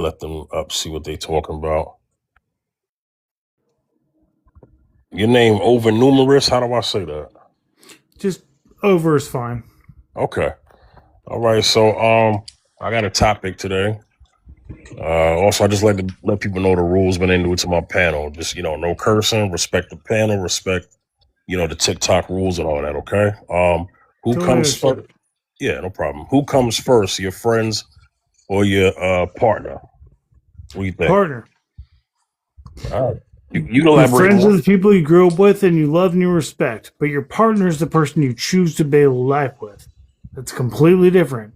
Let them up, see what they talking about. Your name over numerous. How do I say that? Just over is fine. Okay. All right. So I got a topic today. Also, I just like to let people know the rules when they new to my panel. Just no cursing, respect the panel, respect the TikTok rules and all that. Okay. Who Totally comes first? understood. Yeah, no problem. Who comes first? Your friends or your partner? What do you think? Partner. All right. You can Your elaborate friends are more. the people you grew up with and you love and you respect, but your partner is the person you choose to build a life with. That's completely different.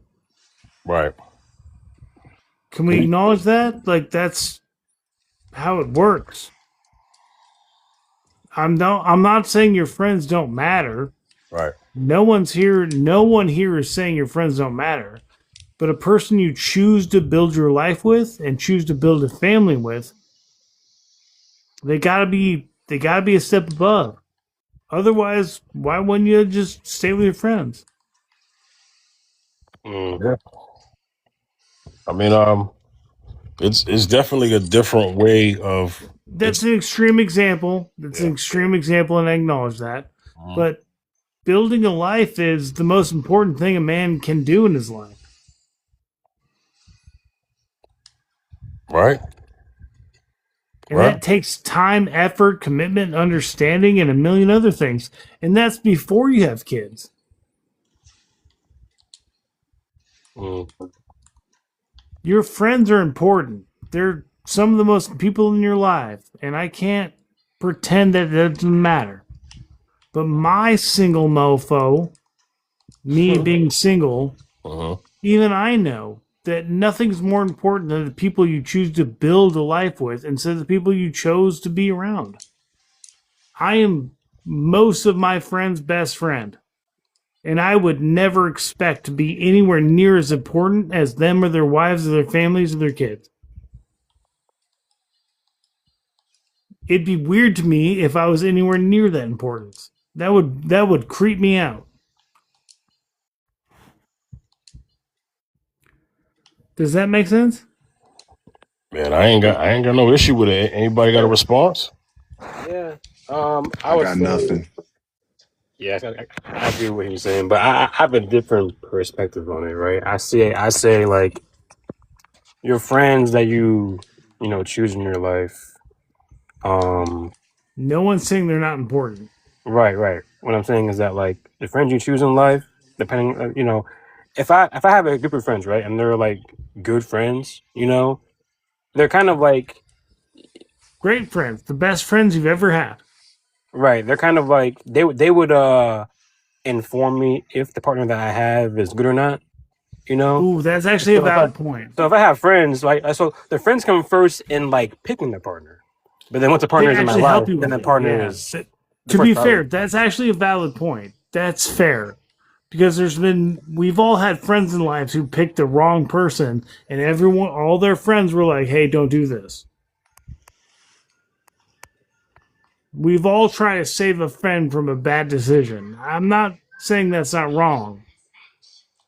Right. Can we acknowledge that? Like that's how it works. I'm not saying your friends don't matter. Right. No one here is saying your friends don't matter. But a person you choose to build your life with and choose to build a family with, they gotta be a step above. Otherwise, why wouldn't you just stay with your friends? Yeah. I mean, it's definitely a different way of That's it's. an extreme example. That's Yeah. an extreme example, and I acknowledge that. Mhm. But building a life is the most important thing a man can do in his life. Right. And Right. that takes time, effort, commitment, understanding, and a million other things. And that's before you have kids. Mm. Your friends are important. They're some of the most people in your life. And I can't pretend that it doesn't matter. But my single mofo, me being single, Uh-huh. even I know that nothing's more important than the people you choose to build a life with instead of the people you chose to be around. I am most of my friends' best friend, and I would never expect to be anywhere near as important as them or their wives or their families or their kids. It'd be weird to me if I was anywhere near that importance. That would creep me out. Does that make sense? Man, I ain't got no issue with it. Anybody got a response? Yeah. I I would got say, nothing. yes, I agree with what he's saying, but I have a different perspective on it, right? I say like your friends that you choose in your life. Um, No one's saying they're not important. right, right. What I'm saying is that like the friends you choose in life, depending, if I have a group of friends, right, and they're like good friends, they're kind of like Great friends, the best friends you've ever had. right, they're kind of like they would inform me if the partner that I have is good or not, you know. Ooh, that's actually a So if I valid point. so if I have friends, like so the friends come first in like picking the partner. But then once the They partner is in my actually life, help you then with the it. partner Yeah. is the To first be fair, priority. that's actually a valid point. That's fair. Because we've all had friends in lives who picked the wrong person, and all their friends were like, hey, don't do this. We've all tried to save a friend from a bad decision. I'm not saying that's not wrong.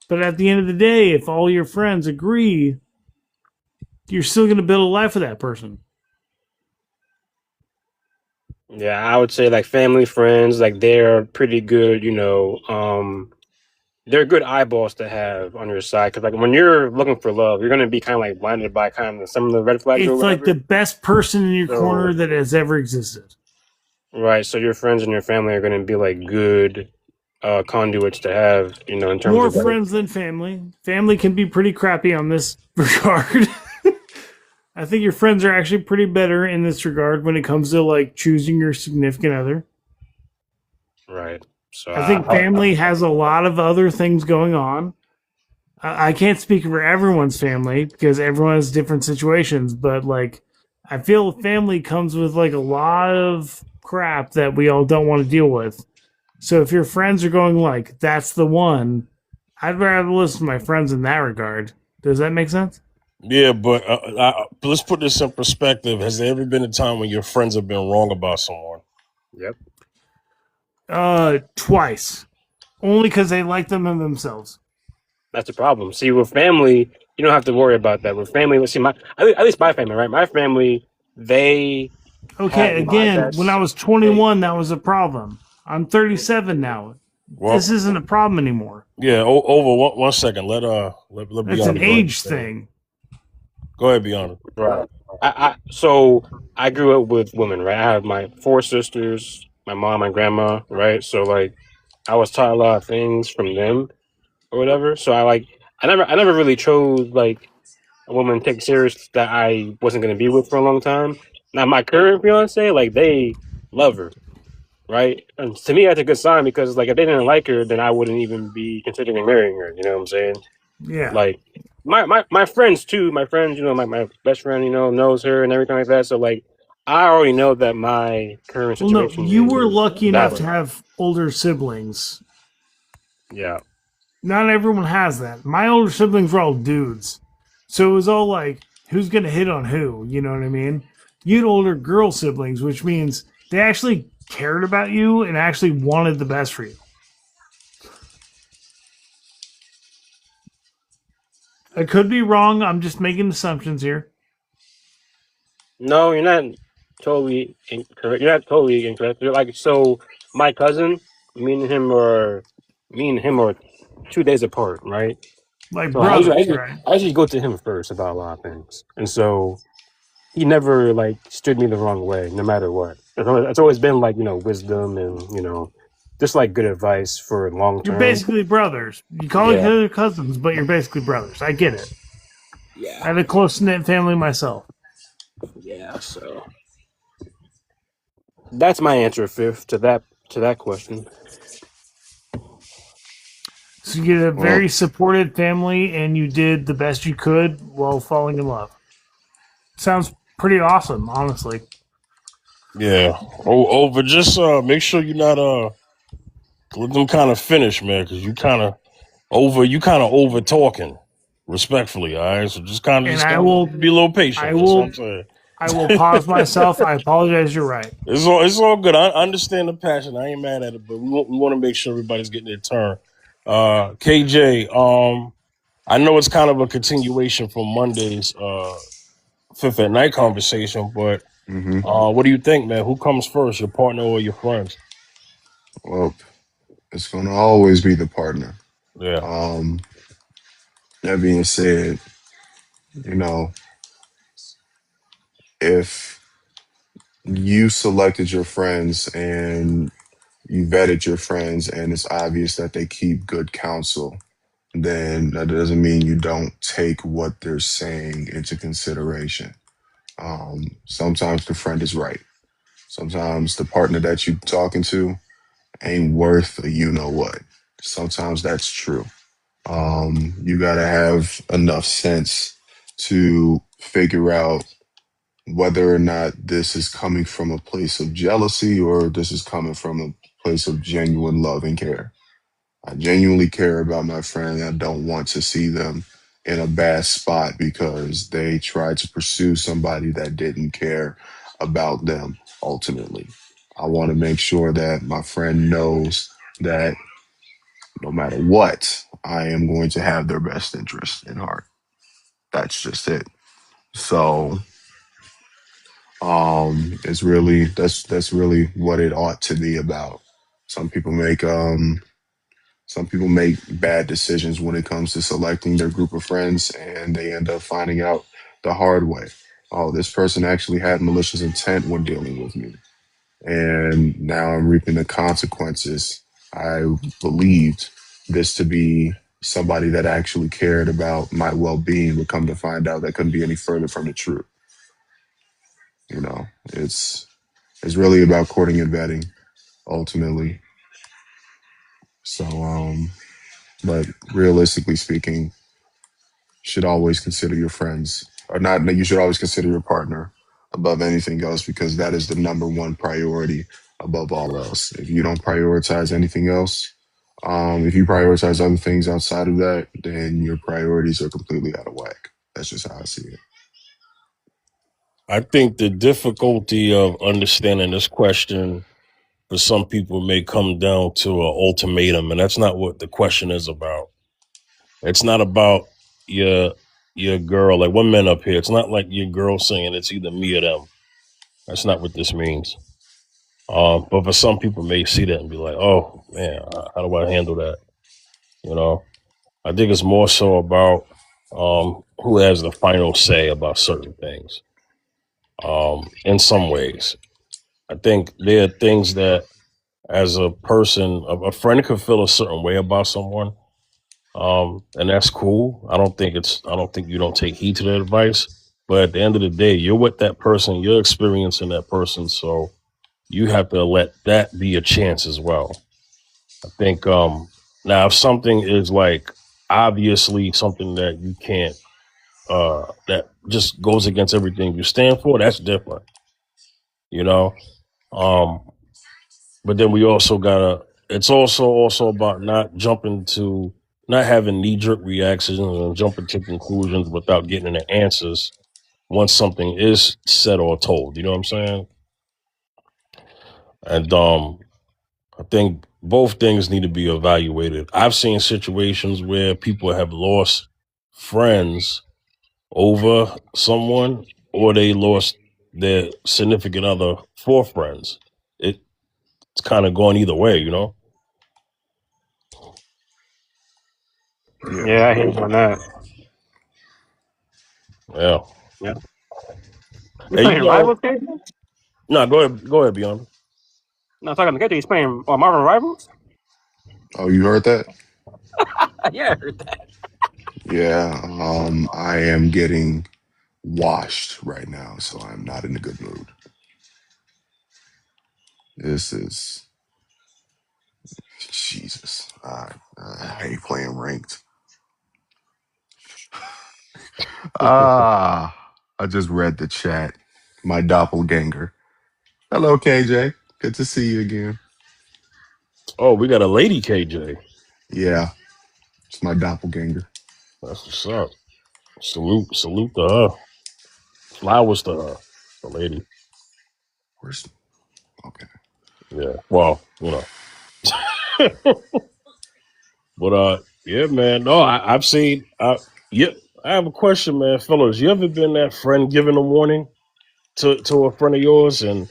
But at the end of the day, if all your friends agree, you're still going to build a life with that person. Yeah, I would say like family, friends, like they're pretty good. They're good eyeballs to have on your side because like when you're looking for love, you're gonna be kind of like blinded by kind of some of the red flags or It's like the whatever. best person in your corner So that has ever existed. right, so your friends and your family are gonna be like good conduits to have, in terms More of like friends than family. Family can be pretty crappy on this regard. I think your friends are actually pretty better in this regard when it comes to like choosing your significant other. right. So I think family has a lot of other things going on. I can't speak for everyone's family because everyone has different situations, but like I feel family comes with like a lot of crap that we all don't want to deal with. So if your friends are going like that's the one, I'd rather listen to my friends in that regard. Does that make sense? Yeah, but let's put this in perspective. Has there ever been a time when your friends have been wrong about someone? yep. Twice. Only because they like them in themselves. That's the problem. See, with family, you don't have to worry about that with family. Let's see, at least my family, right? My family, they Okay, had my again, when I best. was They 21, that was a problem. I'm 37 now. This Well, isn't a problem anymore. yeah. Over 1 second. Let It's an Beyond go ahead. age thing. Go ahead, Beyond. right. So I grew up with women, right? I have my four sisters, my mom, my grandma, right? So like I was taught a lot of things from them or whatever. So I never really chose like a woman to take serious that I wasn't gonna be with for a long time. Now my current fiance, like they love her, right? And to me that's a good sign because like if they didn't like her, then I wouldn't even be considering marrying her. You know what I'm saying? Yeah. Like my friends too, my friends, my best friend, knows her and everything like that. So like I already know that my current Well, no, situation you were is lucky enough to valid. have older siblings. Yeah. Not everyone has that. My older siblings were all dudes. So it was all like, who's going to hit on who? You know what I mean? You had older girl siblings, which means they actually cared about you and actually wanted the best for you. I could be wrong. I'm just making assumptions here. No, you're not totally incorrect. You're not totally incorrect. You're like so my cousin, me and him are 2 days apart, right? Like So I usually, I brothers, usually, right? I usually go to him first about a lot of things, and so he never like steered me the wrong way, no matter what. It's always been like wisdom and just like good advice for long You're term. basically brothers. You call each Yeah, other cousins, but you're basically brothers. I get it. I yeah, have a close knit family myself. yeah. So that's my answer, Fifth, to that question. So you get a Well, very supported family and you did the best you could while falling in love. Sounds pretty awesome, honestly. Yeah. Over. Just make sure you're not let them kind of finish, man, because you kind of over talking. Respectfully, all right. So And just I kind will of be a little I patient. That's what I'm will saying. I will pause myself. I apologize, you're right. It's all good. I understand the passion. I ain't mad at it, but we want to make sure everybody's getting their turn. KJ, I know it's kind of a continuation from Monday's fifth at night conversation, but hmm what do you think, man? Who comes first, your partner or your friends? well, it's gonna always be the partner. Yeah, Um, that being said, you know, if you selected your friends and you vetted your friends and it's obvious that they keep good counsel, then that doesn't mean you don't take what they're saying into consideration. Sometimes the friend is right. Sometimes the partner that you're talking to ain't worth a you know what. Sometimes that's true. You got to have enough sense to figure out whether or not this is coming from a place of jealousy or this is coming from a place of genuine love and care. I genuinely care about my friend. I don't want to see them in a bad spot because they tried to pursue somebody that didn't care about them ultimately. I want to make sure that my friend knows that no matter what, I am going to have their best interest in heart. That's just it. So, it's really that's really what it ought to be about. Some people make some people make bad decisions when it comes to selecting their group of friends, and they end up finding out the hard way. Oh, this person actually had malicious intent when dealing with me, and now I'm reaping the consequences. I believed this to be somebody that actually cared about my well-being, but come to find out that couldn't be any further from the truth. You know, it's really about courting and vetting ultimately. So, but realistically speaking, should always consider your friends, or not. You should always consider your partner above anything else because that is the number one priority above all else. If you don't prioritize anything else, if you prioritize other things outside of that, then your priorities are completely out of whack. That's just how I see it. I think the difficulty of understanding this question for some people may come down to an ultimatum, and that's not what the question is about. It's not about your your girl, like one men up here, it's not like your girl saying it's either me or them. That's not what this means. But for some people may see that and be like, oh man, how do I handle that? You know, I think it's more so about who has the final say about certain things. In some ways, I think there are things that, as a person, a friend could feel a certain way about someone, and that's cool. I don't think you don't take heed to that advice. But at the end of the day, you're with that person, you're experiencing that person, so you have to let that be a chance as well. I think now if something is like obviously something that you can't that just goes against everything you stand for, that's different, you know. Um but then we also gotta it's also about not having knee-jerk reactions and jumping to conclusions without getting the answers once something is said or told. You know what I'm saying? And I think both things need to be evaluated. I've seen situations where people have lost friends over someone, or they lost their significant other for friends. It's kind of going either way, you know? Yeah. Yeah, I hear you on that. Yeah. Yeah. You Hey, playing Rivals, KJ? no, go ahead, Beyond. No, talking to KJ. He's playing Marvel Rivals. Oh, you heard that? Yeah, I heard that. Yeah. I am getting washed right now, so I'm not in a good mood. This is Jesus. I hate playing ranked. I just read the chat. My doppelganger. Hello, KJ. Good to see you again. Oh, we got a lady KJ. Yeah, it's my doppelganger. That's what's up. Salute to her. Flowers to her, the lady. Where's okay? Yeah. Well, you know. But yeah, man. No, I've seen. Yeah, I have a question, man, fellas. You ever been that friend giving a warning to a friend of yours, and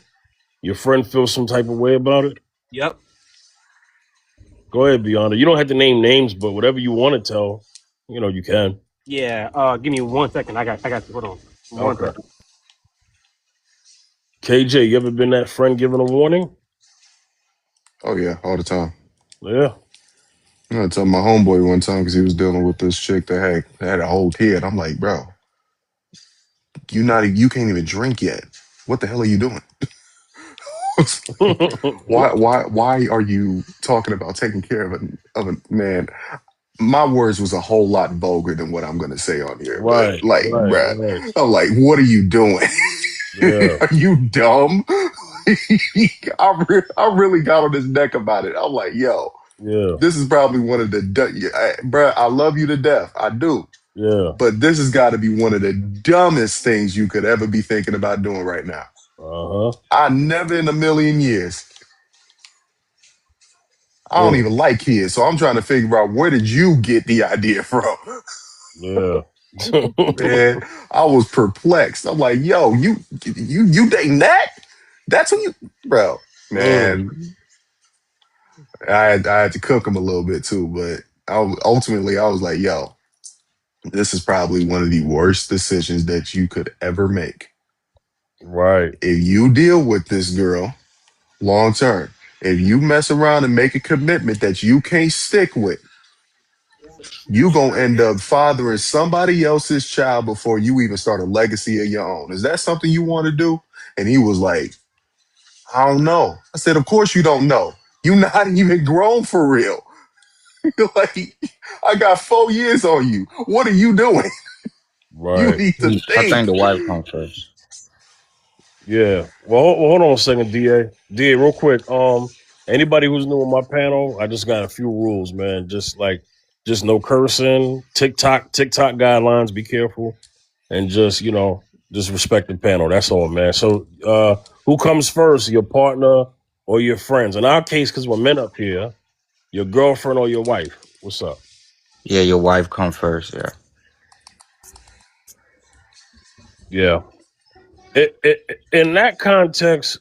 your friend feels some type of way about it? Yep. Go ahead, Beyond. You don't have to name names, but whatever you want to tell, you can. Yeah. Give me 1 second. I got you. Hold on. One Okay. second. KJ, you ever been that friend giving a warning? Oh yeah, all the time. Yeah. I told my homeboy one time because he was dealing with this chick that had a whole kid. I'm like, bro, you can't even drink yet. What the hell are you doing? Why are you talking about taking care of a man? My words was a whole lot vulgar than what I'm gonna say on here, but Right, like, right, bruh, right. I'm like, what are you doing? Yeah, Are you dumb? I really got on his neck about it. I'm like, yo, yeah, this is probably one of the bruh. I love you to death, I do, yeah. but this has got to be one of the dumbest things you could ever be thinking about doing right now. Uh-huh. I never in a million years. I don't Mm, even like kids, so I'm trying to figure out where did you get the idea from? yeah. Man, I was perplexed. I'm like, yo, you dating that? That's when you, bro. Mm, Man, I had to cook him a little bit too, but ultimately I was like, yo, this is probably one of the worst decisions that you could ever make. right. If you deal with this girl long term, if you mess around and make a commitment that you can't stick with, you gonna end up fathering somebody else's child before you even start a legacy of your own. Is that something you want to do? And he was like, I don't know. I said, of course you don't know. You're not even grown for real. Like, I got 4 years on you. What are you doing? You Right. need to I think think. the wife comes first. Yeah. Well, hold on a second, DA. DA, real quick. Anybody who's new on my panel, I just got a few rules, man. Just no cursing, TikTok guidelines, be careful. And just respect the panel. That's all, man. So who comes first, your partner or your friends? In our case, because we're men up here, your girlfriend or your wife. What's up? Yeah, your wife comes first. Yeah. Yeah. In that context,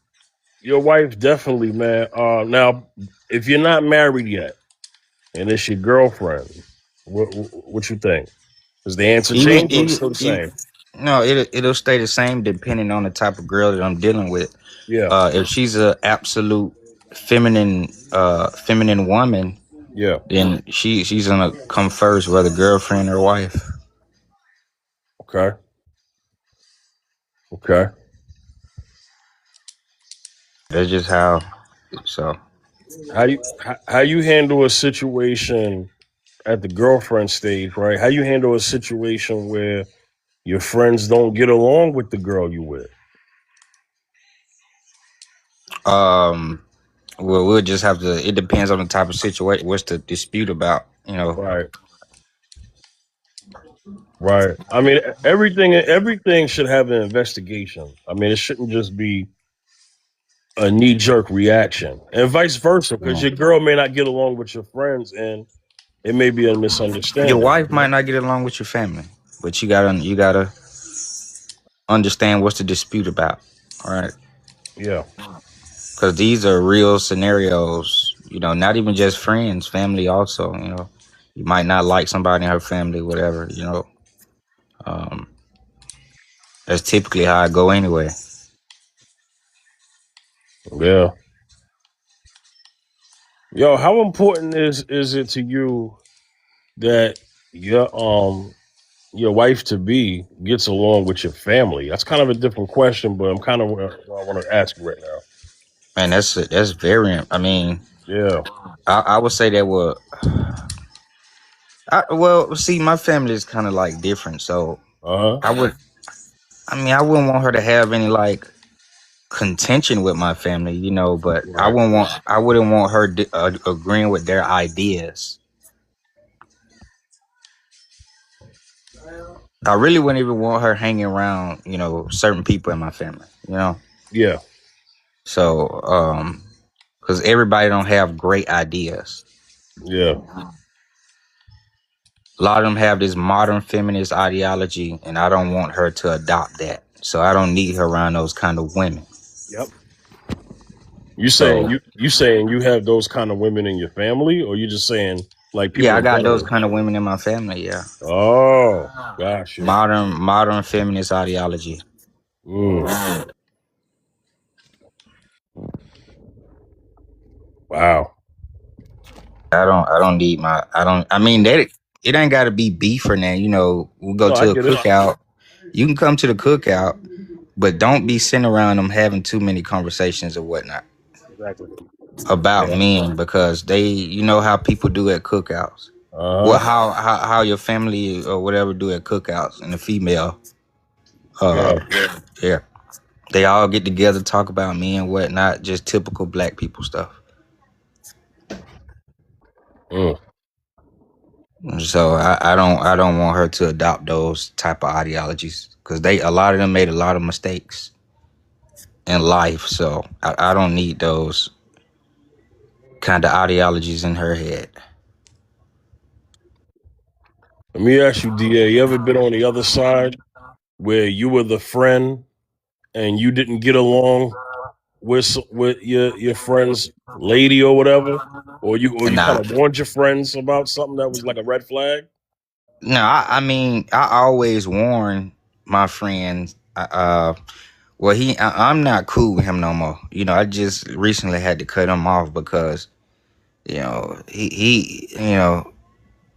your wife definitely, man. Now, if you're not married yet and it's your girlfriend, what you think? Does the answer Even, change or it's even, still the even same? no, it'll stay the same depending on the type of girl that I'm dealing with. Yeah. If she's a absolute feminine woman, Yeah. then she's gonna come first, whether girlfriend or wife. Okay. Okay. That's just how. So How you handle a situation at the girlfriend stage, right? How you handle a situation where your friends don't get along with the girl you with? um, well, we'll just have to. It depends on the type of situation. What's the dispute about? You know. Right. Right. I mean, everything should have an investigation. I mean, it shouldn't just be a knee jerk reaction, and vice versa, because Yeah. your girl may not get along with your friends, and it may be a Your misunderstanding. wife might not get along with your family, but you gotta understand what's the dispute about. All right. Yeah. Because these are real scenarios, not even just friends, family also. You might not like somebody in her family, whatever. um that's typically how I go anyway. Yeah. Yo, how important is it to you that your wife to be gets along with your family? That's kind of a different question, but I'm kind of what I want to ask you right now. And that's very, I mean, Yeah. I would say that well, see, my family is kind of like different, so Uh huh. I would I mean, I wouldn't want her to have any like contention with my family, but Right. I wouldn't want her agreeing with their ideas. I really wouldn't even want her hanging around, certain people in my family. Yeah. So, because everybody don't have great ideas. Yeah. A lot of them have this modern feminist ideology, and I don't want her to adopt that. So I don't need her around those kind of women. Yep. You saying So you saying you have those kind of women in your family, or you just saying like yeah, people I in got those general? kind of women in my family. Yeah, Oh, gotcha. modern feminist ideology. Mm, wow. I don't need my. I don't. I mean that it ain't got to be beef or nothing. We go No, I to a get it. cookout. You can come to the cookout, but don't be sitting around them having too many conversations or whatnot Exactly. about Yeah. men because you know how people do at cookouts. Well, Uh huh. how your family or whatever do at cookouts and the female, Yeah. yeah, they all get together talk about me and whatnot, just typical black people stuff. Mm, So I don't want her to adopt those type of ideologies because a lot of them made a lot of mistakes in life. So I don't need those kind of ideologies in her head. let me ask you, Da. You ever been on the other side where you were the friend and you didn't get along with your friend's lady or whatever, or you kind Nah, of warned your friends about something that was like a red flag? no, I mean, I always warn my friends. Well, I'm not cool with him no more. I just recently had to cut him off because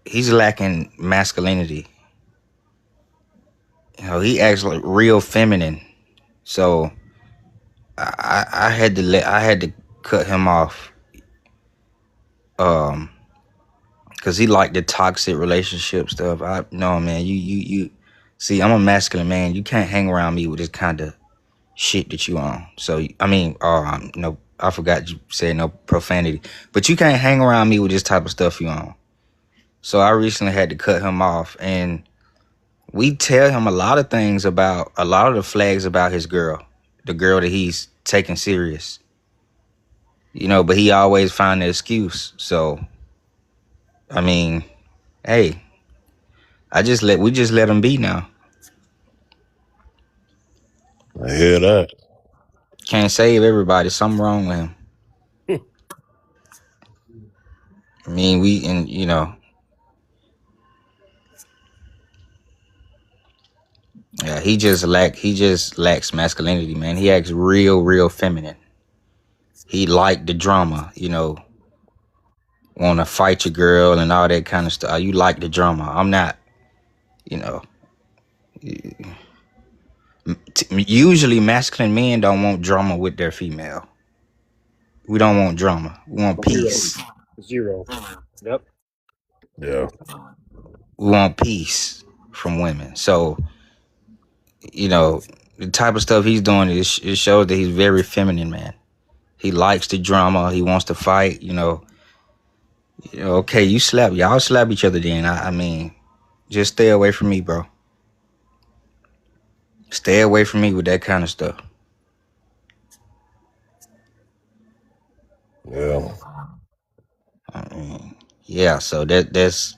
he's lacking masculinity. He acts like real feminine. So I had to cut him off. Um, because he liked the toxic relationship stuff. I No, man. You. See, I'm a masculine man. You can't hang around me with this kind of shit that you on. So I mean, no, I forgot you said no profanity, but you can't hang around me with this type of stuff you on. So I recently had to cut him off, and we tell him a lot of things about a lot of the flags about his girl, the girl that he's taking serious. But he always find an excuse. So I mean, hey, we just let him be now. I hear that. Can't save everybody. Something wrong with him. I mean, yeah, he just lacks masculinity, man. He acts real feminine. He like the drama, want to fight your girl and all that kind of stuff. You like the drama. I'm not, you know. Usually, masculine men don't want drama with their female. We don't want drama. We want peace. Zero. Yep. Yeah. We want peace from women. So, the type of stuff he's doing it shows that he's very feminine, man. He likes the drama. He wants to fight. Okay, y'all slap each other. Then I mean, just stay away from me, bro. Stay away from me with that kind of stuff. Yeah. I mean, yeah. So that's.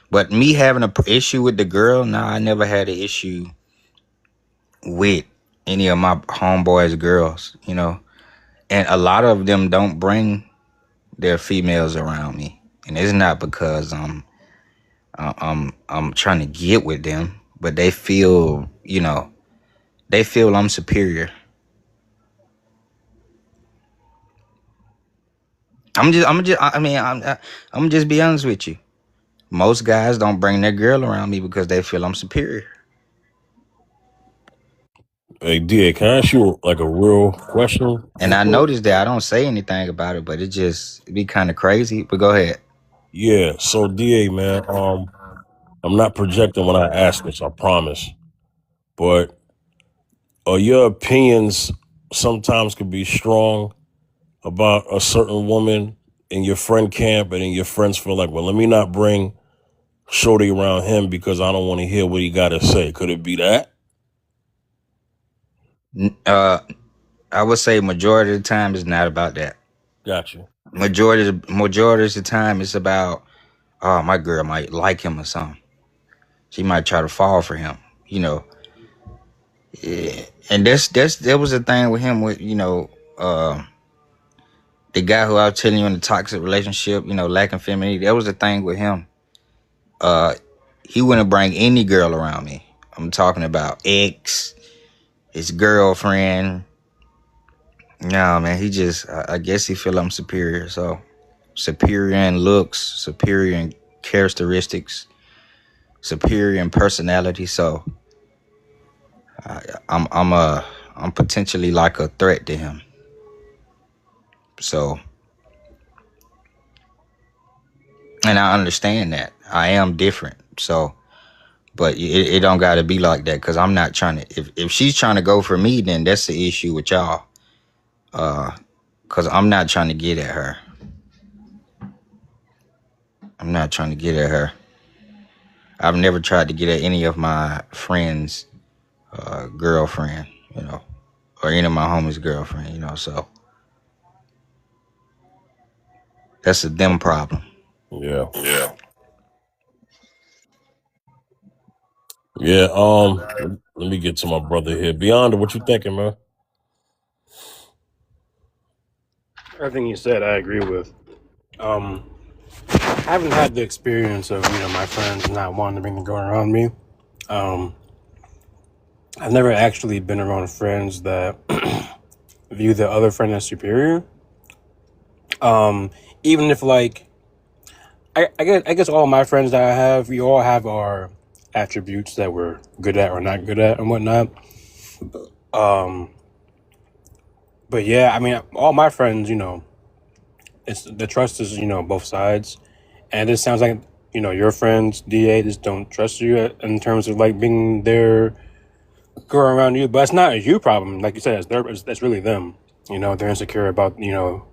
But me having a issue with the girl, nah, I never had an issue with any of my homeboys' girls. And a lot of them don't bring their females around me, and it's not because I'm trying to get with them, but they feel I'm superior. I'm just be honest with you. Most guys don't bring their girl around me because they feel I'm superior. Hey, DA, can I ask you like a real question? And I noticed that I don't say anything about it, but it be kind of crazy. But go ahead. Yeah. So DA, man, I'm not projecting when I ask this, I promise. But your opinions sometimes could be strong about a certain woman in your friend camp, and then your friends feel like, well, let me not bring Shorty around him because I don't want to hear what he got to say. Could it be that? I would say majority of the time it's not about that. Gotcha. Majority of the time it's about, oh, my girl might like him or something. She might try to fall for him, Yeah. And there was a thing with him with, the guy who I was telling you in the toxic relationship, lacking femininity. That was the thing with him. He wouldn't bring any girl around me. I'm talking about ex, his girlfriend. No, man, he just, I guess he feel I'm superior. So superior in looks, superior in characteristics, superior in personality. So I'm potentially like a threat to him. So, and I understand that I am different. So, but it don't gotta be like that, because I'm not trying to. If she's trying to go for me, then that's the issue with y'all. Because I'm not trying to get at her. I'm not trying to get at her. I've never tried to get at any of my friends' girlfriend, or any of my homies' girlfriend, so that's a them problem. Yeah. Yeah. Let me get to my brother here. Beyond, what you thinking, man? Everything you said, I agree with. I haven't had the experience of my friends not wanting to bring the girl around me. I've never actually been around friends that view the other friend as superior. Even if I guess all my friends that I have, we all have our attributes that we're good at or not good at and whatnot. But yeah, I mean, all my friends, it's the trust is both sides, and it sounds like your friends DA just don't trust you in terms of like being their girl around you. But it's not a you problem, like you said. That's really them. They're insecure about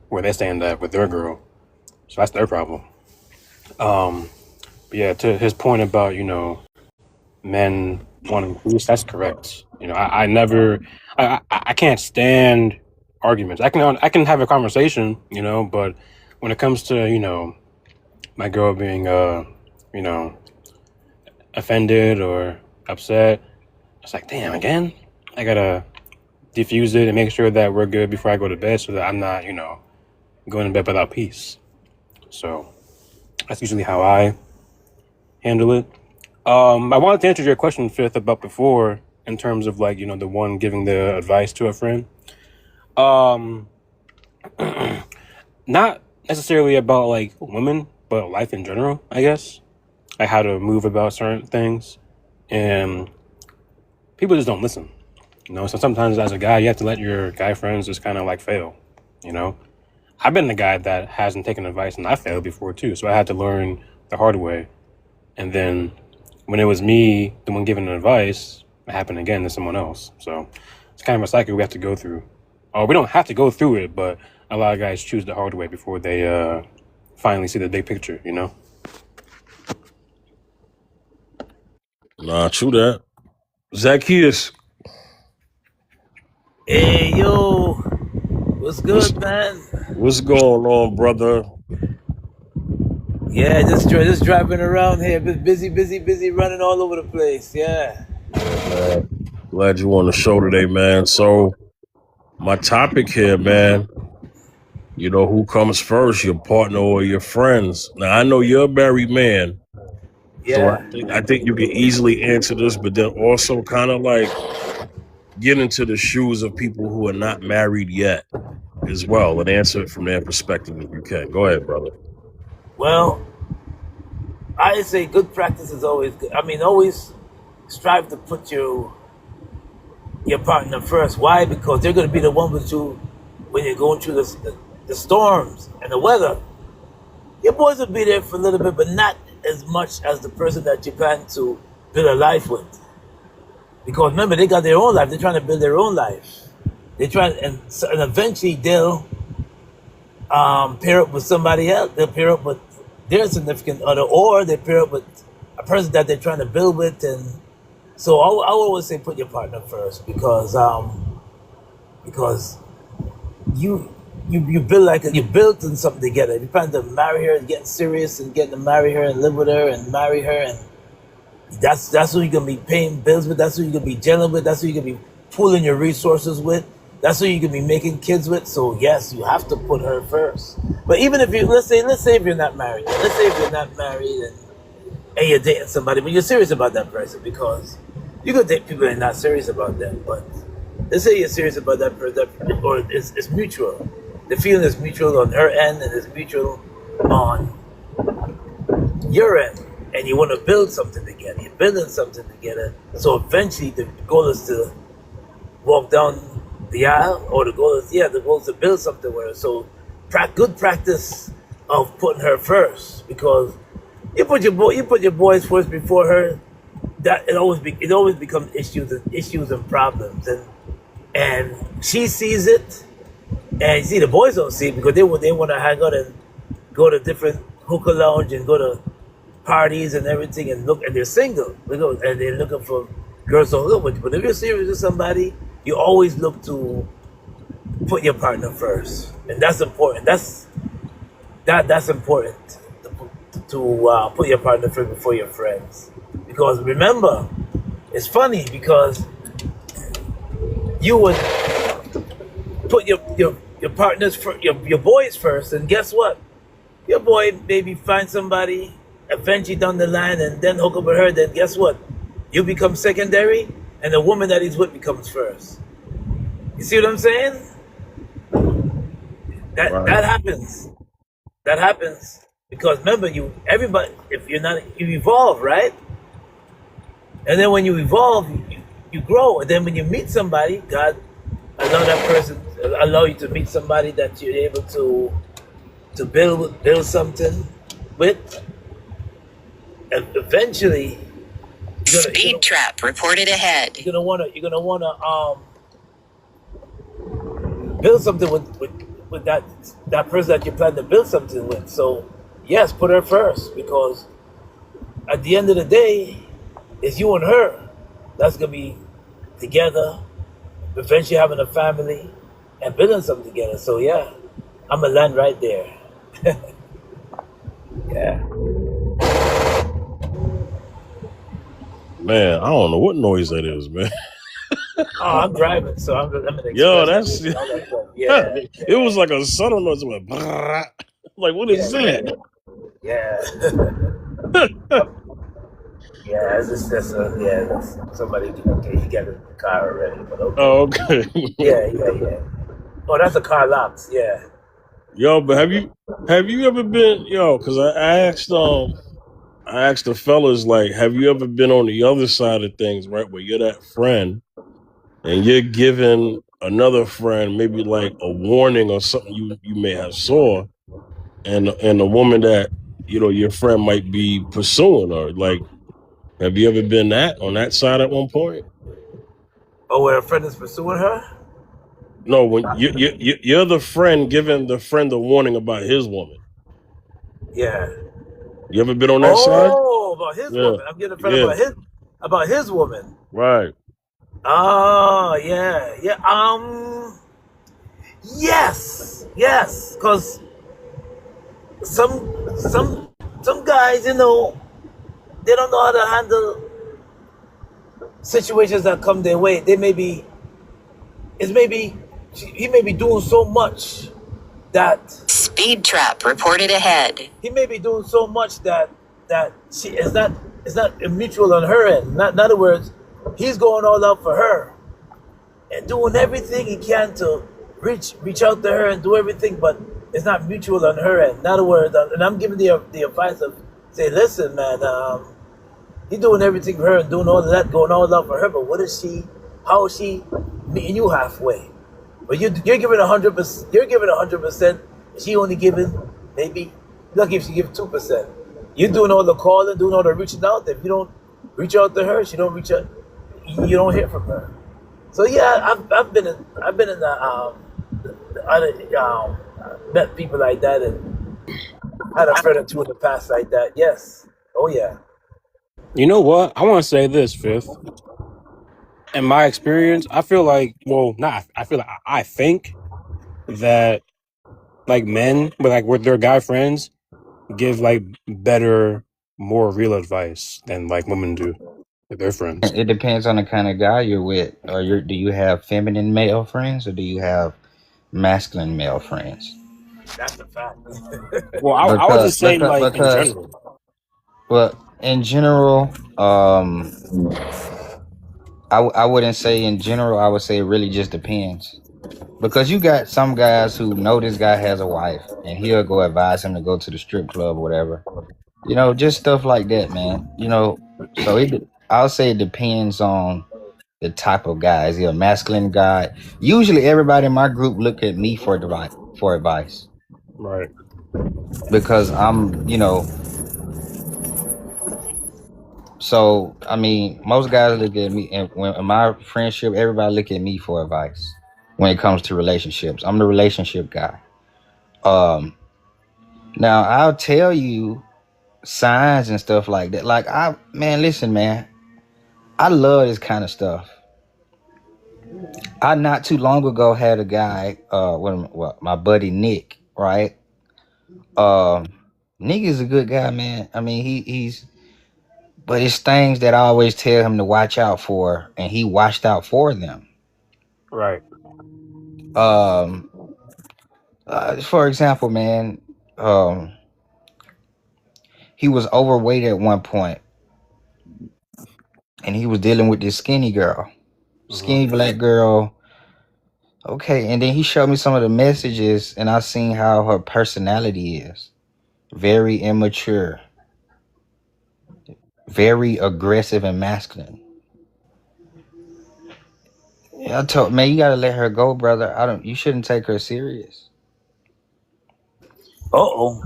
where they stand at with their girl, so that's their problem. But yeah, to his point about men wanting peace, that's correct. I can't stand arguments. I can have a conversation, but when it comes to my girl being offended or upset, it's like, damn, again, I gotta diffuse it and make sure that we're good before I go to bed, so that I'm not, going to bed without peace. So that's usually how I handle it. I wanted to answer your question, Fifth, about before, in terms of like, the one giving the advice to a friend. Um, Not necessarily about like women, but life in general, I guess. Like how to move about certain things. And people just don't listen. So sometimes as a guy, you have to let your guy friends just kind of like fail. I've been the guy that hasn't taken advice, and I failed before too. So I had to learn the hard way. And then when it was me, the one giving advice, it happened again to someone else. So it's kind of a cycle we have to go through. Or we don't have to go through it, but a lot of guys choose the hard way before they finally see the big picture, Nah, true that. Zacchaeus, Hey yo, what's what's good, man? what's going on, brother? Yeah, just driving around here, been busy, running all over the place. Yeah. Man, glad you on the show today, man. So my topic here, man, who comes first, your partner or your friends? Now I know you're a married man, so Yeah. I think you can easily answer this, but then also kind of like get into the shoes of people who are not married yet as well and answer it from their perspective if you can. Go ahead, brother. Well, I say good practice is always good. I mean, always strive to put your partner first. Why? Because they're going to be the one with you when you're going through the storms and the weather. Your boys will be there for a little bit, but not as much as the person that you plan to build a life with. Because remember, they got their own life. They're trying to build their own life. They're trying, and eventually they'll pair up with somebody else. They'll pair up with their significant other, or they pair up with a person that they're trying to build with. And so I always say put your partner first, because you you built in something together. If you plan to marry her and get serious and getting to marry her and live with her and marry her, and that's who you're gonna be paying bills with. That's who you're gonna be dealing with. That's who you're gonna be pooling your resources with. That's who you're gonna be making kids with. So yes, you have to put her first. But even if let's say if you're not married, and you're dating somebody, but you're serious about that person, because you could date people and not serious about them. But let's say you're serious about that person, or it's mutual. The feeling is mutual on her end, and it's mutual on your end, and you want to build something together. You're building something together. So eventually, the goal is to walk down the aisle, or the goal is to build something with her. So, good practice of putting her first, because you put your boys first before her. That it always becomes issues and problems, and she sees it, and you see the boys don't see it because they want to hang out and go to different hookah lounge and go to parties and everything, and they're single, and they're looking for girls to hook up with. But if you're serious with somebody, you always look to put your partner first, and that's important. That's important to put your partner first before your friends. Because remember, it's funny because you would put your partners your boys first, and guess what? Your boy maybe find somebody eventually down the line and then hook up with her. Then guess what? You become secondary, and the woman that he's with becomes first. You see what I'm saying? That Right. happens. That happens because remember, you evolve, right? And then when you evolve, you grow. And then when you meet somebody, God allow you to meet somebody that you're able to build something with, and eventually Speed trap reported ahead. you're gonna wanna build something with that person that you plan to build something with. So yes, put her first, because at the end of the day, it's you and her that's gonna be together, eventually having a family and building something together. So yeah, I'm gonna land right there. Yeah. Man, I don't know what noise that is, man. Oh, I'm driving, so I'm in the Yo, expressway that's and all that stuff. Yeah, it was like a subtle noise. It went, like, what is that? yeah. Yeah, it's just that's somebody. Okay, he got a car already, but okay. Oh, okay. Yeah. Oh, that's a car locks. Yeah. Yo, but have you ever been, yo? Because I asked the fellas, like, have you ever been on the other side of things, right, where you're that friend and you're giving another friend maybe like a warning or something you may have saw, and a woman that your friend might be pursuing, or like, have you ever been on that side at one point? Oh, where a friend is pursuing her? No, when you're the friend giving the friend a warning about his woman. Yeah. You ever been on that side? Oh, about his Yeah, woman. I'm getting a friend yeah, about his woman. right. Oh, yeah. Yes. Because some guys, they don't know how to handle situations that come their way. He may be doing so much that Speed trap reported ahead. he may be doing so much that she is not mutual on her end. In other words, he's going all out for her and doing everything he can to reach out to her and do everything, but it's not mutual on her end. In other words, and I'm giving the advice of say, listen, man, you're doing everything for her and doing all of that, going all out for her, but how is she meeting you halfway? But you're giving 100%. You're giving 100%. She only giving maybe lucky if she gives 2%. You're doing all the calling, doing all the reaching out. If you don't reach out to her, she don't reach out. You don't hear from her. So yeah, I've been in the met people like that and had a friend or two in the past like that. Yes. Oh yeah. You know what? I want to say this, Fifth. In my experience, I feel like, well, not. I feel like I think that like men, but like with their guy friends, give like better, more real advice than like women do with their friends. It depends on the kind of guy you're with. Do you have feminine male friends or do you have masculine male friends? That's a fact. Well, I was just saying Because like in general. well, in general, I wouldn't say in general. I would say it really just depends. Because you got some guys who know this guy has a wife and he'll go advise him to go to the strip club or whatever. Just stuff like that, man. So I'll say it depends on the type of guy. Is he a masculine guy? Usually everybody in my group look at me for advice. Right. Because so I mean, most guys look at me, and when in my friendship, everybody look at me for advice when it comes to relationships. I'm the relationship guy. Now I'll tell you signs and stuff like that. Like listen, man, I love this kind of stuff. I not too long ago had a guy, my buddy Nick, right? Nick is a good guy, man. I mean, but it's things that I always tell him to watch out for, and he watched out for them. Right. For example, man, he was overweight at one point, and he was dealing with this skinny black girl. Okay, and then he showed me some of the messages, and I seen how her personality is. Very immature, very aggressive and masculine. I told man, you gotta let her go, brother. You shouldn't take her serious. Uh-oh.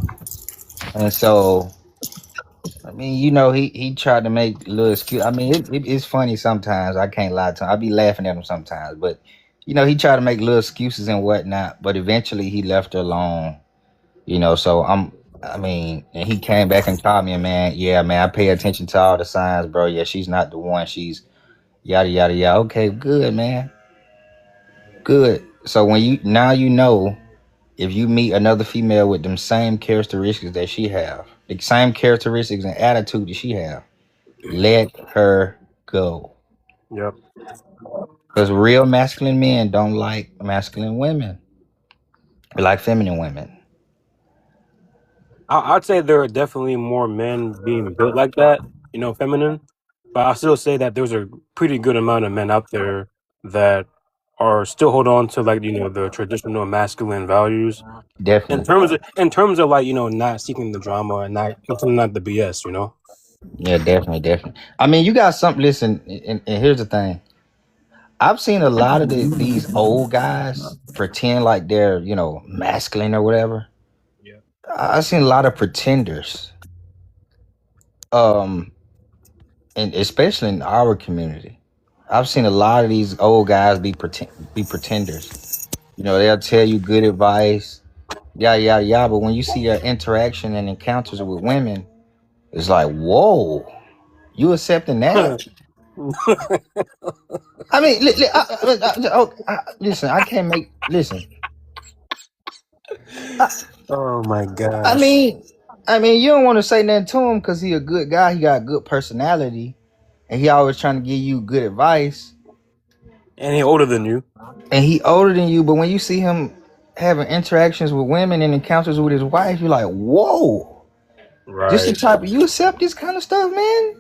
And so, I mean, he tried to make little excuse. I mean, it's funny sometimes. I can't lie to him. I be laughing at him sometimes, but he tried to make little excuses and whatnot. But eventually, he left her alone. So and he came back and called me, and man, yeah, man, I pay attention to all the signs, bro. Yeah, she's not the one. She's yada yada yada. Okay, good, man. Good. So when you know, if you meet another female with them same characteristics that she have, the same characteristics and attitude that she have, let her go. Yep. Because real masculine men don't like masculine women. They like feminine women. I'd say there are definitely more men being built like that, feminine. But I still say that there's a pretty good amount of men out there that are still hold on to like the traditional masculine values Definitely. in terms of like not seeking the drama and not the BS. Yeah, definitely, definitely. I mean, you got something. Listen, and here's the thing. I've seen a lot of these old guys pretend like they're, masculine or whatever. Yeah. I've seen a lot of pretenders. Um, and especially in our community, I've seen a lot of these old guys be pretenders. They'll tell you good advice, yada yada yada. But when you see their interaction and encounters with women, it's like, whoa, you accepting that? I mean, listen, I can't make listen. I, Oh my I gosh. mean, you don't want to say nothing to him because he a good guy. He got good personality, and he always trying to give you good advice. And he older than you. And he older than you, but when you see him having interactions with women and encounters with his wife, you're like, whoa, this the Right. type of you accept this kind of stuff, man.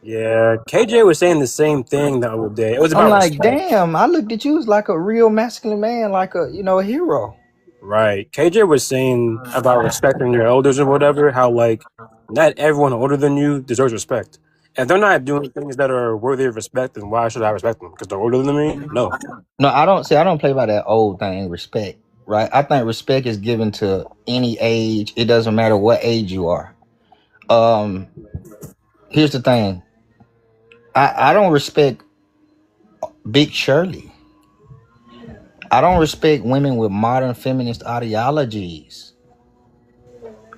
Yeah. KJ was saying the same thing the other day. It was I'm about like, respect. damn, I looked at you as like a real masculine man, like a hero. Right. KJ was saying about respecting your elders or whatever, how like not everyone older than you deserves respect. If they're not doing things that are worthy of respect, then why should I respect them? Because they're older than me? No. No, I don't play by that old thing, respect, right? I think respect is given to any age. It doesn't matter what age you are. Um, Here's the thing. I don't respect Big Shirley. I don't respect women with modern feminist ideologies.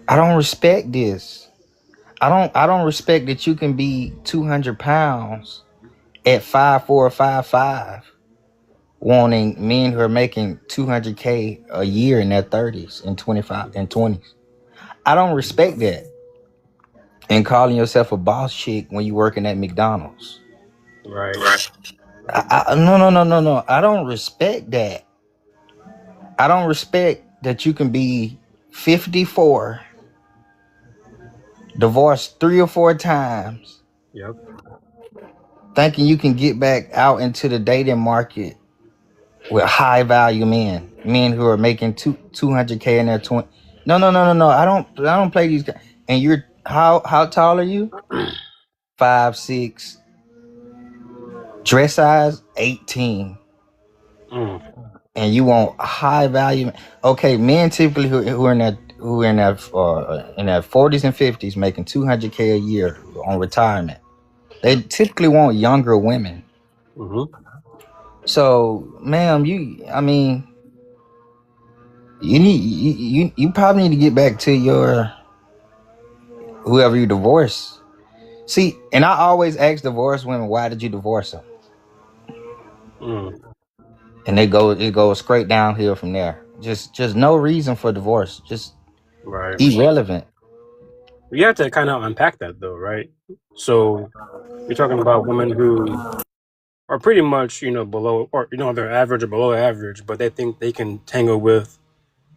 I don't respect this. I don't respect that you can be 200 pounds at 5'4" or 5'5", wanting men who are making 200K a year in their 30s and 25 and 20s. I don't respect that. And calling yourself a boss chick when you working at McDonald's. Right. No. I don't respect that. I don't respect that you can be 54, divorced 3 or 4 times, Yep. thinking you can get back out into the dating market with high value men who are making 200K in their 20. No. I don't play these guys. And you're how tall are you? 5'6", dress size 18, Mm. and you want high value. Okay, men typically who are in their 40s and 50s making 200K a year on retirement. They typically want younger women. Hmm. So, ma'am, you probably need to get back to your whoever you divorce. See, and I always ask divorced women, why did you divorce them? Mm. And it goes straight downhill from there. Just no reason for divorce. Just Right. irrelevant. We have to kind of unpack that though, right? So you're talking about women who are pretty much, below or they're average or below average, but they think they can tangle with,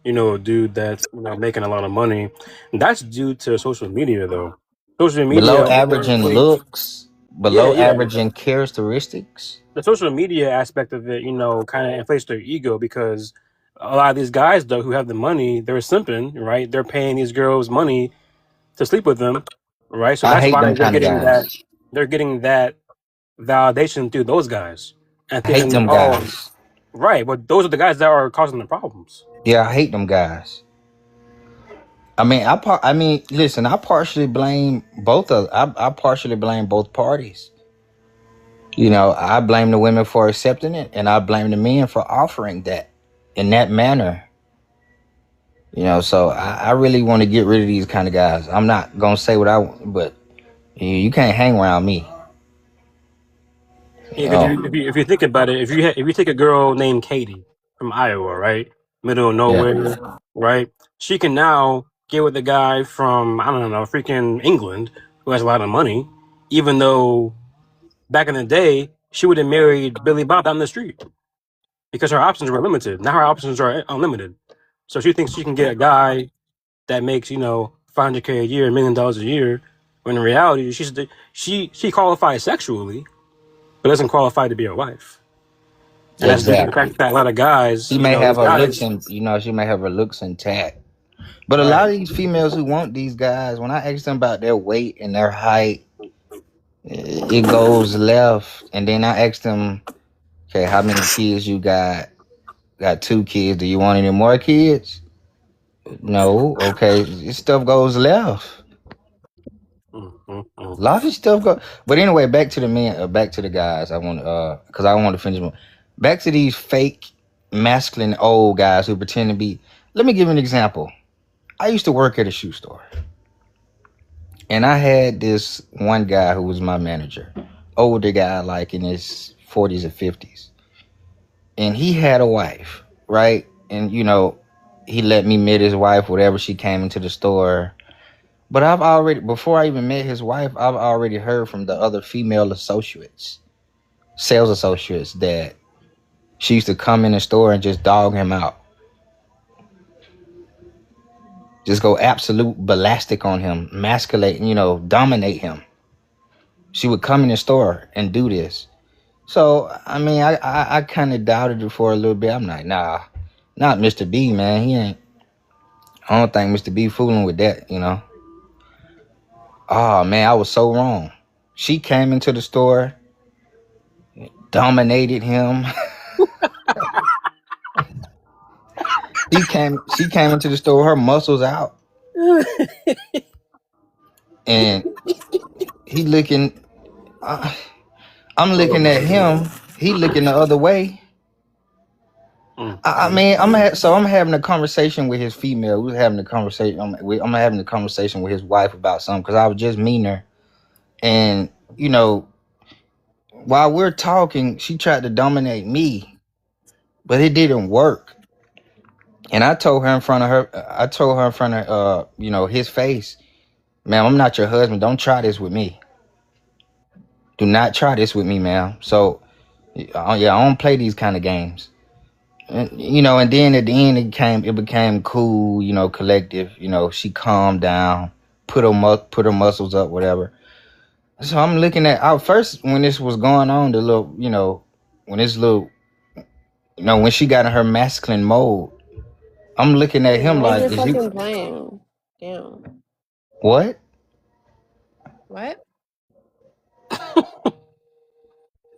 a dude that's making a lot of money. And that's due to social media though. Social Below media average in overinflates. looks, Yeah, below yeah. average in characteristics. The social media aspect of it, kind of inflates their ego because a lot of these guys though who have the money, they're simping, right? They're paying these girls money to sleep with them, right? So I that's hate why them kind of guys. they're getting that validation through those guys and I hate thinking, them oh, guys. right, but those are the guys that are causing the problems. Yeah, I hate them guys. Listen, I partially blame I partially blame both parties. I blame the women for accepting it, and I blame the men for offering that in that manner. So I really want to get rid of these kind of guys. I'm not gonna say what I want, but you can't hang around me. Yeah, because Oh, if you think about it, if you take a girl named Katie from Iowa, right, middle of yeah. nowhere, right, she can now get with a guy from I don't know, freaking England who has a lot of money, even though back in the day she would have married Billy Bob down the street because her options were limited. Now her options are unlimited. So she thinks she can get a guy that makes, you know, $500K a year, $1 million a year, when in reality she qualifies sexually, but doesn't qualify to be a wife. And that's due to the Exactly. fact that a lot of guys, She you may know, have these her looks guys, and she may have her looks intact. But a lot right? of these females who want these guys, when I ask them about their weight and their height, it goes left. And then I ask them, okay, how many kids you got? Got 2 kids. Do you want any more kids? No. Okay, this stuff goes left. A lot of stuff go. But anyway, back to the men. Back to the guys. I want because I want to finish. Back to these fake masculine old guys who pretend to be. Let me give you an example. I used to work at a shoe store, and I had this one guy who was my manager, older guy, like in his 40s or 50s, and he had a wife, right? And he let me meet his wife, whatever she came into the store. But I've already, before I even met his wife, I've already heard from the other female associates, sales associates, that she used to come in the store and just dog him out. Just go absolute ballistic on him, masculate, dominate him. She would come in the store and do this. So, I mean, I kind of doubted it for a little bit. I'm like, nah, not Mr. B, man. He ain't, I don't think Mr. B fooling with that, Oh, man, I was so wrong. She came into the store, dominated him. She came into the store, her muscles out. And he looking, I'm looking at him, he looking the other way. I mean, I'm having a conversation with his female. We're having a conversation. I'm having a conversation with his wife about something because I was just meeting her, and while we're talking, she tried to dominate me, but it didn't work. And I told her in front of his face, ma'am, I'm not your husband. Don't try this with me. Do not try this with me, ma'am. So, I don't play these kind of games. And then at the end it became cool, collective. She calmed down, put her muscles up, whatever. So I'm looking at first when this was going on, when she got in her masculine mode, I'm looking at him Why like, is your fucking playing? Damn. what? What?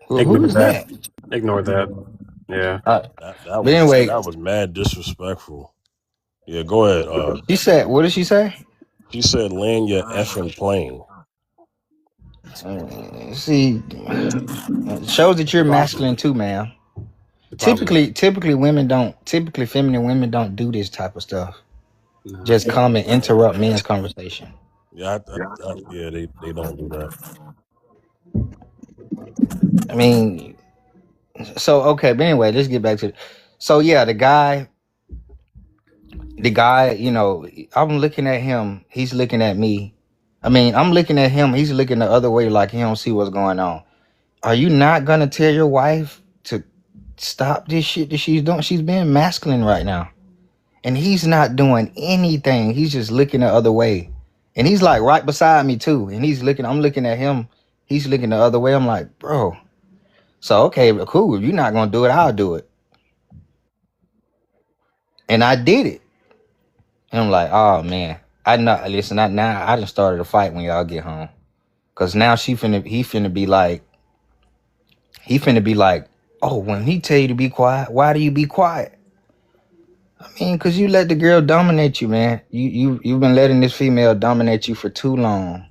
Who's that? Ignore that. Yeah. But anyway, that was mad disrespectful. Yeah, go ahead. She said, what did she say? She said, land your effing plane. See, it shows that you're masculine too, ma'am. Typically, feminine women don't do this type of stuff. No. Just come and interrupt men's conversation. Yeah, they don't do that. I mean, so okay, but anyway, let's get back to it. So yeah, the guy, I'm looking at him, he's looking at me. I mean, I'm looking at him, he's looking the other way like he don't see what's going on. Are you not gonna tell your wife to stop this shit that she's doing? She's being masculine right now. And he's not doing anything. He's just looking the other way. And he's like right beside me too. And I'm looking at him. He's looking the other way. I'm like, bro. So, okay, cool. If you're not going to do it, I'll do it. And I did it. And I'm like, oh, man. I done started a fight when y'all get home. Because now he finna be like, oh, when he tell you to be quiet, why do you be quiet? I mean, because you let the girl dominate you, man. You've been letting this female dominate you for too long.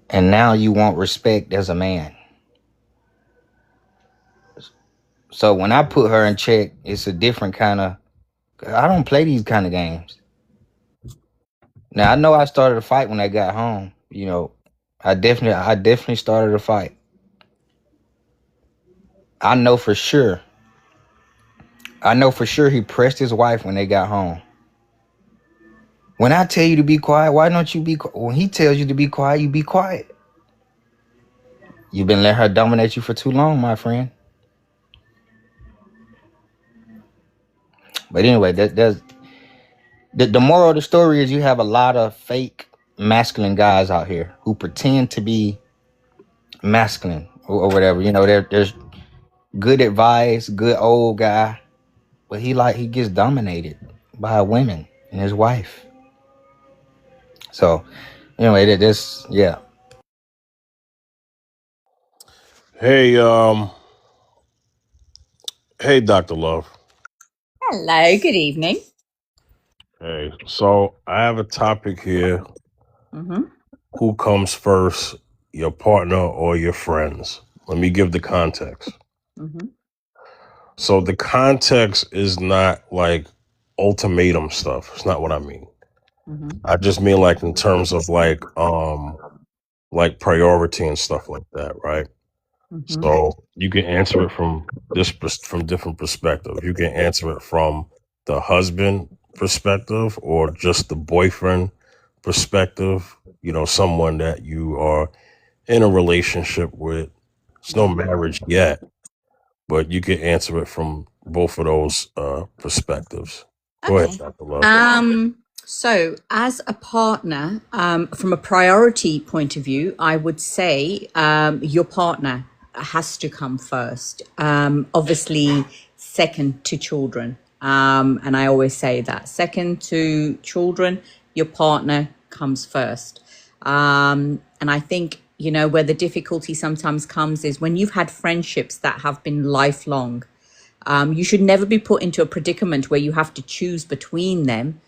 And now you want respect as a man. So when I put her in check, it's a different kind of... I don't play these kind of games. Now, I know I started a fight when I got home. I definitely started a fight. I know for sure he pressed his wife when they got home. When I tell you to be quiet, why don't you be quiet? When he tells you to be quiet, you be quiet. You've been letting her dominate you for too long, my friend. But anyway, there's the moral of the story is you have a lot of fake masculine guys out here who pretend to be masculine or whatever. You know, there's good advice, good old guy, but he gets dominated by women and his wife. So anyway, yeah. Hey, hey, Dr. Love. Hello, good evening. Hey, so I have a topic here. Who comes first, your partner or your friends? Let me give the context. So the context is not like ultimatum stuff. It's not what I mean. I just mean like in terms of like priority and stuff like that, right? So you can answer it from different perspectives. You can answer it from the husband perspective or just the boyfriend perspective. You know, someone that you are in a relationship with. It's no marriage yet, but you can answer it from both of those perspectives. Go ahead, Okay. Dr. Love. So as a partner, from a priority point of view, I would say your partner has to come first. Obviously, second to children. And I always say that second to children, your partner comes first. And I think, you know, where the difficulty sometimes comes is when you've had friendships that have been lifelong. You should never be put into a predicament where you have to choose between them.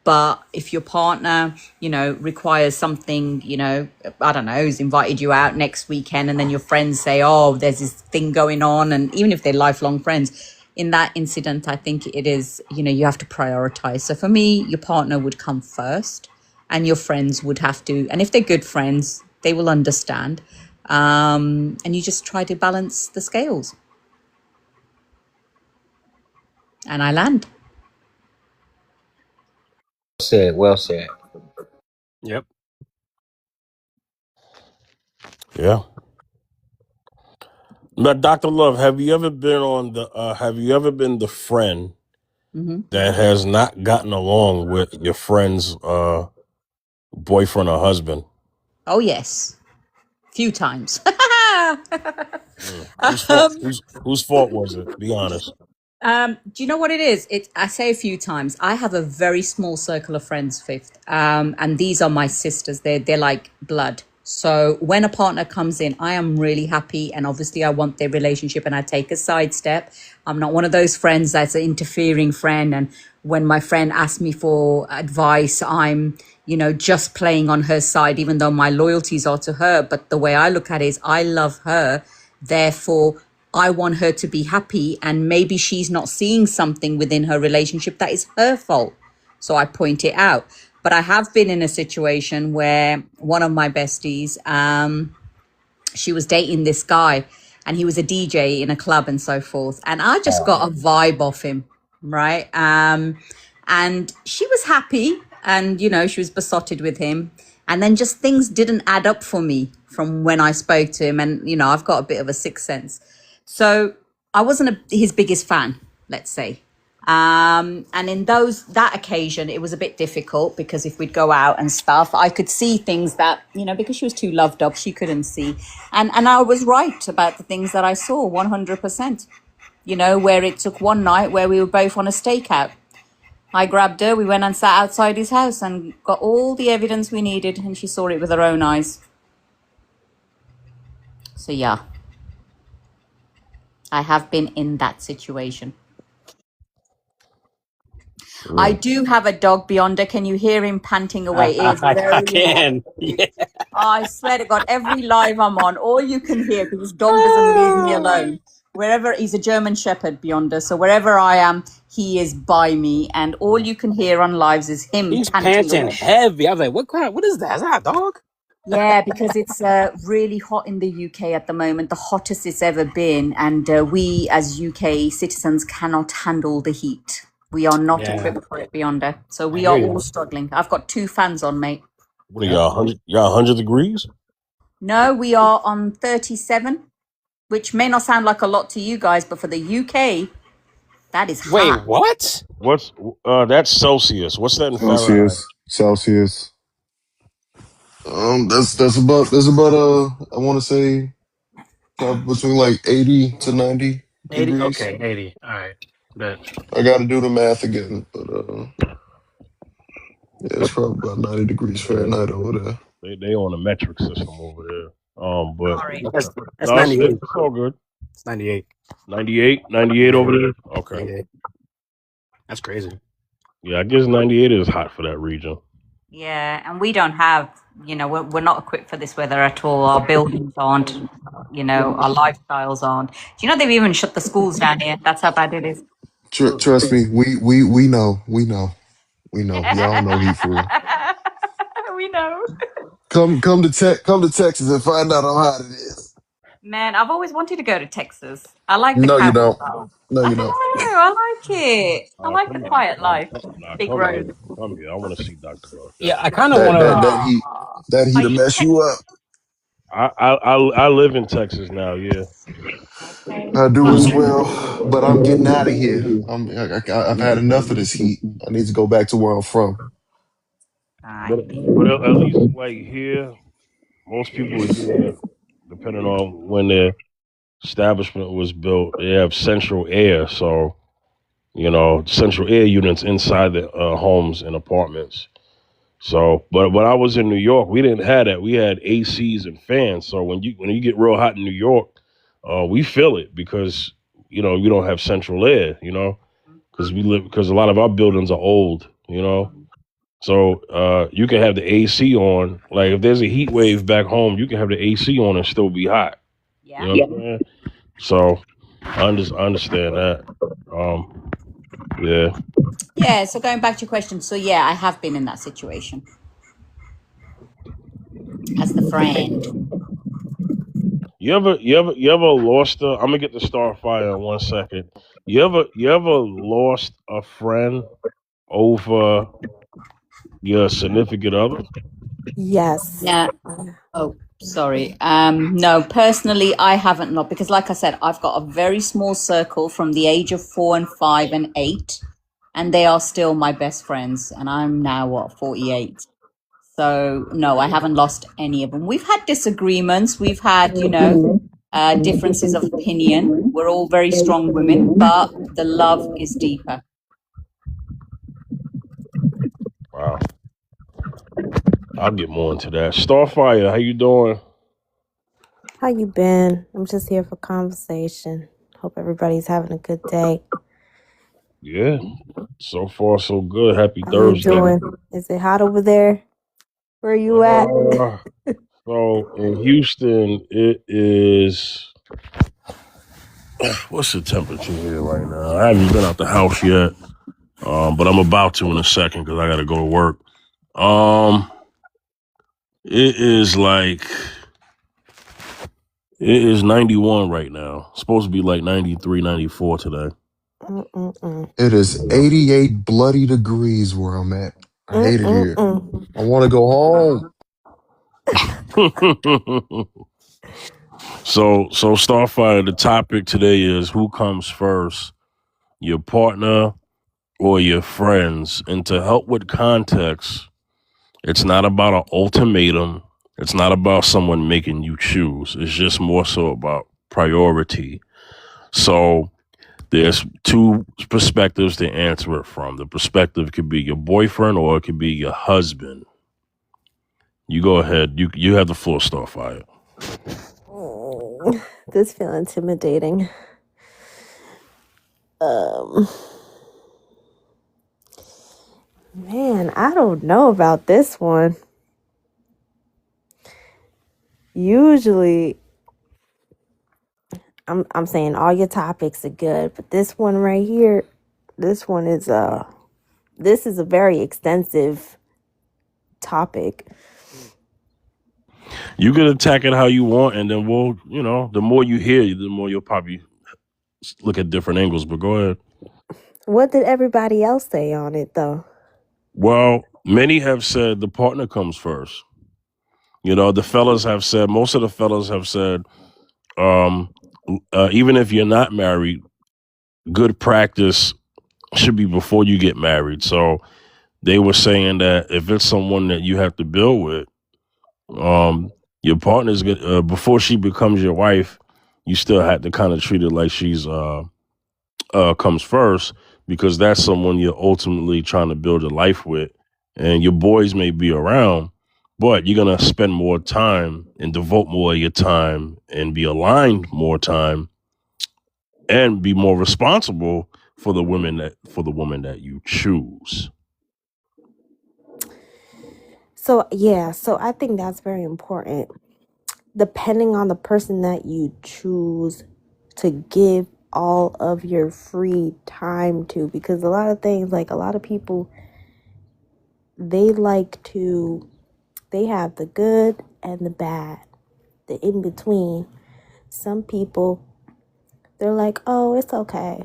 But if your partner, you know, requires something, you know, I don't know, who's invited you out next weekend and then your friends say, oh, there's this thing going on. And even if they're lifelong friends, in that incident, I think it is, you know, you have to prioritize. So for me, your partner would come first and your friends would have to. And if they're good friends, they will understand. And you just try to balance the scales. And I land. Well said. Yep. Yeah. Now, Dr. Love, have you ever been the friend that has not gotten along with your friend's boyfriend or husband? Oh, yes. Few times. Whose fault was it? Be honest. Do you know what it is? I say a few times. I have a very small circle of friends, Fifth, and these are my sisters. They're like blood. So when a partner comes in, I am really happy, and obviously I want their relationship, and I take a sidestep. I'm not one of those friends that's an interfering friend. And when my friend asks me for advice, I'm, you know, just playing on her side, even though my loyalties are to her. But the way I look at it is, I love her, therefore I want her to be happy, and maybe she's not seeing something within her relationship that is her fault. So I point it out. But I have been in a situation where one of my besties, she was dating this guy and he was a DJ in a club and so forth. And I just got a vibe off him, right? And she was happy and, you know, she was besotted with him. And then just things didn't add up for me from when I spoke to him. And, you know, I've got a bit of a sixth sense. So I wasn't his biggest fan, let's say. And in that occasion, it was a bit difficult because if we'd go out and stuff, I could see things that, you know, because she was too loved up, she couldn't see. And I was right about the things that I saw 100%, you know, where it took one night where we were both on a stakeout. I grabbed her, we went and sat outside his house and got all the evidence we needed, and she saw it with her own eyes. So, yeah, I have been in that situation. I do have a dog, Beyonder. Can you hear him panting away? It's I very can. Yeah. I swear to God, every live I'm on, all you can hear, because this dog doesn't leave me alone. Wherever, he's a German Shepherd, Beyonder. So wherever I am, he is by me. And all you can hear on lives is him He's panting panting away. heavy. I was like, what is that? Is that a dog? Yeah, because it's really hot in the UK at the moment, the hottest it's ever been. And we as UK citizens cannot handle the heat. We are not Yeah. equipped for it, Beyonder. So we I are hear all you. struggling. I've got 2 fans on, mate. What are y'all, 100 degrees? No, we are on 37, which may not sound like a lot to you guys, but for the UK, that is Wait, hot. what? What's that's Celsius. What's that in Fahrenheit? Celsius. That's about I want to say probably between like 80 to 90 80? degrees. Okay, 80. All right. Bet. I got to do the math again, but yeah, it's probably about 90 degrees Yeah, Fahrenheit over there. they on a metric system over there. But Sorry. That's no, it's 98. all good. It's 98. 98 over there. Okay. 98. That's crazy. Yeah, I guess 98 is hot for that region. Yeah, and we don't have, we're not equipped for this weather at all. Our buildings aren't, our lifestyles aren't. Do you know they've even shut the schools down here? That's how bad it is. Trust me, we know. Y'all know heat for real. We know. Come to Texas and find out how hot it is. Man, I've always wanted to go to Texas. I like the No, you cowboy don't. style. No, I you don't don't. know. I like it. I like the Come quiet here. life. Big roads. Come here. I want to see Dr. Buck. Yeah, I kind of That want that to. that heat that Are heat'll you mess you up. I live in Texas now. Yeah. okay? I do as well, but I'm getting out of here. I've had enough of this heat. I need to go back to where I'm from. But at least like here, most people here, depending on when their establishment was built, they have central air. So central air units inside the homes and apartments. So, but when I was in New York, we didn't have that. We had ACs and fans. So when you get real hot in New York, we feel it because we don't have central air. Because a lot of our buildings are old. So you can have the AC on. Like if there's a heat wave back home, you can have the AC on and still be hot. Yeah. You know what I'm saying? So I understand that. Yeah. Yeah, so going back to your question, so yeah, I have been in that situation as the friend. You ever lost I'm gonna get the Starfire in 1 second. You ever lost a friend over your significant other? Yes. Yeah. Oh, sorry. No, personally, I haven't not because, like I said, I've got a very small circle from the age of 4 and 5 and 8, and they are still my best friends. And I'm now 48. So no, I haven't lost any of them. We've had disagreements. We've had, differences of opinion. We're all very strong women, but the love is deeper. Wow. I'll get more into that. Starfire, how you doing? How you been? I'm just here for conversation. Hope everybody's having a good day. Yeah. So far so good. Happy How you Thursday. doing? Is it hot over there? Where you at? So in Houston, it is. What's the temperature here right now? I haven't been out the house yet, but I'm about to in a second because I got to go to work. It is 91 right now. It's supposed to be like 93, 94 today. It is 88 bloody degrees where I'm at. I hate it here. I want to go home. So Starfire, the topic today is who comes first, your partner or your friends? And to help with context, it's not about an ultimatum. It's not about someone making you choose. It's just more so about priority. So there's two perspectives to answer it from. The perspective could be your boyfriend or it could be your husband. You go ahead. You have the floor, Starfire. This feel intimidating. Man, I don't know about this one. Usually, I'm saying all your topics are good, but this one right here, this is a very extensive topic. You can attack it how you want, and then we'll, the more you hear, the more you'll probably look at different angles. But go ahead. What did everybody else say on it, though? Well, many have said the partner comes first. You know, the fellas have said, most of the fellas have said, um, even if you're not married, good practice should be before you get married. So they were saying that if it's someone that you have to build with, your partner's before she becomes your wife, you still have to kind of treat it like she's comes first, because that's someone you're ultimately trying to build a life with. And your boys may be around, but you're gonna spend more time and devote more of your time and be aligned more time and be more responsible for the women that you choose. So yeah, so I think that's very important. Depending on the person that you choose to give all of your free time to, because a lot of things, like a lot of people, they have the good and the bad, the in between. Some people, they're like, oh, it's okay,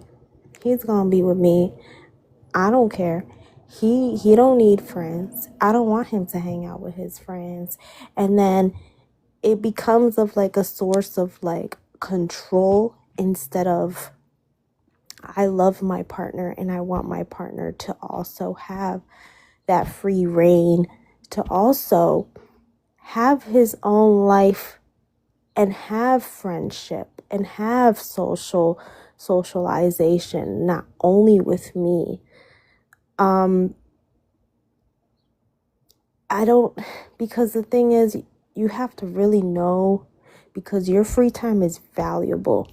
he's gonna be with me, I don't care, he don't need friends, I don't want him to hang out with his friends. And then it becomes of like a source of like control, instead of I love my partner and I want my partner to also have that free reign to also have his own life and have friendship and have socialization, not only with me. I don't, because the thing is, you have to really know, because your free time is valuable.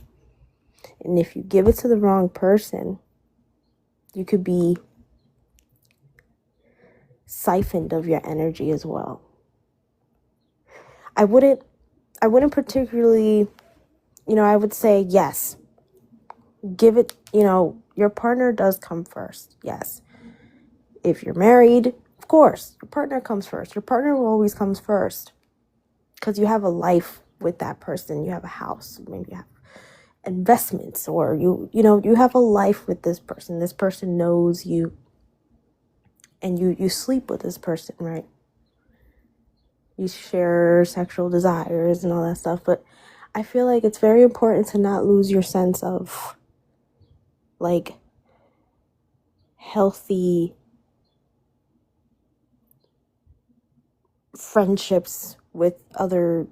And if you give it to the wrong person, you could be siphoned of your energy as well. I wouldn't particularly, I would say, yes, give it, your partner does come first. Yes. If you're married, of course, your partner comes first. Your partner will always comes first, because you have a life with that person. You have a house, maybe you have investments, or you have a life with this person. This person knows you, and you sleep with this person, right? You share sexual desires and all that stuff. But I feel like it's very important to not lose your sense of like healthy friendships with other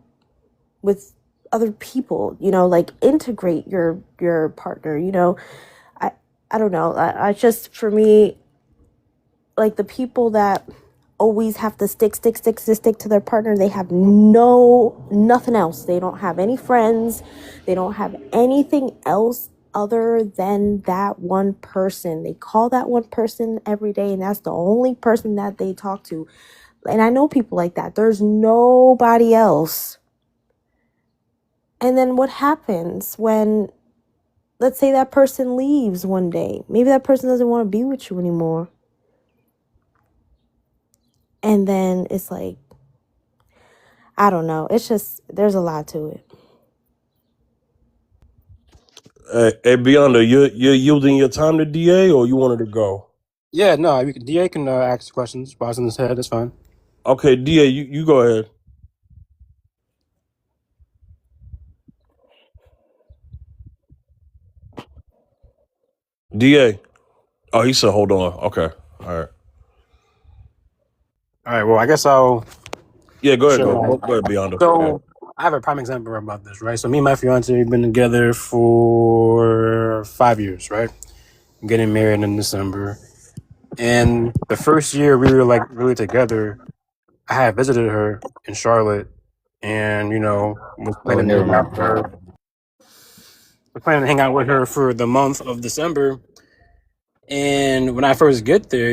people, like integrate your partner. I don't know, I just, for me, like the people that always have to stick to their partner, they have nothing else. They don't have any friends, they don't have anything else other than that one person. They call that one person every day, and that's the only person that they talk to. And I know people like that. There's nobody else. And then what happens when, let's say that person leaves one day? Maybe that person doesn't want to be with you anymore. And then it's like, I don't know. It's just, there's a lot to it. Hey, Beyonder, you're yielding your time to DA, or you wanted to go? Yeah, no, DA can ask questions while it's in his head. That's fine. Okay, DA, you go ahead. DA. Oh, he said, hold on. Okay. All right. All right, well, I guess I'll... Yeah, go ahead, Sure. Go ahead, Beyonder. So, I have a prime example about this, right? So, me and my fiance, we've been together for 5 years, right? Getting married in December. And the first year we were, like, really together, I had visited her in Charlotte and, was planning to hang out with her. Was planning to hang out with her for the month of December. And when I first get there,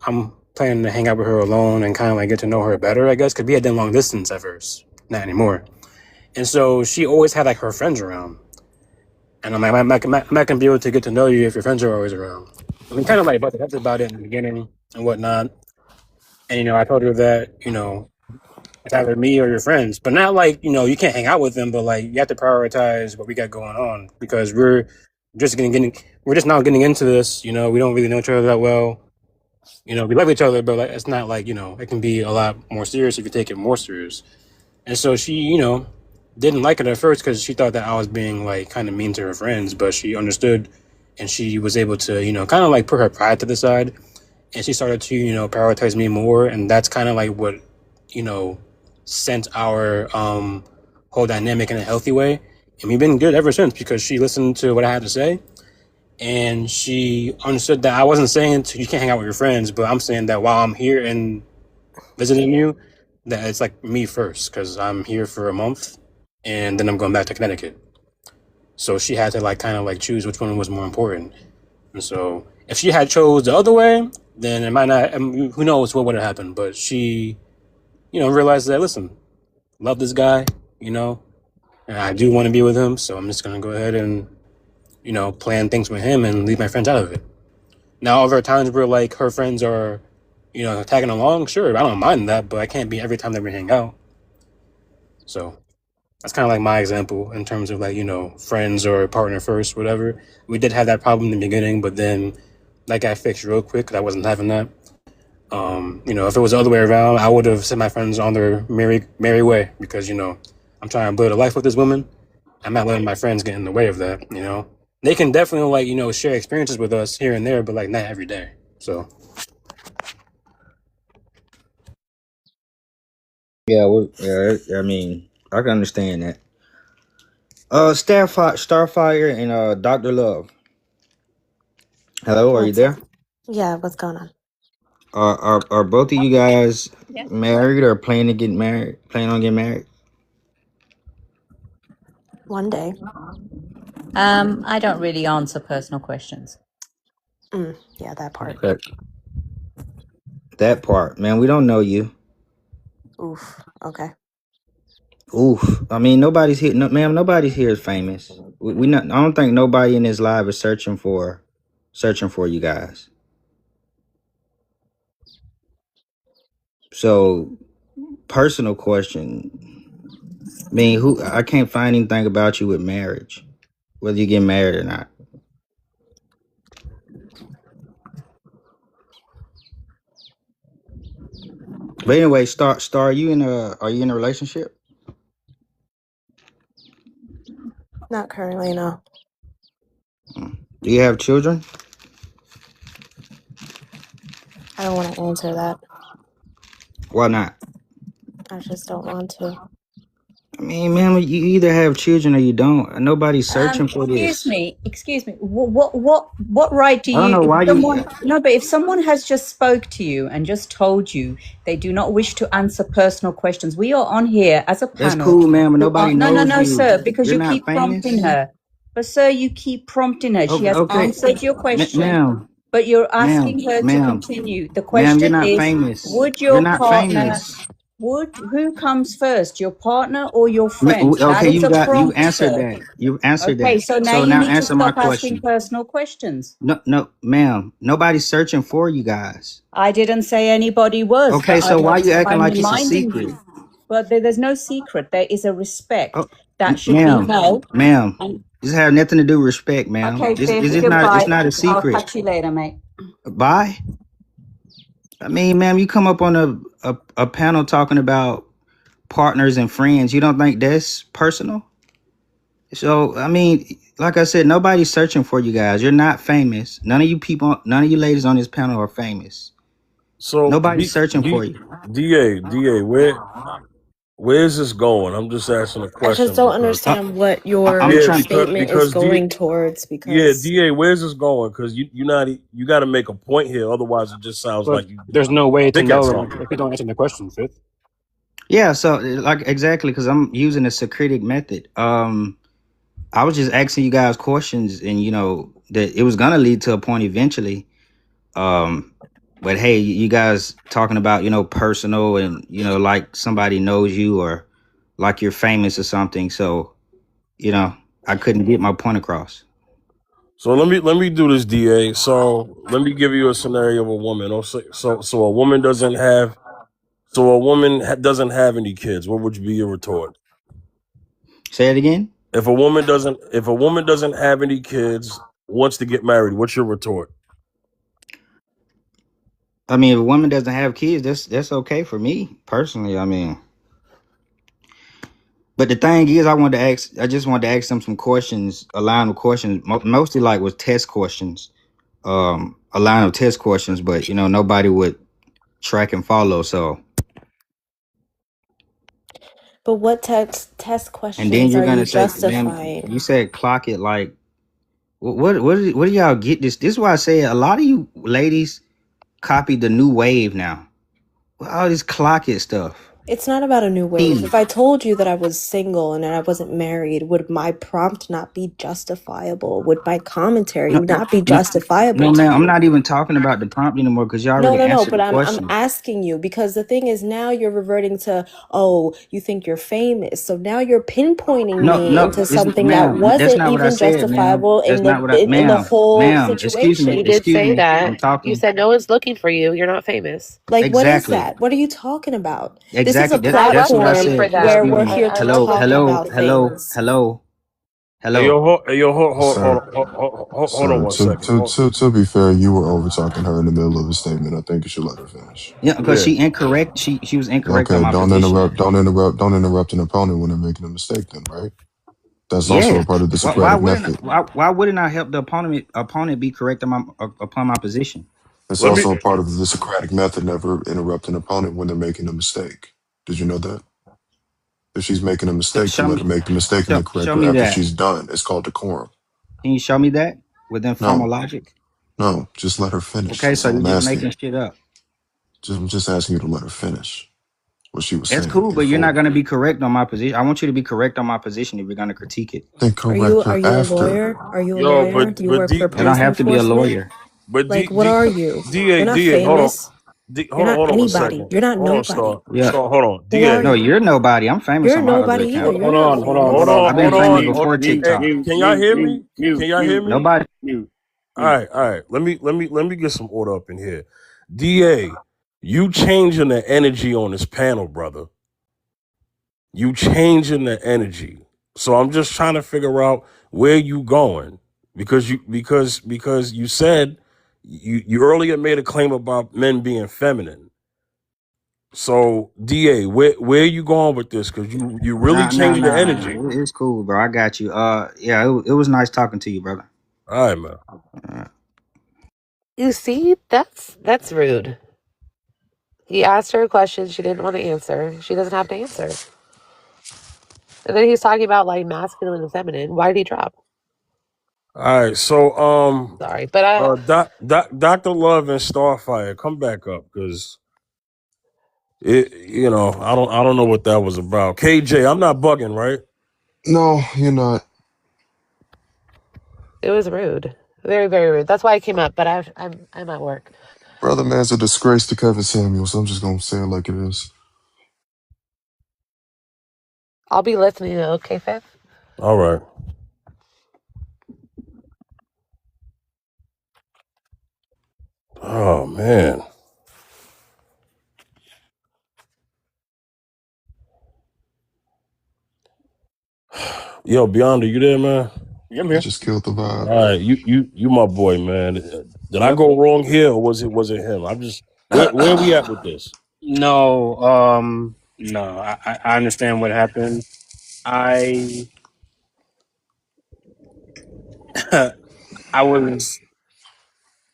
I'm planning to hang out with her alone and kind of like get to know her better, I guess, because we had done long distance at first, not anymore. And so she always had like her friends around, and I'm like, I'm not gonna be able to get to know you if your friends are always around. I mean, kind of like butted heads about it in the beginning and whatnot. And I told her that it's either me or your friends, but not like you can't hang out with them, but like you have to prioritize what we got going on, because we're just now getting into this. We don't really know each other that well. we love each other, but like, it's not like, it can be a lot more serious if you take it more serious. And so she, didn't like it at first because she thought that I was being like kind of mean to her friends, but she understood and she was able to, kind of like put her pride to the side and she started to, prioritize me more. And that's kind of like what, sent our whole dynamic in a healthy way. And we've been good ever since because she listened to what I had to say and she understood that I wasn't saying you can't hang out with your friends, but I'm saying that while I'm here and visiting you, that it's like me first because I'm here for a month and then I'm going back to Connecticut. So she had to like kind of like choose which one was more important. And so if she had chose the other way, then it might not. Who knows what would have happened? But she, realized that listen, love this guy, and I do want to be with him. So I'm just gonna go ahead and, plan things with him and leave my friends out of it. Now, over times where like her friends are, tagging along, sure, I don't mind that, but I can't be every time that we hang out. So that's kind of like my example in terms of like, friends or partner first, whatever. We did have that problem in the beginning, but then that got fixed real quick because I wasn't having that. If it was the other way around, I would have sent my friends on their merry way because, I'm trying to build a life with this woman. I'm not letting my friends get in the way of that, They can definitely like, share experiences with us here and there, but like not every day. So Yeah, well, yeah. I mean, I can understand that. Starfire and Dr. Love. Hello, are you What's up? there? Yeah, what's going on? Are both of you guys Yeah. married or planning to get married? Planning on getting married? One day. I don't really answer personal questions. Yeah, that part. Okay. That part, man. We don't know you. Oof. Okay. Oof. I mean, nobody's here. No, ma'am. Nobody's here is famous. We not. I don't think nobody in this live is searching for you guys. So, personal question. I mean, I can't find anything about you with marriage, whether you get married or not. But anyway, Star, are you in a relationship? Not currently, no. Do you have children? I don't want to answer that. Why not? I just don't want to. I mean, ma'am, you either have children or you don't. Nobody's searching for this. Excuse me. What right do I don't you? know why you. No, but if someone has just spoke to you and just told you they do not wish to answer personal questions, we are on here as a panel. That's cool, ma'am. But nobody knows No, you. sir, because You're you not keep famous. prompting her. But sir, you keep prompting her. She has Okay. answered your question, Ma'am, but you're asking her to ma'am, continue. The ma'am, question you're not is, famous. would You're your not partner? famous. Who comes first, your partner or your friend? That Okay, is a you prompt, answered sir. that. You answered Okay, that. so now you need to answer my stop asking question. personal questions. No, ma'am. Nobody's searching for you guys. I didn't say anybody was. Okay, but so why you acting I'm like it's a reminding secret? you. But there's no secret. There is a respect Oh, that should be held. Ma'am, And- this have nothing to do with respect, ma'am. Okay, This Fifth, is goodbye. not. It's not a I'll secret. catch you later, mate. Bye. I mean, ma'am, you come up on a panel talking about partners and friends. You don't think that's personal? So, I mean, like I said, nobody's searching for you guys. You're not famous. None of you ladies on this panel are famous. So Nobody's searching for you. DA, where's this going? I'm just asking a I question just don't because understand what your I'm trying- statement is because going towards. yeah, Because DA, where's this going? Because you got to make a point here. Otherwise, it just sounds but like you there's no way to dick at know something. if you don't answer the question, Fifth. Yeah, so like exactly because I'm using the Socratic method. I was just asking you guys questions, and that it was gonna lead to a point eventually. But hey, you guys talking about personal and like somebody knows you or like you're famous or something. So I couldn't get my point across. So let me do this, DA. So let me give you a scenario of a woman. So a woman doesn't have any kids. What would be your retort? Say it again. If a woman doesn't have any kids, wants to get married, what's your retort? I mean, if a woman doesn't have kids, that's okay for me personally. I mean, but the thing is, I just wanted to ask them some questions, a line of questions, mostly like was test questions, a line of test questions, but nobody would track and follow. So, But what test and then questions you're are you gonna say, then justifying? you said clock it like, what do y'all get this? This is why I say a lot of you ladies copy the new wave now. All this clock it stuff. It's not about a new wave. If I told you that I was single and that I wasn't married, would my prompt not be justifiable? Would my commentary not be justifiable No, to ma'am, I'm you? not even talking about the prompt anymore because you No, already no, no. answered But the I'm question. asking you because the thing is now you're reverting to, oh, you think you're famous, so now you're pinpointing No, me no, into it's, something that ma'am, that's wasn't not what I even said, ma'am. justifiable That's in not what I, in the whole ma'am, excuse situation. me, You did excuse say me. I'm that. You talking. said no one's looking for you. You're not famous. Like, what is Exactly. that? What are you talking about? This is Exactly. a That's what I looking platform for said. where them. Excuse we're me. here I to love talk looking for about them. things. Hey, yo, Yes, hold sir. on Sir, one second. to be fair, you were over talking her in the middle of a statement. I think you should let her finish. Yeah, because Yeah. she incorrect. She was incorrect on Okay, my don't position. interrupt. Don't interrupt an opponent when they're making a mistake. Then, right? That's also Yes. a part of the Why Socratic wouldn't method. why wouldn't I help the opponent be correct on upon my position? It's Let me also a part of the Socratic method. Never interrupt an opponent when they're making a mistake. Did you know that? If she's making a mistake, you Show let her me, make the mistake and then correct show her me after that. she's done. It's called decorum. Can you show me that within formal No, logic? no, just let her finish. Okay, That's so all you're I'm just asking. making shit up. I'm just asking you to let her finish what she was That's saying cool, in but you're not full. going to be correct on my position. I want you to be correct on my position if you're going to critique it. Then correct Are her you a after. lawyer? Are you a yo, lawyer? Do you work for I don't police have to be a enforcement? lawyer. but Like, what are you? You're not DA, famous. You're not hold on one anybody. second. You're not Hold on, nobody. Yeah. hold on. Who are DA, No, you? you're nobody. I'm famous You're on my other nobody either. account. You're not famous. I've been famous before TikTok. Can y'all hear me? Can y'all hear me? Nobody. All right. Let me get some order up in here. DA, you changing the energy on this panel, brother. You changing the energy. So I'm just trying to figure out where you going because you said you earlier made a claim about men being feminine. So DA, where you going with this? Because you really changing the energy. It's cool, bro. I got you. Yeah, it was nice talking to you, brother. All right, man. You see, that's rude. He asked her a question she didn't want to answer. She doesn't have to answer. And then he's talking about like masculine and feminine. Why did he drop? All right, so Sorry, but Dr. Love and Starfire, come back up because I don't know what that was about. KJ, I'm not bugging, right? No, you're not. it was rude. Very, very rude. That's why I came up, but I'm at work. Brother man's a disgrace to Kevin Samuels. I'm just gonna say it like it is. I'll be listening though, okay, Fifth? All right. Oh man. Yo, Beyond, are you there, man? Yeah, I'm You here. just killed the vibe. All right, you my boy, man. Did I Yep. go wrong here or was it him? I'm just where we at with this? No, I understand what happened. I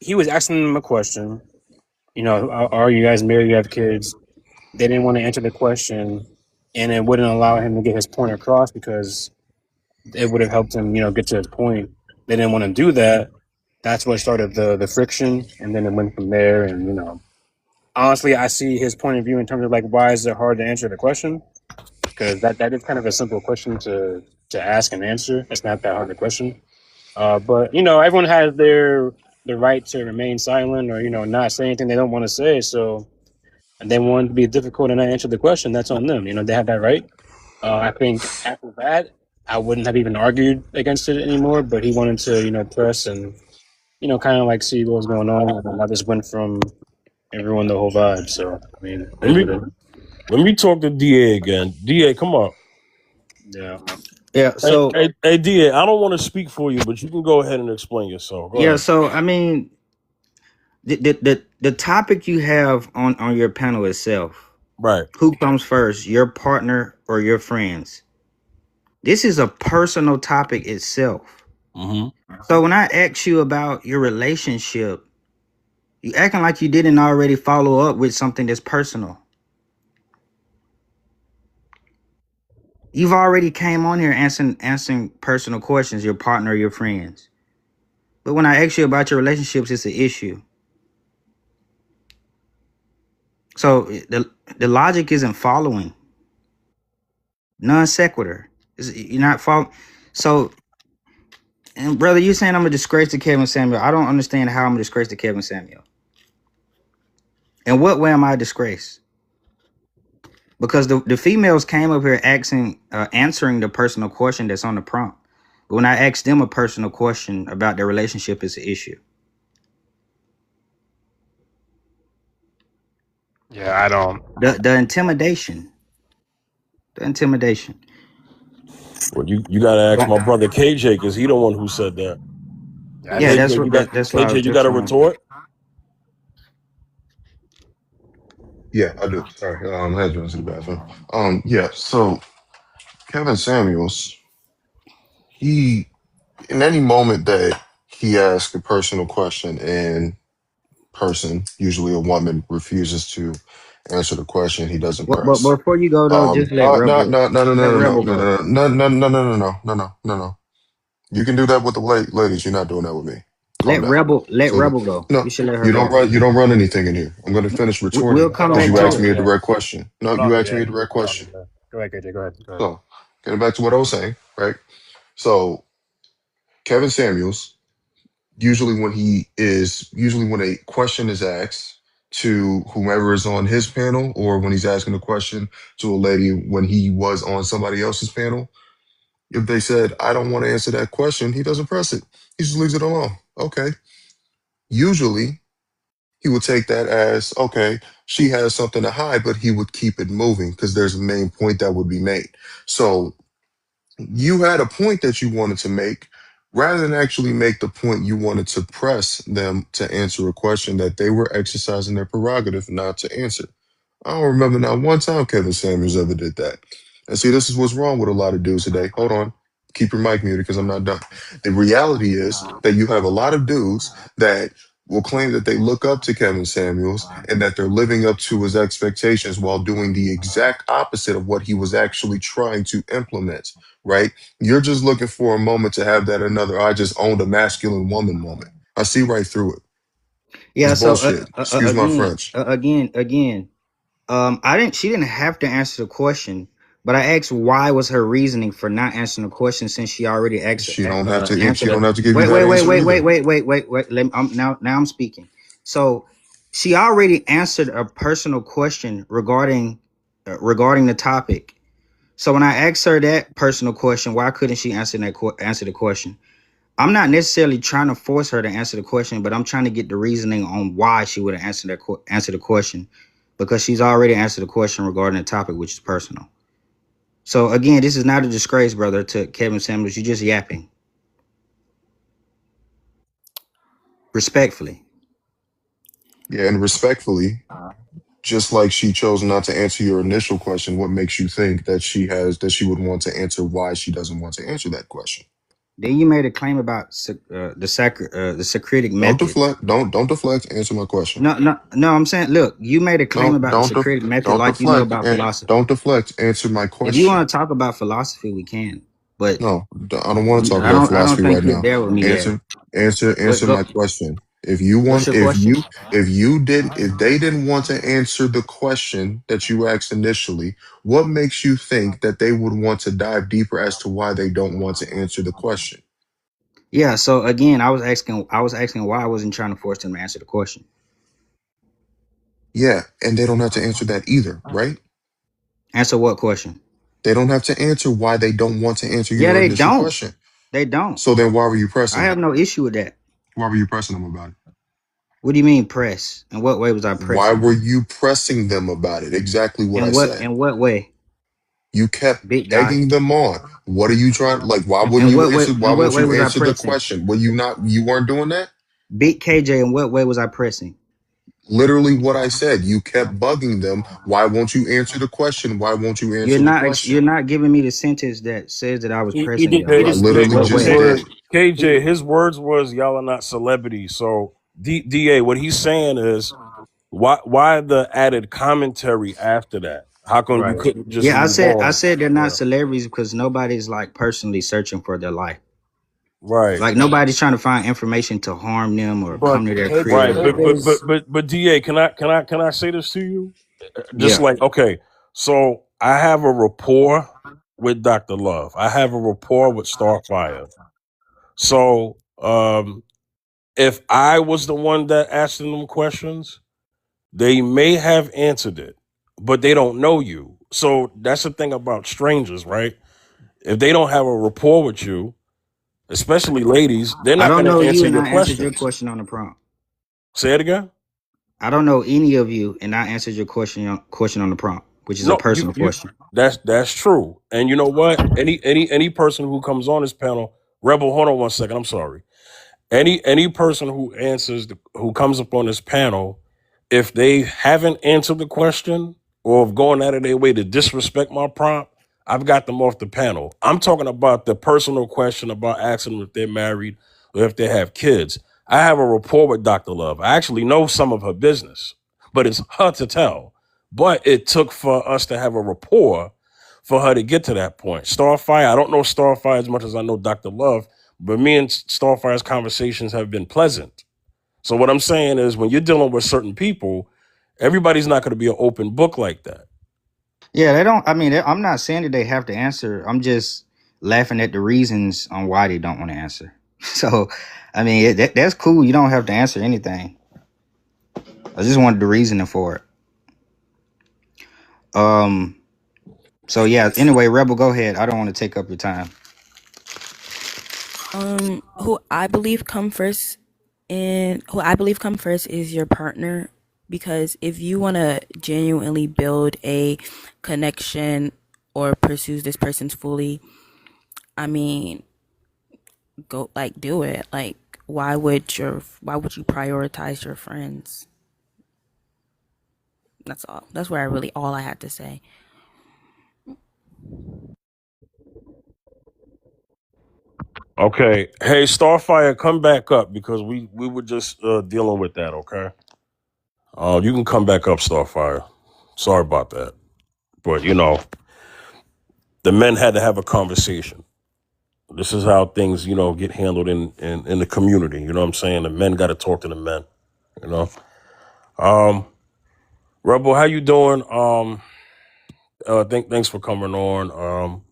he was asking them a question. Are you guys married? You have kids? They didn't want to answer the question, and it wouldn't allow him to get his point across because it would have helped him, get to his point. They didn't want to do that. That's what started the friction, and then it went from there. And honestly, I see his point of view in terms of like why is it hard to answer the question? Because that is kind of a simple question to ask and answer. It's not that hard a question. But everyone has the right to remain silent or not say anything they don't want to say. So and they want to be difficult and not answer the question. That's on them. They have that right. I think after that, I wouldn't have even argued against it anymore. But he wanted to press and kind of like see what was going on. And I just went from everyone the whole vibe. So I mean, Let me talk to DA again. DA, come on. yeah. Yeah. So Hey, DA, I don't want to speak for you, but you can go ahead and explain yourself. Go yeah. ahead. So I mean, the the topic you have on your panel itself, Right. who comes first, your partner or your friends? This is a personal topic itself. Mm-hmm. So when I ask you about your relationship, you acting like you didn't already follow up with something that's personal. You've already came on here answering personal questions, your partner or your friends. But when I ask you about your relationships, it's an issue. So the logic isn't following. Non sequitur. You're not following. So, and brother, you saying I'm a disgrace to Kevin Samuel. I don't understand how I'm a disgrace to Kevin Samuel. In what way am I a disgrace? Because the females came up here answering the personal question that's on the prompt. But when I ask them a personal question about their relationship, it's an issue. Yeah, I don't. The intimidation. The intimidation. Well, you gotta ask my brother KJ because he the one who said that. Yeah, that's KJ, what you got that's why I was KJ. You got just a retort? Yeah, I do. Sorry, I had to run to the bathroom. Yeah. So Kevin Samuels, he in any moment that he asks a personal question and person, usually a woman, refuses to answer the question, he doesn't but press. before you go though, just let No, Rebel no, no, no, let no, no, Rebel no, go. no, no, no, no, no, no, no, no, no, no. You can do that with the ladies. You're not doing that with me. Calm down. Let So Rebel go. no, You should let her you don't go. run. You don't run anything in here. I'm going to finish We'll retorting come Hold because on, back you hold to asked on, me a it. yeah. direct question. No, Hold you on, asked yeah. me a direct Hold on, question. yeah. Go ahead, KJ. Go ahead. Go ahead. So getting back to what I was saying, right? So Kevin Samuels, usually when a question is asked to whomever is on his panel, or when he's asking a question to a lady when he was on somebody else's panel, if they said, I don't want to answer that question, he doesn't press it. He just leaves it alone. Okay. Usually he would take that as, okay, she has something to hide, but he would keep it moving because there's a main point that would be made. So you had a point that you wanted to make. Rather than actually make the point, you wanted to press them to answer a question that they were exercising their prerogative not to answer. I don't remember not one time Kevin Samuels ever did that. And see, this is what's wrong with a lot of dudes today. Hold on. Keep your mic muted because I'm not done. The reality is that you have a lot of dudes that will claim that they look up to Kevin Samuels and that they're living up to his expectations while doing the exact opposite of what he was actually trying to implement, right? You're just looking for a moment to have that another, I just owned a masculine woman moment. I see right through it. Yeah, It's so bullshit. Excuse my French. again. She didn't have to answer the question, but I asked why was her reasoning for not answering the question since she already She don't have to. She answered don't it. have to give you that answer either. Wait. Now I'm speaking. So she already answered a personal question regarding the topic. So when I asked her that personal question, why couldn't she answer the question? I'm not necessarily trying to force her to answer the question, but I'm trying to get the reasoning on why she would have answer the question, because she's already answered the question regarding the topic, which is personal. So again, this is not a disgrace, brother, to Kevin Samuels. You're just yapping. Respectfully. Yeah, and respectfully, just like she chose not to answer your initial question, what makes you think that she would want to answer why she doesn't want to answer that question? Then you made a claim about the Socratic Don't method. deflect. Don't deflect. Answer my question. No. I'm saying, look, you made a claim No, about the Socratic method, don't like you know deflect. about And philosophy. don't deflect. Answer my If you question. want to talk about philosophy, we can. But No, I don't want to talk I about don't philosophy think right you're now. there with me yet. Answer Go. my question. If you What's want, your question? if they didn't want to answer the question that you asked initially, what makes you think that they would want to dive deeper as to why they don't want to answer the question? Yeah. So again, I was asking why I wasn't trying to force them to answer the question. Yeah, and they don't have to answer that either, right? Answer what question? They don't have to answer why they don't want to answer Yeah, your they initial don't. question. They don't. So then why were you pressing I have them? no issue with that. Why were you pressing them about it? What do you mean press? In what way was I Why pressing? were you pressing them about it? Exactly what I said. In what way? You kept Big guy. egging them on. What are you trying? Like, why wouldn't In you what way? answer? Why In what won't way you was I answer the pressing? question? Were you not? You weren't doing that. Big KJ. In what way was I pressing? Literally what I said. You kept bugging them. Why won't you answer the question? Why won't you You're answer the not you're question? not giving me the sentence that says that I was He pressing did. your He I did. issue. literally What His just way? words, did. KJ. His words was, "Y'all are not celebrities." So, Da, what he's saying is, why the added commentary after that? How come you Right. couldn't just Yeah, move I on? said they're not Yeah. celebrities because nobody's like personally searching for their life. Right. Like nobody's trying to find information to harm them or But come to their Right, crib. AJ's but Da, can I say this to you? Just Yeah. like, okay, so I have a rapport with Dr. Love. I have a rapport with Starfire. So if I was the one that asked them questions, they may have answered it, but they don't know you. So that's the thing about strangers, right? If they don't have a rapport with you, especially ladies, they're I not don't going know to you answer and your I answered your questions. question on the prompt. Say it again. I don't know any of you and I answered your question on the prompt, which is a No, personal you question. that's true. And you know what? Any person who comes on this panel, Rebel, hold on one second. I'm sorry. Any person who comes up on this panel, if they haven't answered the question or have gone out of their way to disrespect my prompt, I've got them off the panel. I'm talking about the personal question about asking them if they're married or if they have kids. I have a rapport with Dr. Love. I actually know some of her business, but it's her to tell. But it took for us to have a rapport for her to get to that point. Starfire, I don't know Starfire as much as I know Dr. Love, but me and Starfire's conversations have been pleasant. So what I'm saying is when you're dealing with certain people, everybody's not going to be an open book like that. Yeah, they don't. I mean, I'm not saying that they have to answer. I'm just laughing at the reasons on why they don't want to answer. So, I mean, that's cool. You don't have to answer anything. I just wanted the reasoning for it. So yeah. Anyway, Rebel, go ahead. I don't want to take up your time. Who I believe come first is your partner, because if you want to genuinely build a connection or pursue this person fully, I mean, go like do it. Like why would you prioritize your friends? That's all. That's where all I had to say. Okay. Hey, Starfire, come back up because we were just dealing with that, okay? You can come back up, Starfire. Sorry about that. But, the men had to have a conversation. This is how things, get handled in the community. You know what I'm saying? The men got to talk to the men, you know? Rebel, how you doing? Thanks for coming on.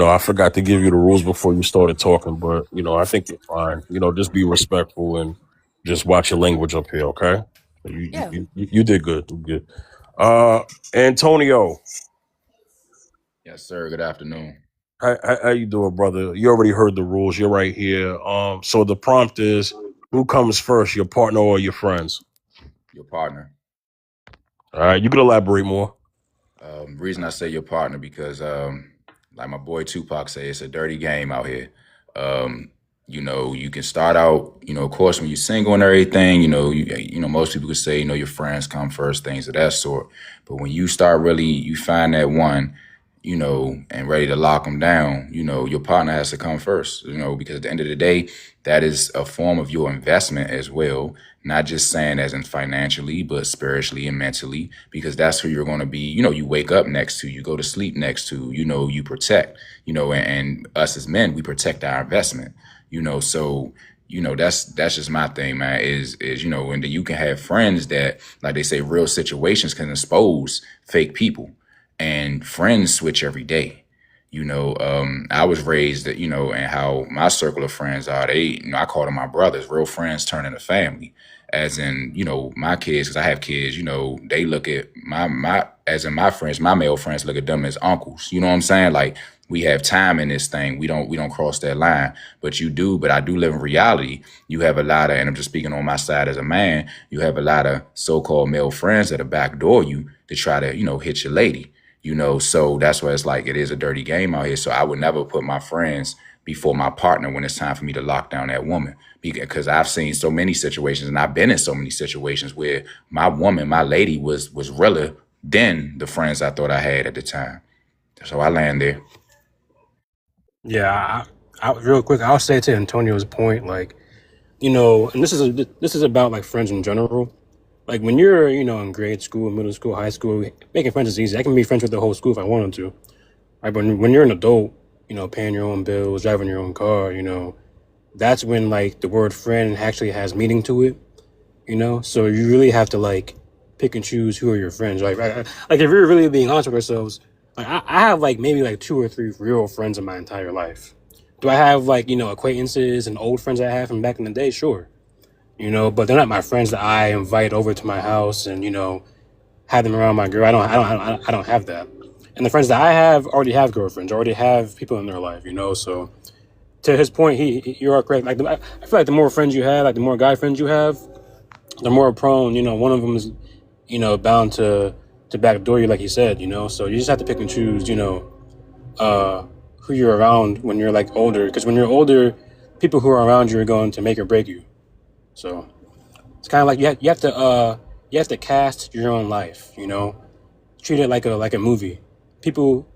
I forgot to give you the rules before you started talking, but, I think you're fine. Just be respectful and just watch your language up here, okay? Yeah. You did good. You good. Antonio, Yes, sir. Good afternoon. how you doing, brother? You already heard the rules. You're right here. So the prompt is, who comes first, your partner or your friends? Your partner. All right, you can elaborate more. Reason I say your partner because, like my boy Tupac say, it's a dirty game out here. Um, you can start out, of course, when you're single and everything, most people could say, your friends come first, things of that sort. But when you start really, you find that one, and ready to lock them down, your partner has to come first, because at the end of the day, that is a form of your investment as well. Not just saying as in financially, but spiritually and mentally, because that's who you're going to be. You wake up next to, you go to sleep next to, you protect, and us as men, we protect our investment, so, that's just my thing, man, is, and then you can have friends that, like they say, real situations can expose fake people, and friends switch every day. I was raised that, and how my circle of friends are, they, I call them my brothers. Real friends turn into family. As in, my kids, because I have kids, they look at as in my friends, my male friends look at them as uncles. You know what I'm saying? Like, we have time in this thing. We don't cross that line. But you do, but I do live in reality. You have a lot of, and I'm just speaking on my side as a man, you have a lot of so-called male friends that backdoor you to try to, hit your lady. So that's why it's like it is a dirty game out here. So I would never put my friends before my partner when it's time for me to lock down that woman, because I've seen so many situations and I've been in so many situations where my woman, my lady was realer than the friends I thought I had at the time. So I land there. Yeah, I real quick, I'll say to Antonio's point, like, and this is about like friends in general. Like when you're, in grade school, middle school, high school, making friends is easy. I can be friends with the whole school if I wanted to. Right? But when you're an adult, paying your own bills, driving your own car, that's when like the word friend actually has meaning to it. So you really have to like pick and choose who are your friends. Like, like if we're really being honest with ourselves, like I have like maybe like 2 or 3 real friends in my entire life. Do I have like acquaintances and old friends I had from back in the day? Sure, but they're not my friends that I invite over to my house and have them around my girl. I don't have that. And the friends that I have already have girlfriends, already have people in their life. So to his point, you are correct. Like I feel like the more friends you have, like the more guy friends you have, the more prone, one of them is, bound to backdoor you, like he said, So you just have to pick and choose, who you're around when you're like older. Because when you're older, people who are around you are going to make or break you. So it's kind of like you have to cast your own life, Treat it like a movie. People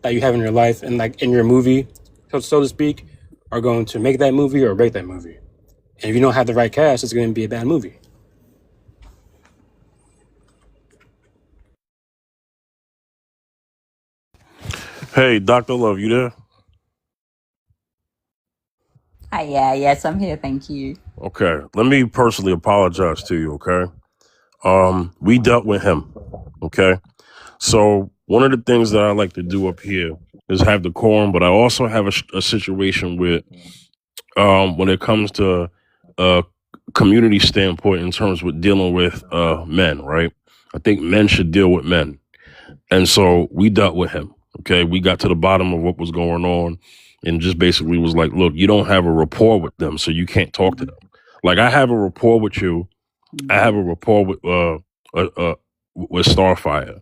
that you have in your life and like in your movie, so to speak, are going to make that movie or break that movie. And if you don't have the right cast, it's going to be a bad movie. Hey, Dr. Love, you there? Hi, yeah, yes, I'm here. Thank you. Okay. Let me personally apologize to you, okay? We dealt with him, okay? So one of the things that I like to do up here is have decorum, but I also have a situation with when it comes to community standpoint in terms with dealing with men, right? I think men should deal with men. And so we dealt with him. Okay. We got to the bottom of what was going on and just basically was like, look, you don't have a rapport with them, so you can't talk to them. Like I have a rapport with you. I have a rapport with Starfire.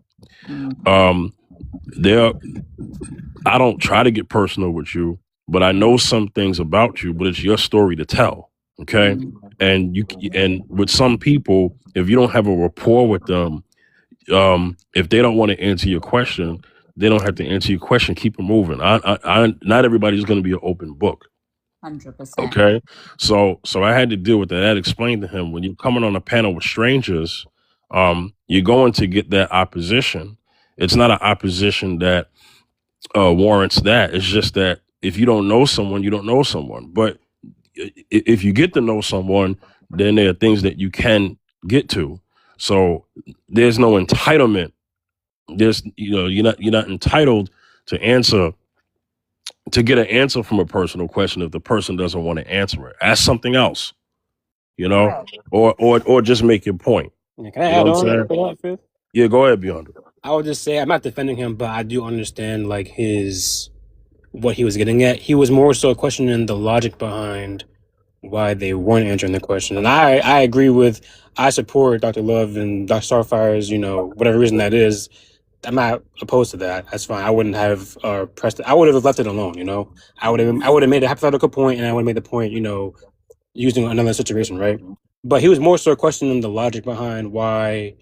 I don't try to get personal with you, but I know some things about you, but it's your story to tell. Okay. And with some people, if you don't have a rapport with them, if they don't want to answer your question, they don't have to answer your question. Keep it moving. Not everybody's going to be an open book. 100%. Okay. So I had to deal with that. I had explained to him when you're coming on a panel with strangers, you're going to get that opposition. It's not an opposition that warrants that. It's just that if you don't know someone, you don't know someone. But if you get to know someone, then there are things that you can get to. So there's no entitlement. There's you're not entitled to get an answer from a personal question if the person doesn't want to answer it. Ask something else, or just make your point. Yeah, can I add on to that, Fifth? Yeah, go ahead, Beyond. I would just say I'm not defending him, but I do understand like what he was getting at. He was more so questioning the logic behind why they weren't answering the question. And I support Dr. Love and Dr. Starfire's, whatever reason that is. I'm not opposed to that. That's fine. I wouldn't have pressed it. I would have left it alone, I would have made a hypothetical point and I would have made the point, using another situation, right? But he was more so questioning the logic behind why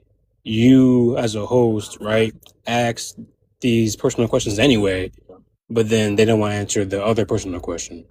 you as a host, right, ask these personal questions anyway, but then they don't want to answer the other personal question.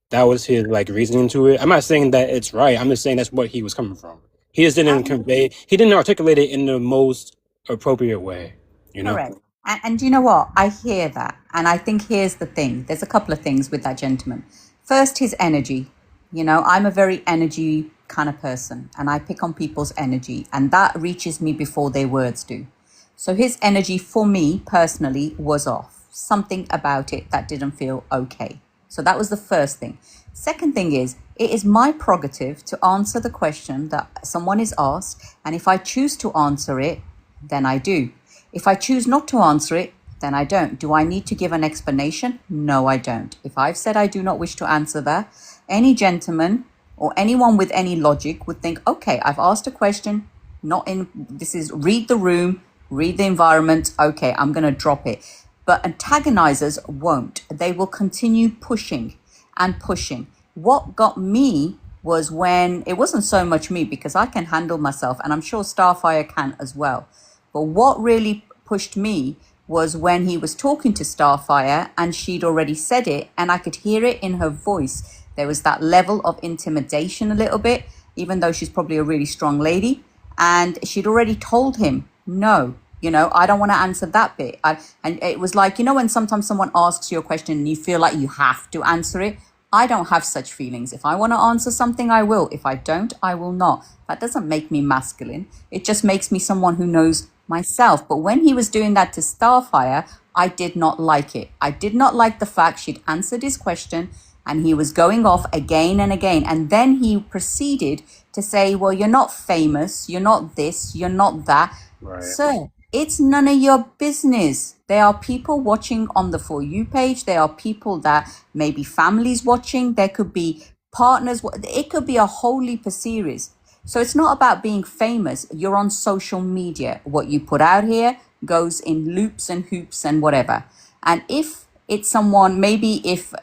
That was his reasoning to it. I'm not saying that it's right. I'm just saying that's what he was coming from. He just didn't articulate it in the most appropriate way, Correct. And you know what? I hear that. And I think here's the thing. There's a couple of things with that gentleman. First, his energy. I'm a very energy kind of person and I pick on people's energy and that reaches me before their words do. So his energy for me personally was off. Something about it that didn't feel okay. So that was the first thing. Second thing is, it is my prerogative to answer the question that someone is asked. And if I choose to answer it, then I do. If I choose not to answer it, then I don't. Do I need to give an explanation? No, I don't. If I've said I do not wish to answer that, any gentleman or anyone with any logic would think, okay, I've asked a question, read the room, read the environment, okay, I'm going to drop it. But antagonizers won't. They will continue pushing and pushing. What got me was when it wasn't so much me, because I can handle myself, and I'm sure Starfire can as well. But what really pushed me was when he was talking to Starfire and she'd already said it, and I could hear it in her voice. There was that level of intimidation a little bit, even though she's probably a really strong lady. And she'd already told him, no, I don't want to answer that bit. And it was like, when sometimes someone asks you a question and you feel like you have to answer it. I don't have such feelings. If I want to answer something, I will. If I don't, I will not. That doesn't make me masculine. It just makes me someone who knows myself. But when he was doing that to Starfire, I did not like it. I did not like the fact she'd answered his question and he was going off again and again. And then he proceeded to say, well, you're not famous. You're not this. You're not that. Right. Sir, it's none of your business. There are people watching on the For You page. There are people that maybe families watching. There could be partners. It could be a whole heap of series. So it's not about being famous. You're on social media. What you put out here goes in loops and hoops and whatever. And if it's someone, maybe if,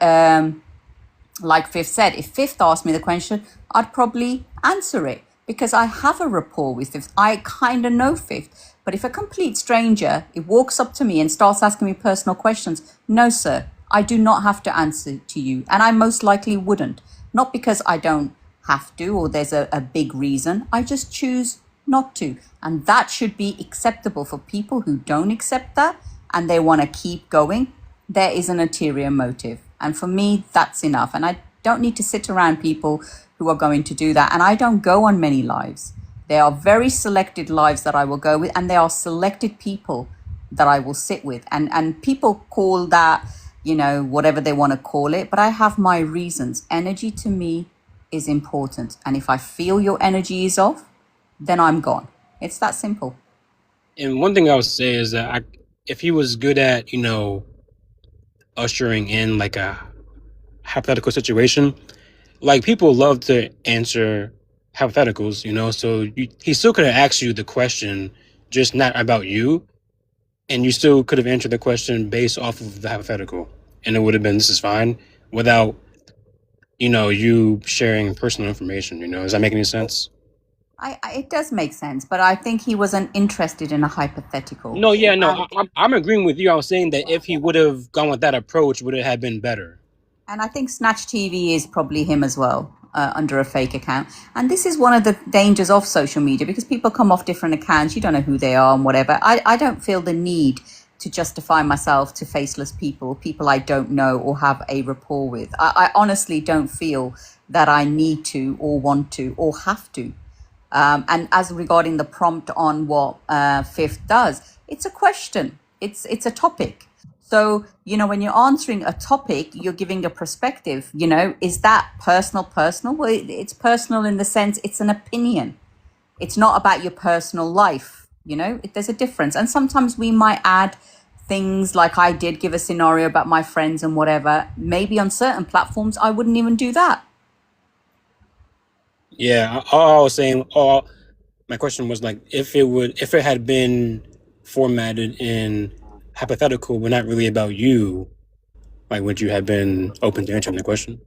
like Fifth said, if Fifth asked me the question, I'd probably answer it because I have a rapport with Fifth. I kind of know Fifth. But if a complete stranger, it walks up to me and starts asking me personal questions, no, sir, I do not have to answer to you. And I most likely wouldn't. Not because I don't have to or there's a big reason. I just choose not to. And that should be acceptable for people who don't accept that and they want to keep going. There is an ulterior motive. And for me, that's enough. And I don't need to sit around people who are going to do that. And I don't go on many lives. There are very selected lives that I will go with, and there are selected people that I will sit with. And people call that, whatever they want to call it. But I have my reasons. Energy to me is important. And if I feel your energy is off, then I'm gone. It's that simple. And one thing I would say is that if he was good at, ushering in like a hypothetical situation, like people love to answer hypotheticals, so he still could have asked you the question, just not about you, and you still could have answered the question based off of the hypothetical, and it would have been, this is fine, without you sharing personal information. Does that make any sense? It does make sense, but I think he wasn't interested in a hypothetical. No, I'm agreeing with you. I was saying that if he would have gone with that approach, would it have been better? And I think Snatch TV is probably him as well, under a fake account. And this is one of the dangers of social media, because people come off different accounts. You don't know who they are and whatever. I don't feel the need to justify myself to faceless people I don't know or have a rapport with. I honestly don't feel that I need to or want to or have to. And as regarding the prompt on what Fifth does, it's a question. It's a topic. So, when you're answering a topic, you're giving a perspective, is that personal? Well, it's personal in the sense it's an opinion. It's not about your personal life. There's a difference. And sometimes we might add things like I did give a scenario about my friends and whatever. Maybe on certain platforms, I wouldn't even do that. Yeah, all I was saying, my question was like, if it had been formatted in hypothetical, but not really about you, like, would you have been open to answering the question?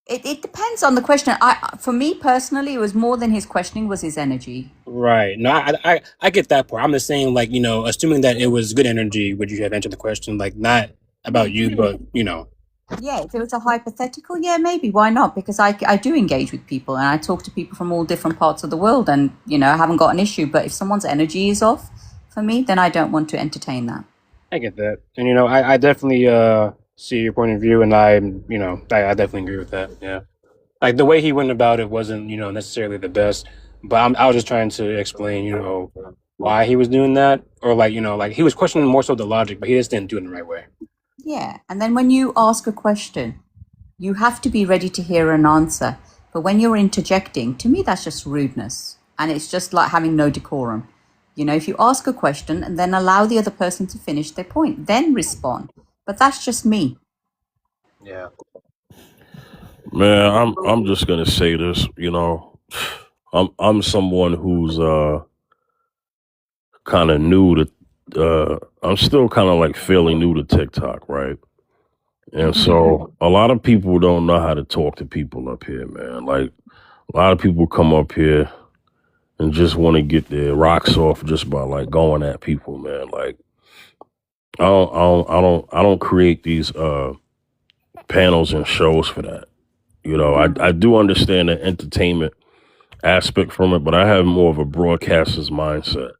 It depends on the question. For me personally, it was more than his questioning was his energy. Right. No, I get that part. I'm just saying, like, assuming that it was good energy, would you have answered the question? Like, not about you, but, Yeah, if it was a hypothetical, yeah, maybe. Why not? Because I do engage with people and I talk to people from all different parts of the world and, I haven't got an issue. But if someone's energy is off for me, then I don't want to entertain that. I get that. And, I definitely see your point of view, and I definitely agree with that. Yeah. Like, the way he went about it wasn't, necessarily the best, but I was just trying to explain, why he was doing that, or like, like he was questioning more so the logic, but he just didn't do it in the right way. Yeah. And then when you ask a question, you have to be ready to hear an answer. But when you're interjecting, to me, that's just rudeness. And it's just like having no decorum. If you ask a question and then allow the other person to finish their point, then respond. But that's just me. Yeah. Man, I'm just gonna say this. I'm someone who's kind of new to. I'm still kind of like fairly new to TikTok, right? And so a lot of people don't know how to talk to people up here, man. Like a lot of people come up here and just want to get their rocks off just by like going at people, man. Like I don't create these panels and shows for that. You know, I do understand the entertainment aspect from it, but I have more of a broadcaster's mindset.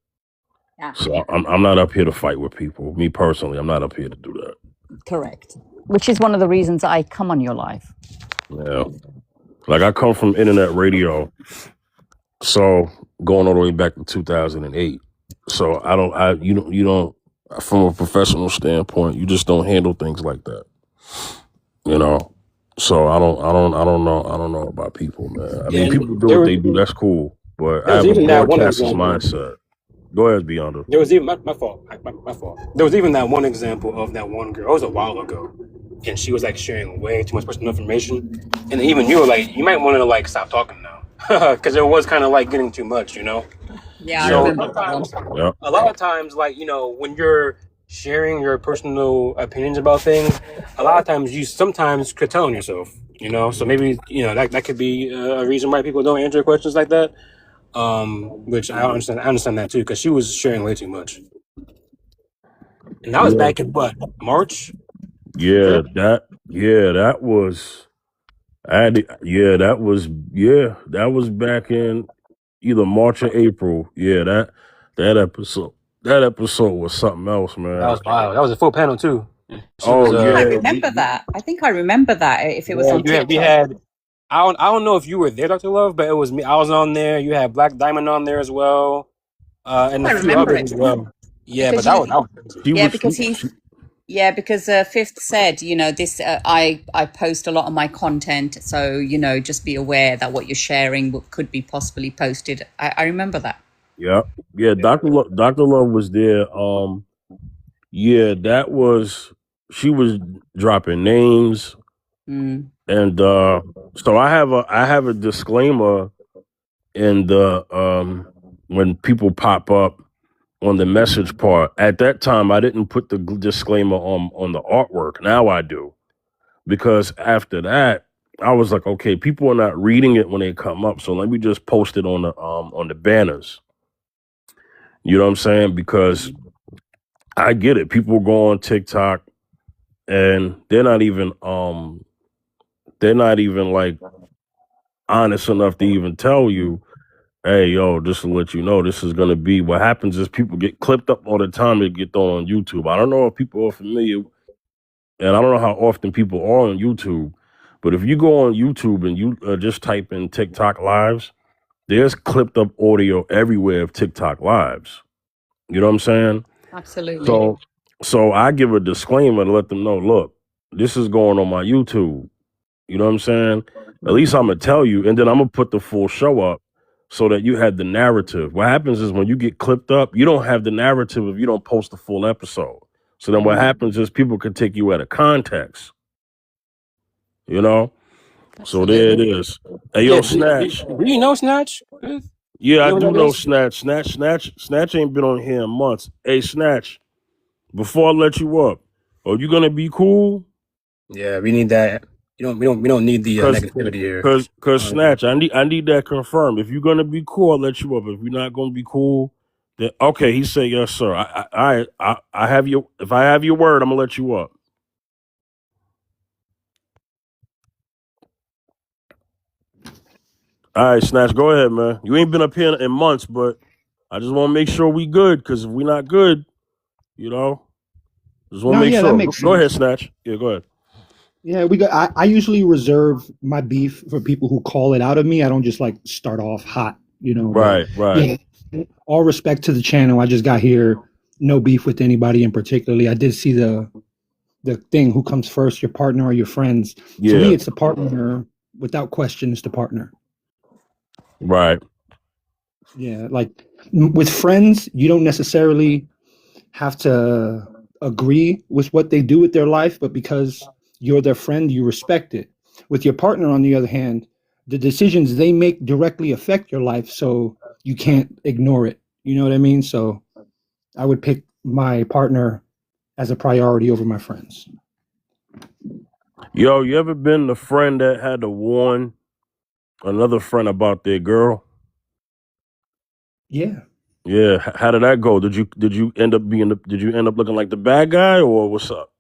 Yeah, So I'm not up here to fight with people. Me personally, I'm not up here to do that. correct. Which is one of the reasons I come on your live. Yeah. Like I come from internet radio, so going all the way back to 2008. So you don't from a professional standpoint, you just don't handle things like that. You know. So I don't know about people, man. I Yeah, mean, people do there what was they do. That's cool, but there I was have a even that one broadcaster's example. mindset. Go ahead, Beyonder. There was even my fault. My fault. There was even that one example of that one girl. It was a while ago, and she was like sharing way too much personal information. And even you were like, you might want to like stop talking now, because it was kind of like getting too much, you know. Yeah, I Yeah. So remember that one. Yeah. a lot of times, like when you're sharing your personal opinions about things, a lot of times you sometimes curtail on yourself, you know. So maybe that could be a reason why people don't answer questions like that. Which I understand. I understand that too, because she was sharing way too much. And that was Yeah. back in what, March? Yeah. That was. That was back in either March or April. Yeah, that episode was something else, That man. was wild. That was a full panel too. She Oh was I think I yeah, remember that. I think I remember that if it was on we TikTok. had I don't know if you were there, Dr. Love, but it was me. I was on there. You had Black Diamond on there as well, and I a few remember others it as well. Yeah, but because you, that was crazy. she yeah, was. because because Fifth said, this, I post a lot of my content, so, just be aware that what you're sharing could be possibly posted. I remember that. Yeah, Dr. Love was there. Yeah, that was. She was dropping names, Mm. and so I have a disclaimer in the when people pop up on the message part. At that time, I didn't put the disclaimer on the artwork. Now I do, because after that, I was like, okay, people are not reading it when they come up, so let me just post it on the banners. You know what I'm saying? Because I get it. People go on TikTok and they're not even like honest enough to even tell you, hey, yo, just to let you know, this is gonna be what happens is people get clipped up all the time. They get thrown on YouTube. I don't know if people are familiar, and I don't know how often people are on YouTube, but if you go on YouTube and you just type in TikTok lives, there's clipped up audio everywhere of TikTok lives. You know what I'm saying? Absolutely. So I give a disclaimer to let them know, look, this is going on my YouTube. You know what I'm saying? At least I'm gonna tell you, and then I'm gonna put the full show up so that you had the narrative. What happens is when you get clipped up, you don't have the narrative if you don't post the full episode. So then what happens is people can take you out of context. You know? So there it Absolutely. is. Hey yo, Yeah, Snatch. do you know Snatch? Yeah, I You know do who that know is? Snatch ain't been on here in months. Hey, Snatch, before I let you up, are you gonna be cool? Yeah, we need that. We don't need the Cause, negativity here. cause Snatch, I need that confirmed. If you're gonna be cool, I'll let you up. If you're not gonna be cool, then okay. He said yes, sir. I have your. If I have your word, I'm gonna let you up. All right, Snatch, go ahead, man. You ain't been up here in months, but I just want to make sure we good. Cause if we not good, you know, just want to No, make yeah, that sure. makes Go ahead, sense. Snatch. Yeah, go ahead. Yeah, we got. I usually reserve my beef for people who call it out of me. I don't just like start off hot, But Right. yeah, all respect to the channel. I just got here, no beef with anybody in particularly. I did see the thing. Who comes first, your partner or your friends? For me, Yeah. it's the partner. Without question, it's the partner. Right. Yeah, like with friends, you don't necessarily have to agree with what they do with their life, but because you're their friend, you respect it. With your partner, on the other hand, the decisions they make directly affect your life, so you can't ignore it. You know what I mean? So I would pick my partner as a priority over my friends. Yo, you ever been the friend that had to warn another friend about their girl? Yeah. Yeah, how did that go? Did you end up looking like the bad guy, or what's up?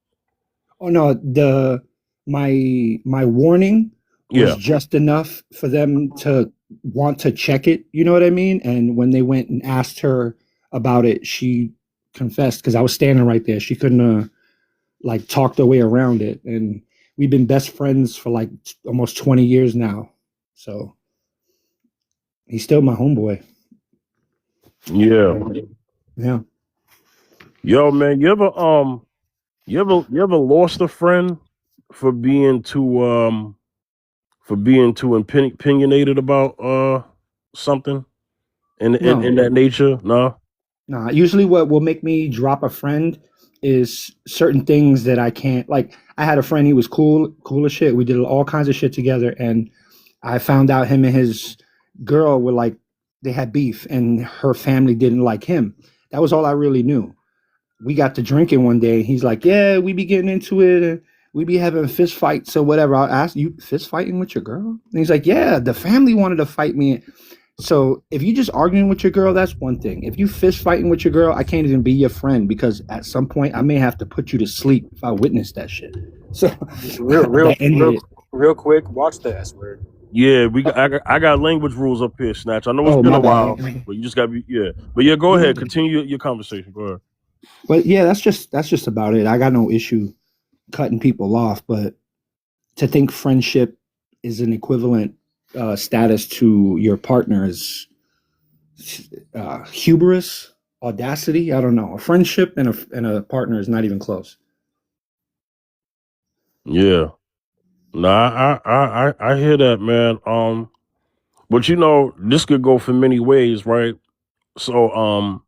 Oh no, my warning was Yeah. just enough for them to want to check it, you know what I mean? And when they went and asked her about it, she confessed because I was standing right there. She couldn't like talk her way around it. And we've been best friends for like almost 20 years now. So he's still my homeboy. Yeah. Yeah. Yo, man, you ever lost a friend for being too opinionated about something in No. that nature? No. Nah, usually what will make me drop a friend is certain things that I can't like. I had a friend, he was cool as shit. We did all kinds of shit together, and I found out him and his girl were like they had beef and her family didn't like him. That was all I really knew. We got to drinking one day, and he's like, "Yeah, we be getting into it and we be having fist fights or whatever." I asked, "You fist fighting with your girl?" And he's like, "Yeah, the family wanted to fight me." So if you just arguing with your girl, that's one thing. If you fist fighting with your girl, I can't even be your friend because at some point I may have to put you to sleep if I witness that shit. So that ended it. Real quick, watch the S word. Yeah, I got language rules up here, Snatch. I know it's Oh, been my a while, bad. but you just gotta be But yeah, go ahead, continue your conversation. Go ahead. But yeah, that's just about it. I got no issue cutting people off, but to think friendship is an equivalent status to your partner is hubris, audacity. I don't know. A friendship and a partner is not even close. Yeah. Nah, I hear that, man. But you know, this could go for many ways, right? So,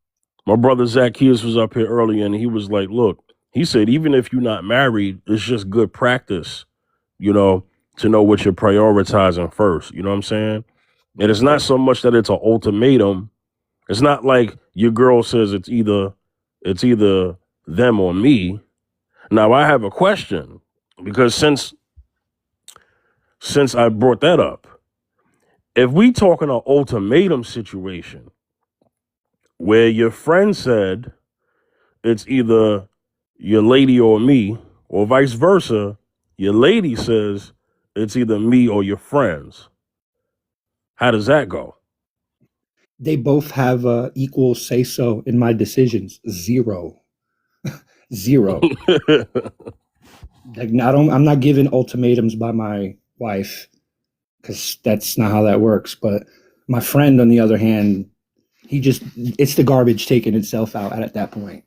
my brother Zacchaeus was up here earlier, and he was like, "Look," he said, "even if you're not married, it's just good practice, you know, to know what you're prioritizing first." You know what I'm saying? And it's not so much that it's an ultimatum. It's not like your girl says it's either them or me. Now, I have a question because since I brought that up, if we talking an ultimatum situation where your friend said it's either your lady or me, or vice versa, your lady says it's either me or your friends, how does that go? They both have equal say so in my decisions. Zero. Like, I'm not giving ultimatums by my wife because that's not how that works. But my friend, on the other hand, it's the garbage taking itself out at that point.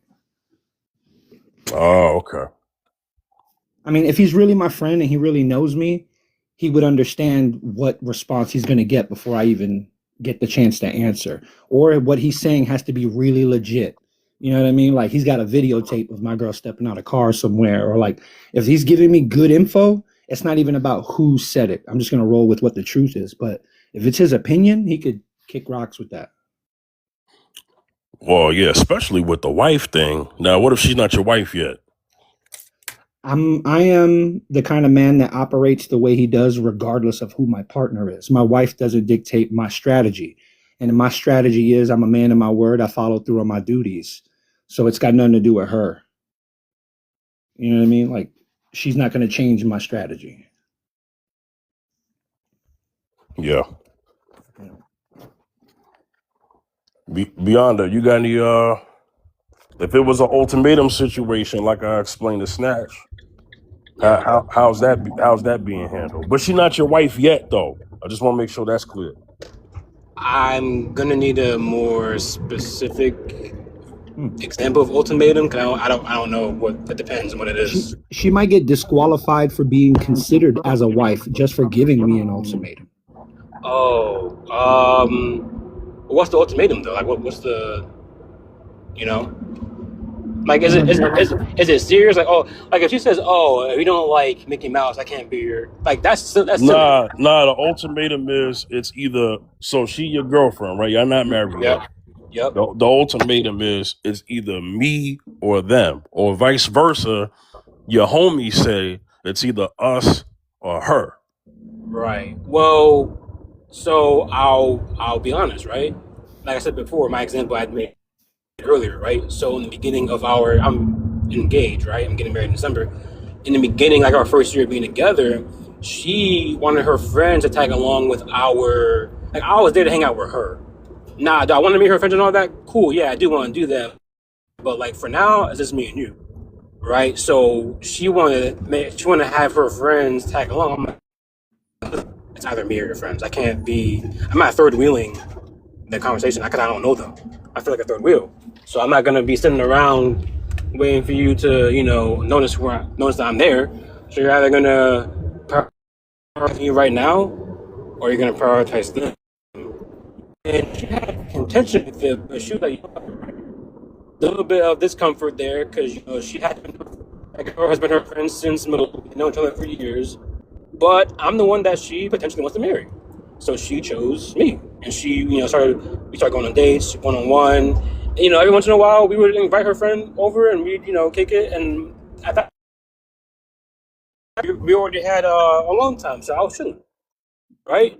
Oh, okay. I mean, if he's really my friend and he really knows me, he would understand what response he's going to get before I even get the chance to answer. Or what he's saying has to be really legit. You know what I mean? Like he's got a videotape of my girl stepping out of car somewhere. Or like if he's giving me good info, it's not even about who said it. I'm just going to roll with what the truth is. But if it's his opinion, he could kick rocks with that. Well, yeah, especially with the wife thing. Now, what if she's not your wife yet? I am the kind of man that operates the way he does regardless of who my partner is. My wife doesn't dictate my strategy. And my strategy is I'm a man of my word. I follow through on my duties. So it's got nothing to do with her. You know what I mean? Like she's not going to change my strategy. Yeah. Beyond that, you got any if it was an ultimatum situation like I explained to Snatch, how's that being handled? But she's not your wife yet, though. I just want to make sure that's clear. I'm gonna need a more specific example of ultimatum because I don't know what it depends on what it is. She might get disqualified for being considered as a wife just for giving me an ultimatum. Oh, what's the ultimatum though? Like what's the, you know? Like is it serious? Like like if she says, "Oh, if you don't like Mickey Mouse, I can't be your," like that's Nah. The ultimatum is it's either so she your girlfriend, right? Y'all not married yet. Yep. The ultimatum is it's either me or them, or vice versa. Your homies say It's either us or her. Right. Well, so I'll be honest, right? Like I said before, my example I made earlier, right? So in the beginning of I'm engaged, right? I'm getting married in December. In the beginning, like our first year of being together, she wanted her friends to tag along with our, like I was there to hang out with her. Nah, do I want to meet her friends and all that? Cool, yeah, I do want to do that. But like for now, it's just me and you, right? So she wanted to have her friends tag along. I'm like, it's either me or your friends. I'm not third wheeling the conversation because I don't know them. I feel like a third wheel. So I'm not gonna be sitting around waiting for you to, notice that I'm there. So you're either gonna prioritize me right now, or you're gonna prioritize them. And she had contention with it, but she was like, a little bit of discomfort there because she had been, like, her husband, her friend since middle school, known each other for years. But I'm the one that she potentially wants to marry, so she chose me, and she, we started going on dates, one-on-one. Every once in a while, we would invite her friend over, and we'd, kick it. And at that, we already had a long time, so I was chilling, right?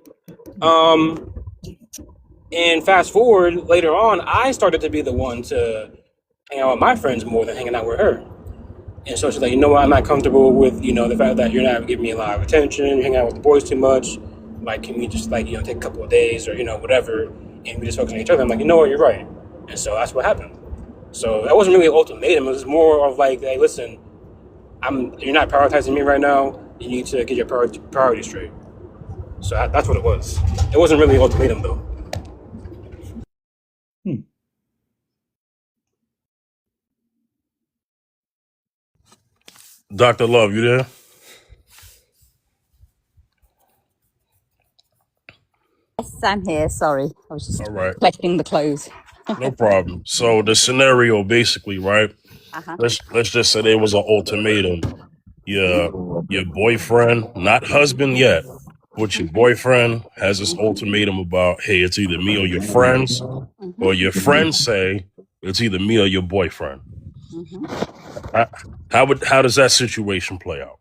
And fast forward later on, I started to be the one to hang out with my friends more than hanging out with her. And so she's like, you know what, I'm not comfortable with, the fact that you're not giving me a lot of attention, you're hanging out with the boys too much. Like, can we just, take a couple of days or, whatever, and we just focus on each other? I'm like, you know what, you're right. And so that's what happened. So that wasn't really an ultimatum. It was more of like, hey, listen, you're not prioritizing me right now. You need to get your priorities straight. So that's what it was. It wasn't really an ultimatum, though. Dr. Love, you there? Yes, I'm here. Sorry, I was just All right. collecting the clothes. No problem. So the scenario basically, right? Uh-huh. Let's just say there was an ultimatum. Your boyfriend, not husband yet, but your boyfriend has this ultimatum about, hey, it's either me or your friends, or your friends say it's either me or your boyfriend. How does that situation play out?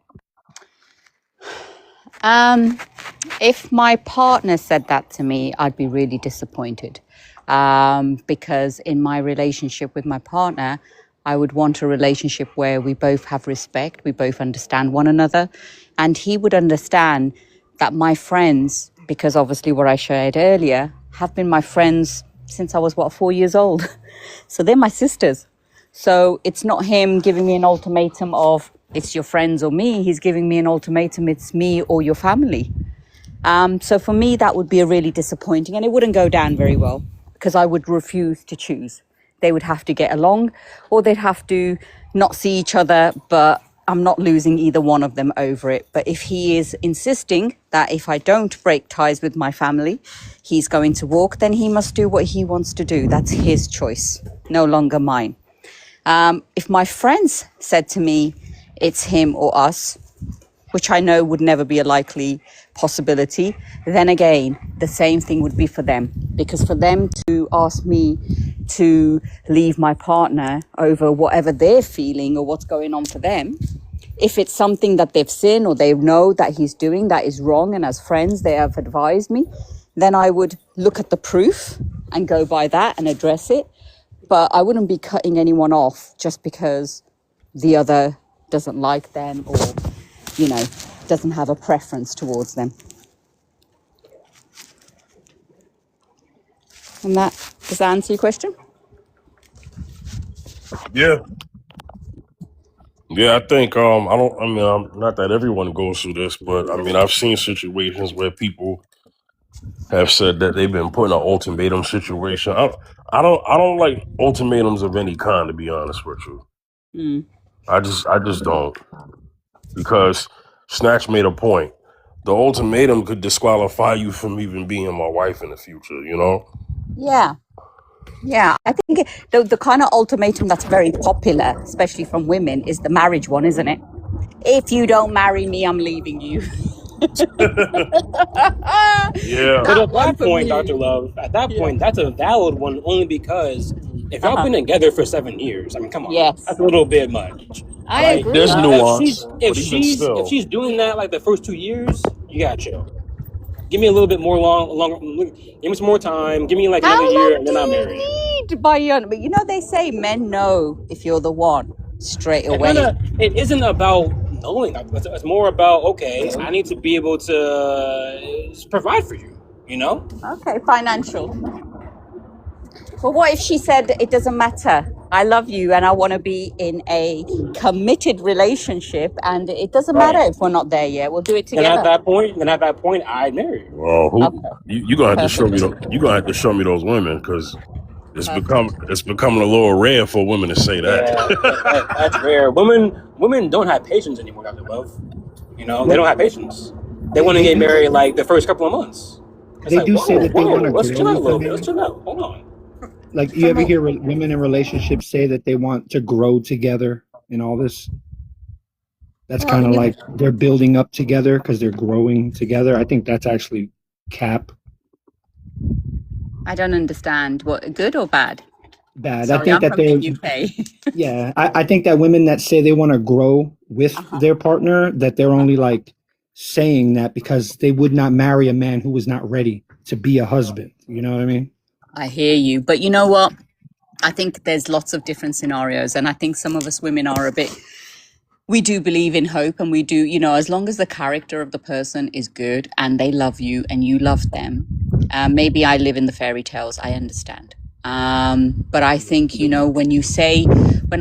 If my partner said that to me, I'd be really disappointed. Because in my relationship with my partner, I would want a relationship where we both have respect, we both understand one another, and he would understand that my friends, because obviously what I shared earlier, have been my friends since I was, 4 years old. So they're my sisters. So it's not him giving me an ultimatum of it's your friends or me. He's giving me an ultimatum, it's me or your family. So for me, that would be a really disappointing, and it wouldn't go down very well because I would refuse to choose. They would have to get along, or they'd have to not see each other, but I'm not losing either one of them over it. But if he is insisting that if I don't break ties with my family, he's going to walk, then he must do what he wants to do. That's his choice, no longer mine. If my friends said to me, it's him or us, which I know would never be a likely possibility, then again, the same thing would be for them. Because for them to ask me to leave my partner over whatever they're feeling or what's going on for them, if it's something that they've seen or they know that he's doing that is wrong, and as friends they have advised me, then I would look at the proof and go by that and address it. But I wouldn't be cutting anyone off just because the other doesn't like them or, doesn't have a preference towards them. And does that answer your question? Yeah, I think not that everyone goes through this, but I've seen situations where people have said that they've been put in an ultimatum situation. I don't like ultimatums of any kind, to be honest with you. I just don't, because Snatch made a point. The ultimatum could disqualify you from even being my wife in the future, Yeah, I think the kind of ultimatum that's very popular, especially from women, is the marriage one, isn't it? If you don't marry me, I'm leaving you. Yeah. But at that point, Dr. Love, point, that's a valid one only because if y'all been together for 7 years, come on, Yes. that's a little bit much. I Like agree. There's nuance, if but even if still, she's doing that like the first 2 years, you gotta chill. Give me a little bit more longer. Give me some more time. Give me like How another year, long and do then I'll you marry you. need, Bayern? But you know they say men know if you're the one straight It's not away. it isn't about knowing. It's more about, okay, I need to be able to provide for you. You know? Okay, financial. But what if she said it doesn't matter? I love you and I want to be in a committed relationship, and it doesn't matter Right. if we're not there yet. We'll do it And together. at that point, I'd marry you. well, Okay, you gonna have to show me perfect. you gonna have to show me those women because Perfect. it's becoming a little rare for women to say that. Yeah, that's rare. Women don't have patience anymore after love. You know, they Well, don't have patience. They want to they get do married like the first couple of months. It's they like, do say that they want to let's grow chill out a with a little bit. Let's man. chill out. Hold on. Like you ever hear women in relationships say that they want to grow together and all this? That's Well, kind of you, like they're building up together because they're growing together. I think that's actually cap. I don't understand. What, good or bad? Bad. I Sorry, think I'm that from they, the UK. yeah, I think that women that say they want to grow with Uh-huh. their partner, that they're only like saying that because they would not marry a man who was not ready to be a husband. You know what I mean? I hear you. But you know what? I think there's lots of different scenarios. And I think some of us women are a bit, we do believe in hope, and we do, you know, as long as the character of the person is good and they love you and you love them. Maybe I live in the fairy tales, I understand. But I think, you know, when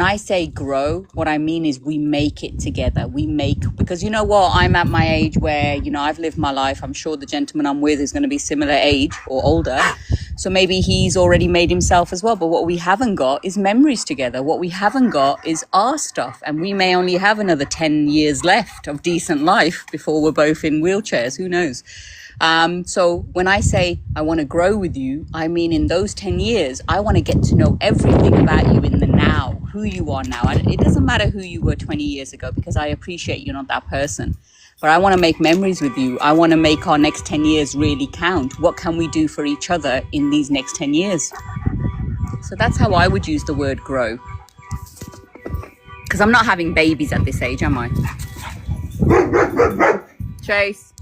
I say grow, what I mean is we make it together. Because you know what, I'm at my age where, you know, I've lived my life. I'm sure the gentleman I'm with is going to be similar age or older. So maybe he's already made himself as well. But what we haven't got is memories together. What we haven't got is our stuff. And we may only have another 10 years left of decent life before we're both in wheelchairs. Who knows? So when I say I want to grow with you, I mean in those 10 years, I want to get to know everything about you in the now, who you are now. And it doesn't matter who you were 20 years ago, because I appreciate you're not that person. But I want to make memories with you. I want to make our next 10 years really count. What can we do for each other in these next 10 years? So that's how I would use the word grow. Because I'm not having babies at this age, am I? Chase.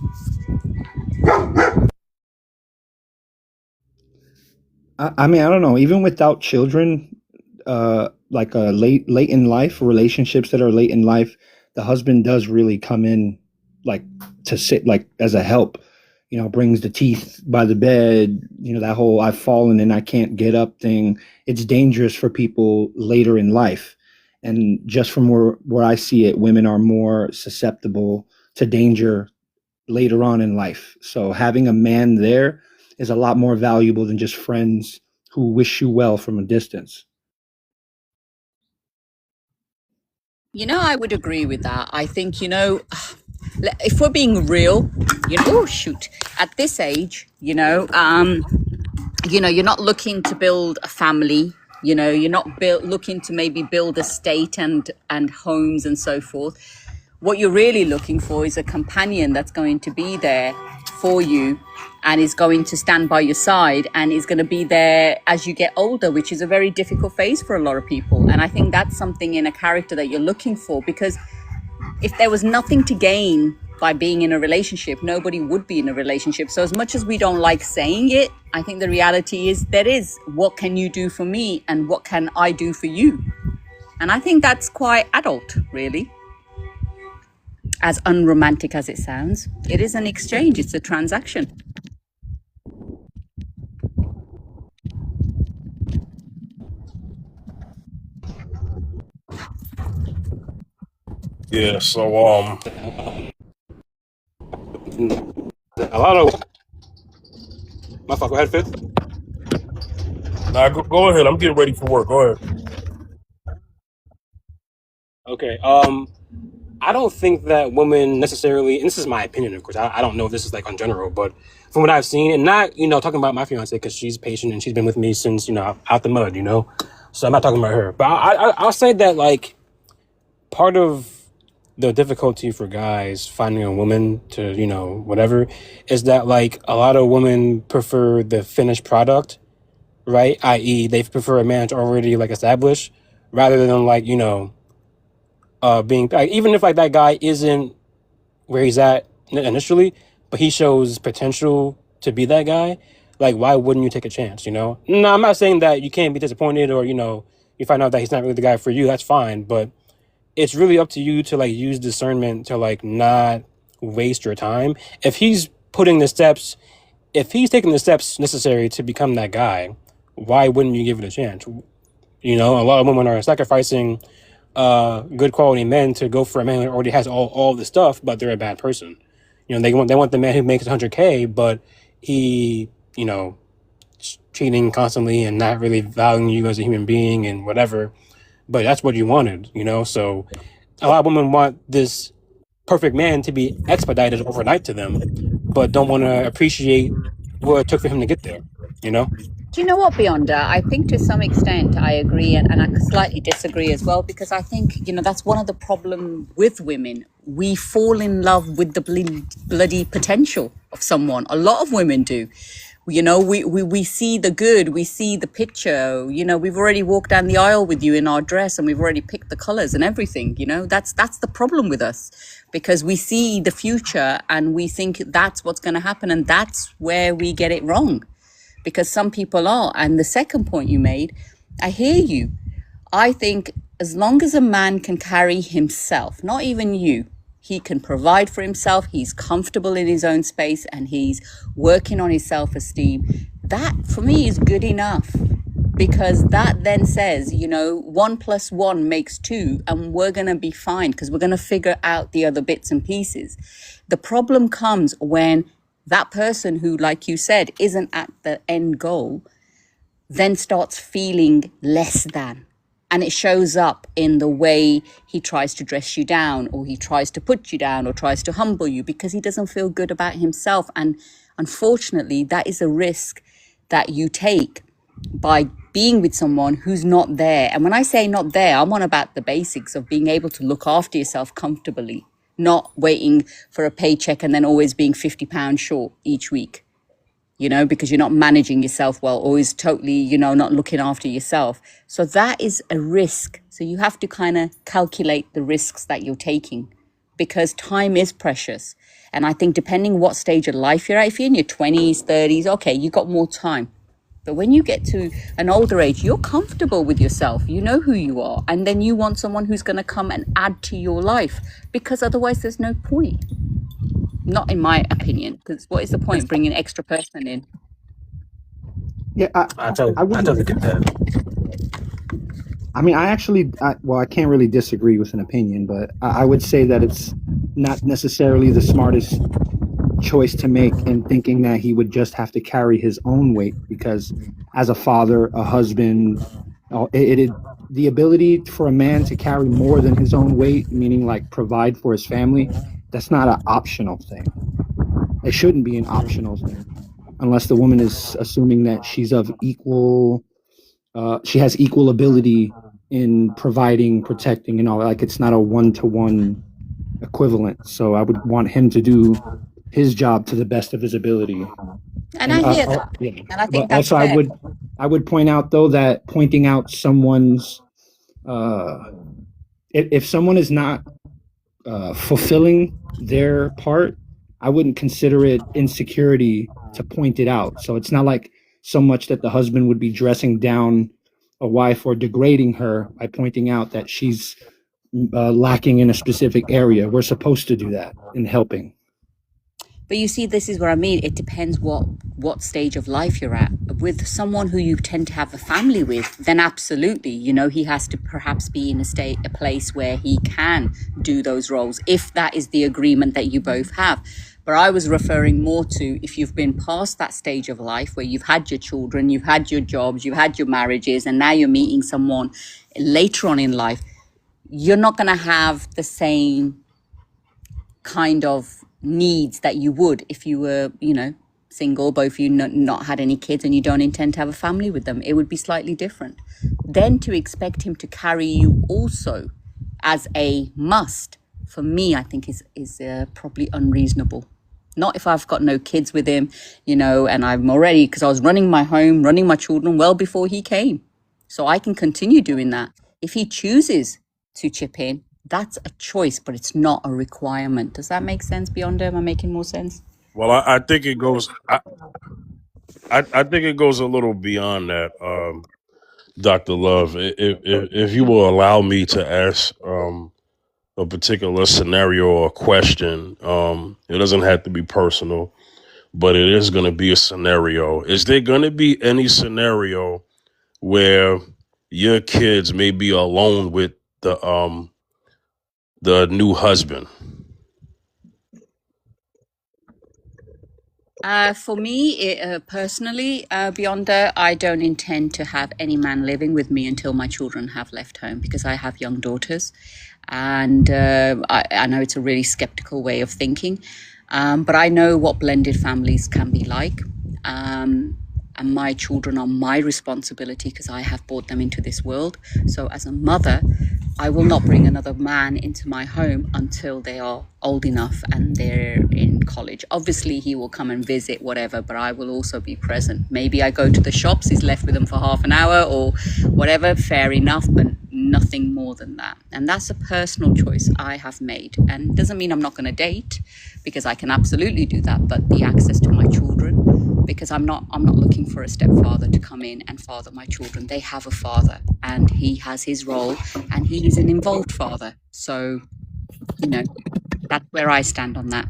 I mean, I don't know. Even without children, like late in life, relationships that are late in life, the husband does really come in like to sit like as a help. You know, brings the teeth by the bed. You know, that whole "I've fallen and I can't get up" thing. It's dangerous for people later in life, and just from where I see it, women are more susceptible to danger later on in life. So having a man there is a lot more valuable than just friends who wish you well from a distance. You know, I would agree with that. I think, you know, if we're being real, you know, oh shoot, at this age, you know, you're not looking to build a family. You know, you're not looking to maybe build a state and homes and so forth. What you're really looking for is a companion that's going to be there for you and is going to stand by your side and is going to be there as you get older, which is a very difficult phase for a lot of people. And I think that's something in a character that you're looking for, because if there was nothing to gain by being in a relationship, nobody would be in a relationship. So as much as we don't like saying it, I think the reality is there is, what can you do for me and what can I do for you? And I think that's quite adult, really. As unromantic as it sounds, it is an exchange, it's a transaction. Yeah. So A lot of my fuck. Go ahead, Fifth. nah, go ahead. I'm getting ready for work. Go ahead. Okay. I don't think that women necessarily, and this is my opinion, of course, I don't know if this is like on general, but from what I've seen, and not, you know, talking about my fiance, because she's patient and she's been with me since, you know, out the mud, you know, so I'm not talking about her, but I'll say that, like, part of the difficulty for guys finding a woman to, you know, whatever, is that, like, a lot of women prefer the finished product, right? I.e., they prefer a man to already, like, established, rather than, like, you know, being like, even if like that guy isn't where he's at initially, but he shows potential to be that guy, like why wouldn't you take a chance, you know? No, I'm not saying that you can't be disappointed or, you know, you find out that he's not really the guy for you, that's fine, but it's really up to you to like use discernment to like not waste your time. If he's taking the steps necessary to become that guy, why wouldn't you give it a chance? You know, a lot of women are sacrificing good quality men to go for a man who already has all the stuff, but they're a bad person. You know, they want the man who makes 100K, but he, you know, cheating constantly and not really valuing you as a human being and whatever. But that's what you wanted, you know. So a lot of women want this perfect man to be expedited overnight to them, but don't want to appreciate what it took for him to get there, you know. Do you know what, Beyonda? I think to some extent I agree, and I slightly disagree as well, because I think, you know, that's one of the problem with women. We fall in love with the bloody potential of someone. A lot of women do. You know, we see the good, we see the picture, you know, we've already walked down the aisle with you in our dress and we've already picked the colors and everything, you know, that's the problem with us, because we see the future and we think that's what's going to happen, and that's where we get it wrong, because some people are. And the second point you made, I hear you. I think as long as a man can carry himself, not even you, he can provide for himself, he's comfortable in his own space, and he's working on his self-esteem, that for me is good enough. Because that then says, you know, 1 + 1 makes 2, and we're going to be fine because we're going to figure out the other bits and pieces. The problem comes when that person who, like you said, isn't at the end goal, then starts feeling less than. And it shows up in the way he tries to dress you down, or he tries to put you down, or tries to humble you, because he doesn't feel good about himself. And unfortunately, that is a risk that you take by being with someone who's not there. And when I say not there, I'm on about the basics of being able to look after yourself comfortably, not waiting for a paycheck and then always being £50 short each week, you know, because you're not managing yourself well, always totally, you know, not looking after yourself. So that is a risk. So you have to kind of calculate the risks that you're taking, because time is precious. And I think depending what stage of life you're at, if you're in your 20s, 30s, okay, you got more time. But when you get to an older age, you're comfortable with yourself. You know who you are. And then you want someone who's going to come and add to your life, because otherwise there's no point. Not in my opinion, because what is the point bringing an extra person in? Yeah, I totally get that. I mean, I can't really disagree with an opinion, but I would say that it's not necessarily the smartest choice to make in thinking that he would just have to carry his own weight, because as a father, a husband, the ability for a man to carry more than his own weight, meaning like provide for his family, that's not an optional thing. It shouldn't be an optional thing, unless the woman is assuming that she's of equal, she has equal ability in providing, protecting, and all that. Like, it's not a 1-to-1 equivalent. So I would want him to do his job to the best of his ability. And I hear that. Yeah. And I think But that's also, fair. I would point out though that pointing out someone's, if someone is not fulfilling their part, I wouldn't consider it insecurity to point it out. So it's not like so much that the husband would be dressing down a wife or degrading her by pointing out that she's lacking in a specific area. We're supposed to do that in helping. But you see, this is what I mean. It depends what stage of life you're at. With someone who you tend to have a family with, then absolutely, you know, he has to perhaps be in a place where he can do those roles, if that is the agreement that you both have. But I was referring more to if you've been past that stage of life where you've had your children, you've had your jobs, you've had your marriages, and now you're meeting someone later on in life, you're not going to have the same kind of needs that you would if you were, you know, single, both of you not had any kids, and you don't intend to have a family with them. It would be slightly different. Then to expect him to carry you also as a must, for me, I think is probably unreasonable. Not if I've got no kids with him, you know, and I'm already, because I was running my home, running my children well before he came. So I can continue doing that. If he chooses to chip in, That's a choice, but it's not a requirement. Does that make sense, Beyond? Am I making more sense? Well, I think it goes. I think it goes a little beyond that, Dr. Love. If you will allow me to ask a particular scenario or question, it doesn't have to be personal, but it is going to be a scenario. Is there going to be any scenario where your kids may be alone with the new husband? For me, personally, Beyonda, I don't intend to have any man living with me until my children have left home because I have young daughters. And I know it's a really skeptical way of thinking, but I know what blended families can be like. And my children are my responsibility because I have brought them into this world. So as a mother, I will not bring another man into my home until they are old enough and they're in college. Obviously, he will come and visit, whatever, but I will also be present. Maybe I go to the shops, he's left with them for half an hour or whatever, fair enough, but nothing more than that. And that's a personal choice I have made. And it doesn't mean I'm not going to date, because I can absolutely do that, but the access to my children, because I'm not looking for a stepfather to come in and father my children. They have a father and he has his role and he is an involved father. So, that's where I stand on that.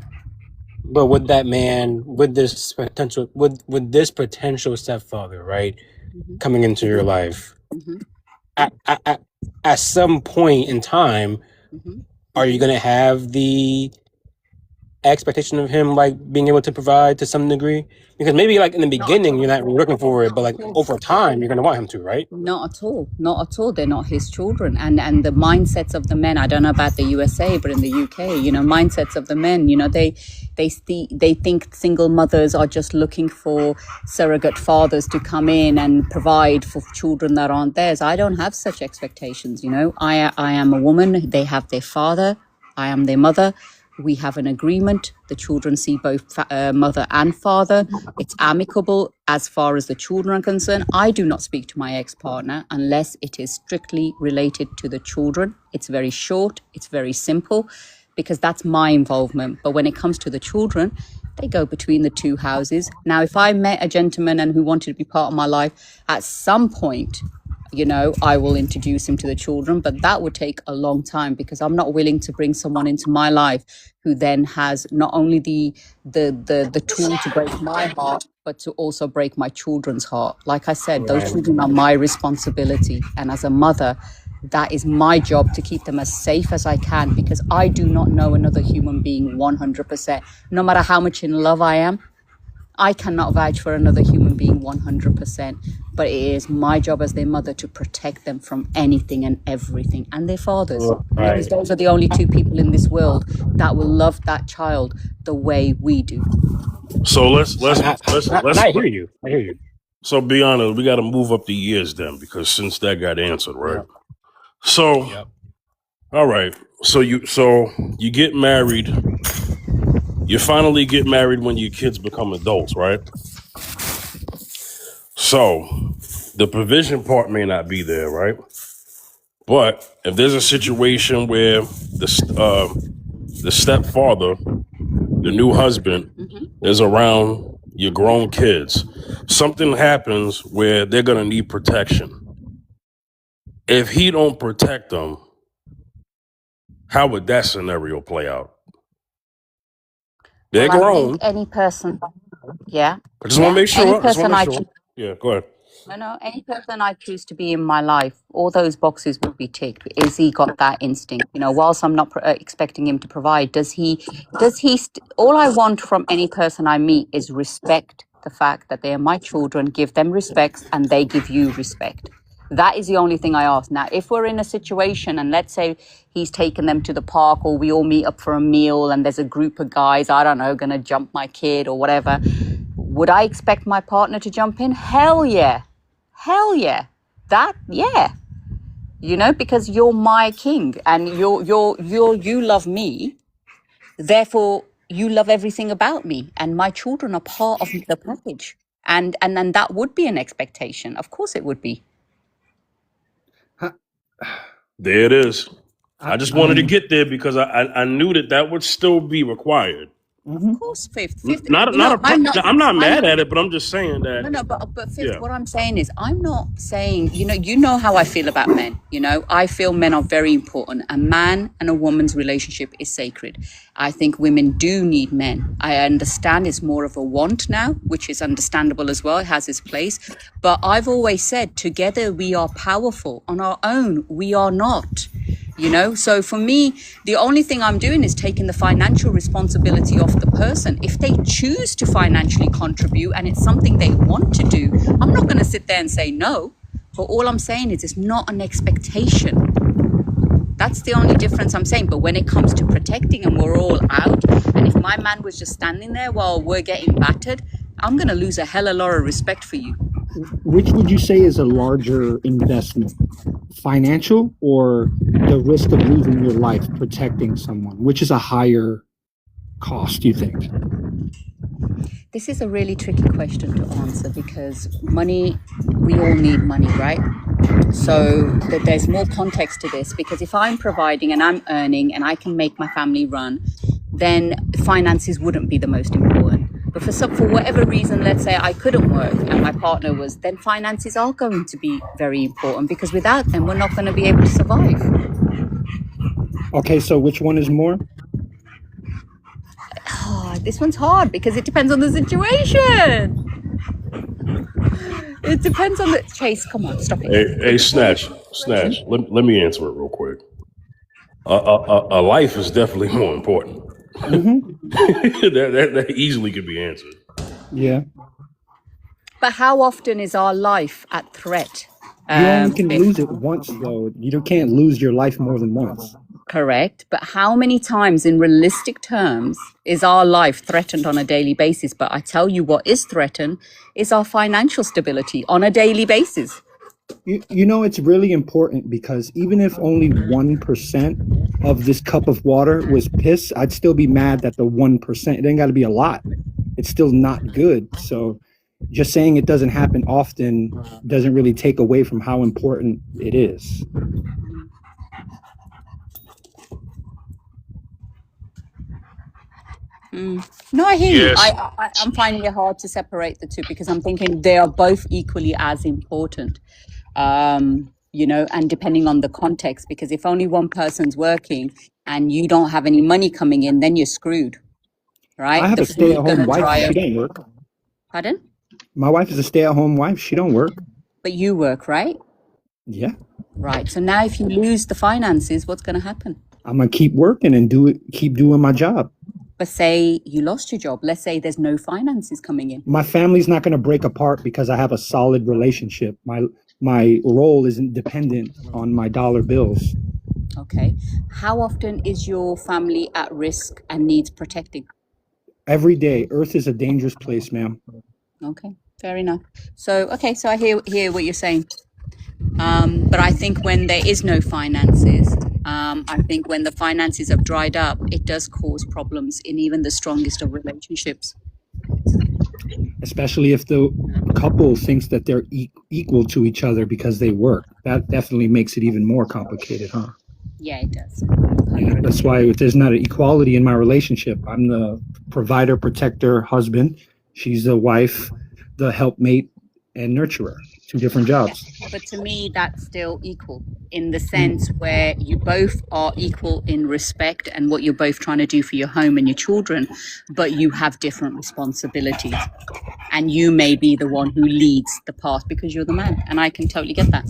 But with that man, with this potential stepfather, right, coming into your life, at some point in time, are you going to have the expectation of him being able to provide to some degree? Because maybe in the beginning you're not looking for it, but over time you're going to want him to, right? Not at all. They're not his children. And the mindsets of the men, I don't know about the USA, but in the UK, mindsets of the men, they think single mothers are just looking for surrogate fathers to come in and provide for children that aren't theirs. I don't have such expectations. I am a woman. They have their father. I am their mother. We have an agreement. The children see both mother and father. It's amicable as far as the children are concerned. I do not speak to my ex-partner unless it is strictly related to the children. It's very short. It's very simple because that's my involvement. But when it comes to the children, they go between the two houses. Now, if I met a gentleman and who wanted to be part of my life, at some point, I will introduce him to the children, but that would take a long time because I'm not willing to bring someone into my life who then has not only the tool to break my heart, but to also break my children's heart. Like I said, those children are my responsibility. And as a mother, that is my job to keep them as safe as I can because I do not know another human being 100%. No matter how much in love I am, I cannot vouch for another human being 100%, but it is my job as their mother to protect them from anything and everything, and their fathers. Right. Because those are the only two people in this world that will love that child the way we do. So let's. I hear you. So be honest, we got to move up the years then, because since that got answered, right? So, all right. So you get married. You finally get married when your kids become adults, right? So the provision part may not be there, right? But if there's a situation where the stepfather, the new husband, is around your grown kids, something happens where they're going to need protection. If he don't protect them, how would that scenario play out? They're Well, I grown. think any person, yeah. I just want to make sure. Any person Yeah, go ahead. No, any person I choose to be in my life, all those boxes would be ticked. Is he got that instinct? Whilst I'm not expecting him to provide, all I want from any person I meet is respect the fact that they are my children, give them respect and they give you respect. That is the only thing I ask. Now, if we're in a situation and let's say he's taken them to the park or we all meet up for a meal and there's a group of guys, I don't know, going to jump my kid or whatever, would I expect my partner to jump in? Hell yeah. Hell yeah. Because you're my king and you love me. Therefore, you love everything about me and my children are part of the package. And that would be an expectation. Of course it would be. There it is. I just wanted to get there because I knew that would still be required. Of course, fifth. I'm not mad at it, but I'm just saying that. No, but fifth, what I'm saying is, I'm not saying, you know how I feel about men. I feel men are very important. A man and a woman's relationship is sacred. I think women do need men. I understand it's more of a want now, which is understandable as well. It has its place. But I've always said, together we are powerful. On our own, we are not. So for me, the only thing I'm doing is taking the financial responsibility off the person. If they choose to financially contribute and it's something they want to do, I'm not going to sit there and say no. But all I'm saying is it's not an expectation. That's the only difference I'm saying. But when it comes to protecting and we're all out, and if my man was just standing there while we're getting battered, I'm going to lose a hell of a lot of respect for you. Which would you say is a larger investment? Financial or the risk of losing your life protecting someone? Which is a higher cost, do you think? This is a really tricky question to answer because money, we all need money, right? So there's more context to this because if I'm providing and I'm earning and I can make my family run, then finances wouldn't be the most important. But for whatever reason, let's say I couldn't work and my partner was, then finances are going to be very important because without them, we're not going to be able to survive. Okay, so which one is more? Oh, this one's hard because it depends on the situation. It depends on the... Chase, come on, stop it. Hey, Snatch. Let me answer it real quick. A life is definitely more important. that easily could be answered. Yeah. But how often is our life at threat? You only can lose it once, though. You can't lose your life more than once. Correct. But how many times in realistic terms is our life threatened on a daily basis? But I tell you what is threatened is our financial stability on a daily basis. It's really important because even if only 1% of this cup of water was piss, I'd still be mad that the 1%, it ain't got to be a lot. It's still not good. So just saying it doesn't happen often doesn't really take away from how important it is. No, I hear Yes. you. I'm finding it hard to separate the two because I'm thinking they are both equally as important. And depending on the context, because if only one person's working and you don't have any money coming in, then you're screwed, right? I have The a food's stay-at-home gonna wife. dry She up. don't work. Pardon? My wife is a stay-at-home wife. She don't work. But you work, right? Yeah. Right. So now if you lose the finances, what's going to happen? I'm gonna keep working and keep doing my job. But say you lost your job. Let's say there's no finances coming in. My family's not gonna break apart because I have a solid relationship. My role isn't dependent on my dollar bills. Okay. How often is your family at risk and needs protecting? Every day, Earth is a dangerous place, ma'am. Okay, fair enough. So I hear what you're saying. But I think when there is no finances, I think when the finances have dried up, it does cause problems in even the strongest of relationships. Especially if the couple thinks that they're equal to each other because they work. That definitely makes it even more complicated, huh? Yeah, it does. Yeah, that's why if there's not an equality in my relationship, I'm the provider, protector, husband. She's the wife, the helpmate, and nurturer. 2 different jobs. But to me, that's still equal in the sense where you both are equal in respect and what you're both trying to do for your home and your children, but you have different responsibilities. And you may be the one who leads the path because you're the man. And I can totally get that.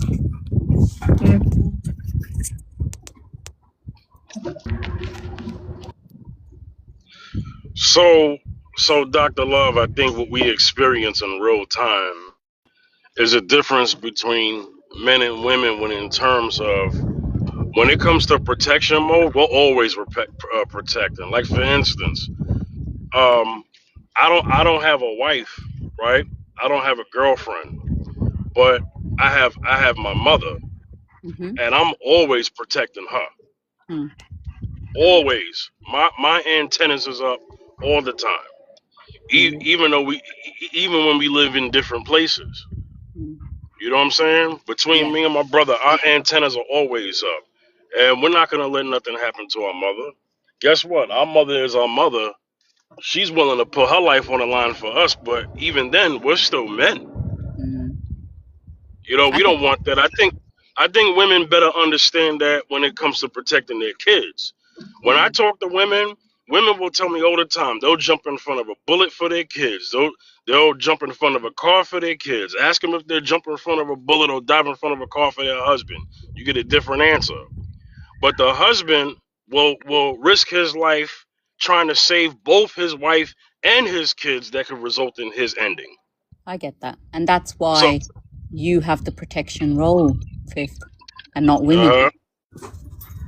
So Dr. Love, I think what we experience in real time is a difference between men and women when in terms of when it comes to protection mode, we're always protecting. Like for instance, I don't have a wife, right? I don't have a girlfriend, but I have my mother, Mm-hmm. and I'm always protecting her. Mm. Always, my antennas is up all the time. Even when we live in different places. You know what I'm saying? Between me and my brother, our antennas are always up. and we're not gonna let nothing happen to our mother. Guess what? Our mother is our mother. She's willing to put her life on the line for us, but even then, we're still men. Mm. You know, I we think, don't want that. I think women better understand that when it comes to protecting their kids. When I mm, talk to women, women will tell me all the time they'll jump in front of a bullet for their kids. They'll jump in front of a car for their kids. Ask them if they'll jump in front of a bullet or dive in front of a car for their husband. You get a different answer. But the husband will risk his life trying to save both his wife and his kids that could result in his ending. I get that. And that's So, why you have the protection role, Fifth, and not women.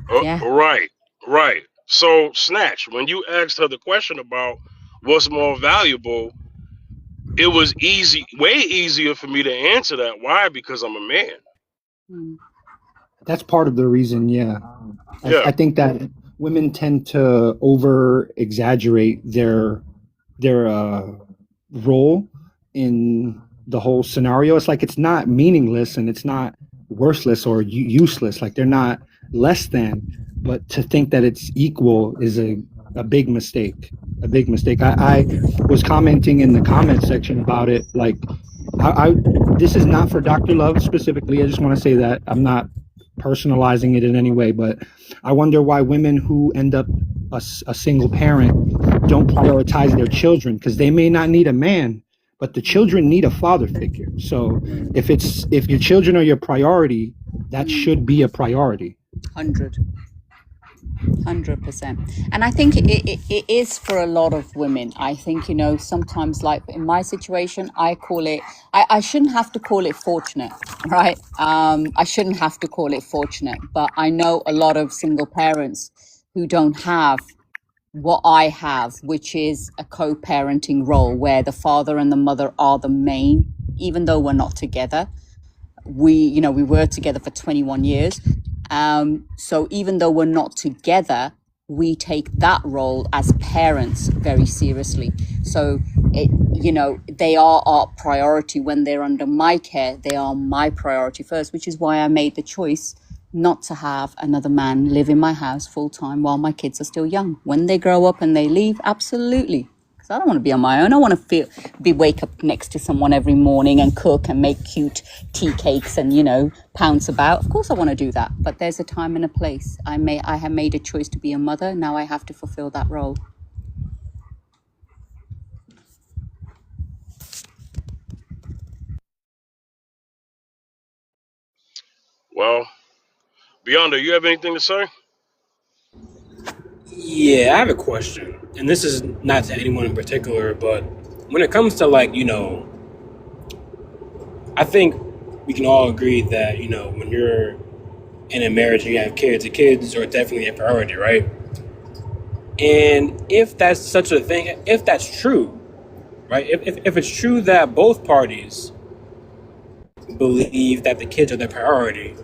uh, Yeah. right. So, Snatch, when you asked her the question about what's more valuable, it was way easier for me to answer that. Why? Because I'm a man. Mm. That's part of the reason. Yeah, Yeah. I think that women tend to over exaggerate their role in the whole scenario. It's like it's not meaningless and it's not worthless or useless. Like they're not less than, but to think that it's equal is a big mistake. A big mistake. I was commenting in the comment section about it. Like, I this is not for Dr. Love specifically. I just want to say that I'm not personalizing it in any way, but I wonder why women who end up a single parent don't prioritize their children, because they may not need a man, but the children need a father figure. So if your children are your priority, that should be a priority. 100%. And I think it is for a lot of women. I think, sometimes, like in my situation, I call it, I shouldn't have to call it fortunate, right? I shouldn't have to call it fortunate, but I know a lot of single parents who don't have what I have, which is a co-parenting role where the father and the mother are the main, even though we're not together. We were together for 21 years. So even though we're not together, we take that role as parents very seriously. So, they are our priority when they're under my care. They are my priority first, which is why I made the choice not to have another man live in my house full time while my kids are still young. When they grow up and they leave, absolutely. Because I don't want to be on my own. I want to wake up next to someone every morning and cook and make cute tea cakes and, pounce about. Of course I want to do that. But there's a time and a place. I have made a choice to be a mother. Now I have to fulfill that role. Well, Beyonder, you have anything to say? Yeah, I have a question, and this is not to anyone in particular, but when it comes to I think we can all agree that when you're in a marriage and you have kids, the kids are definitely a priority, right? And if that's such a thing, if that's true, right? If it's true that both parties believe that the kids are the priority,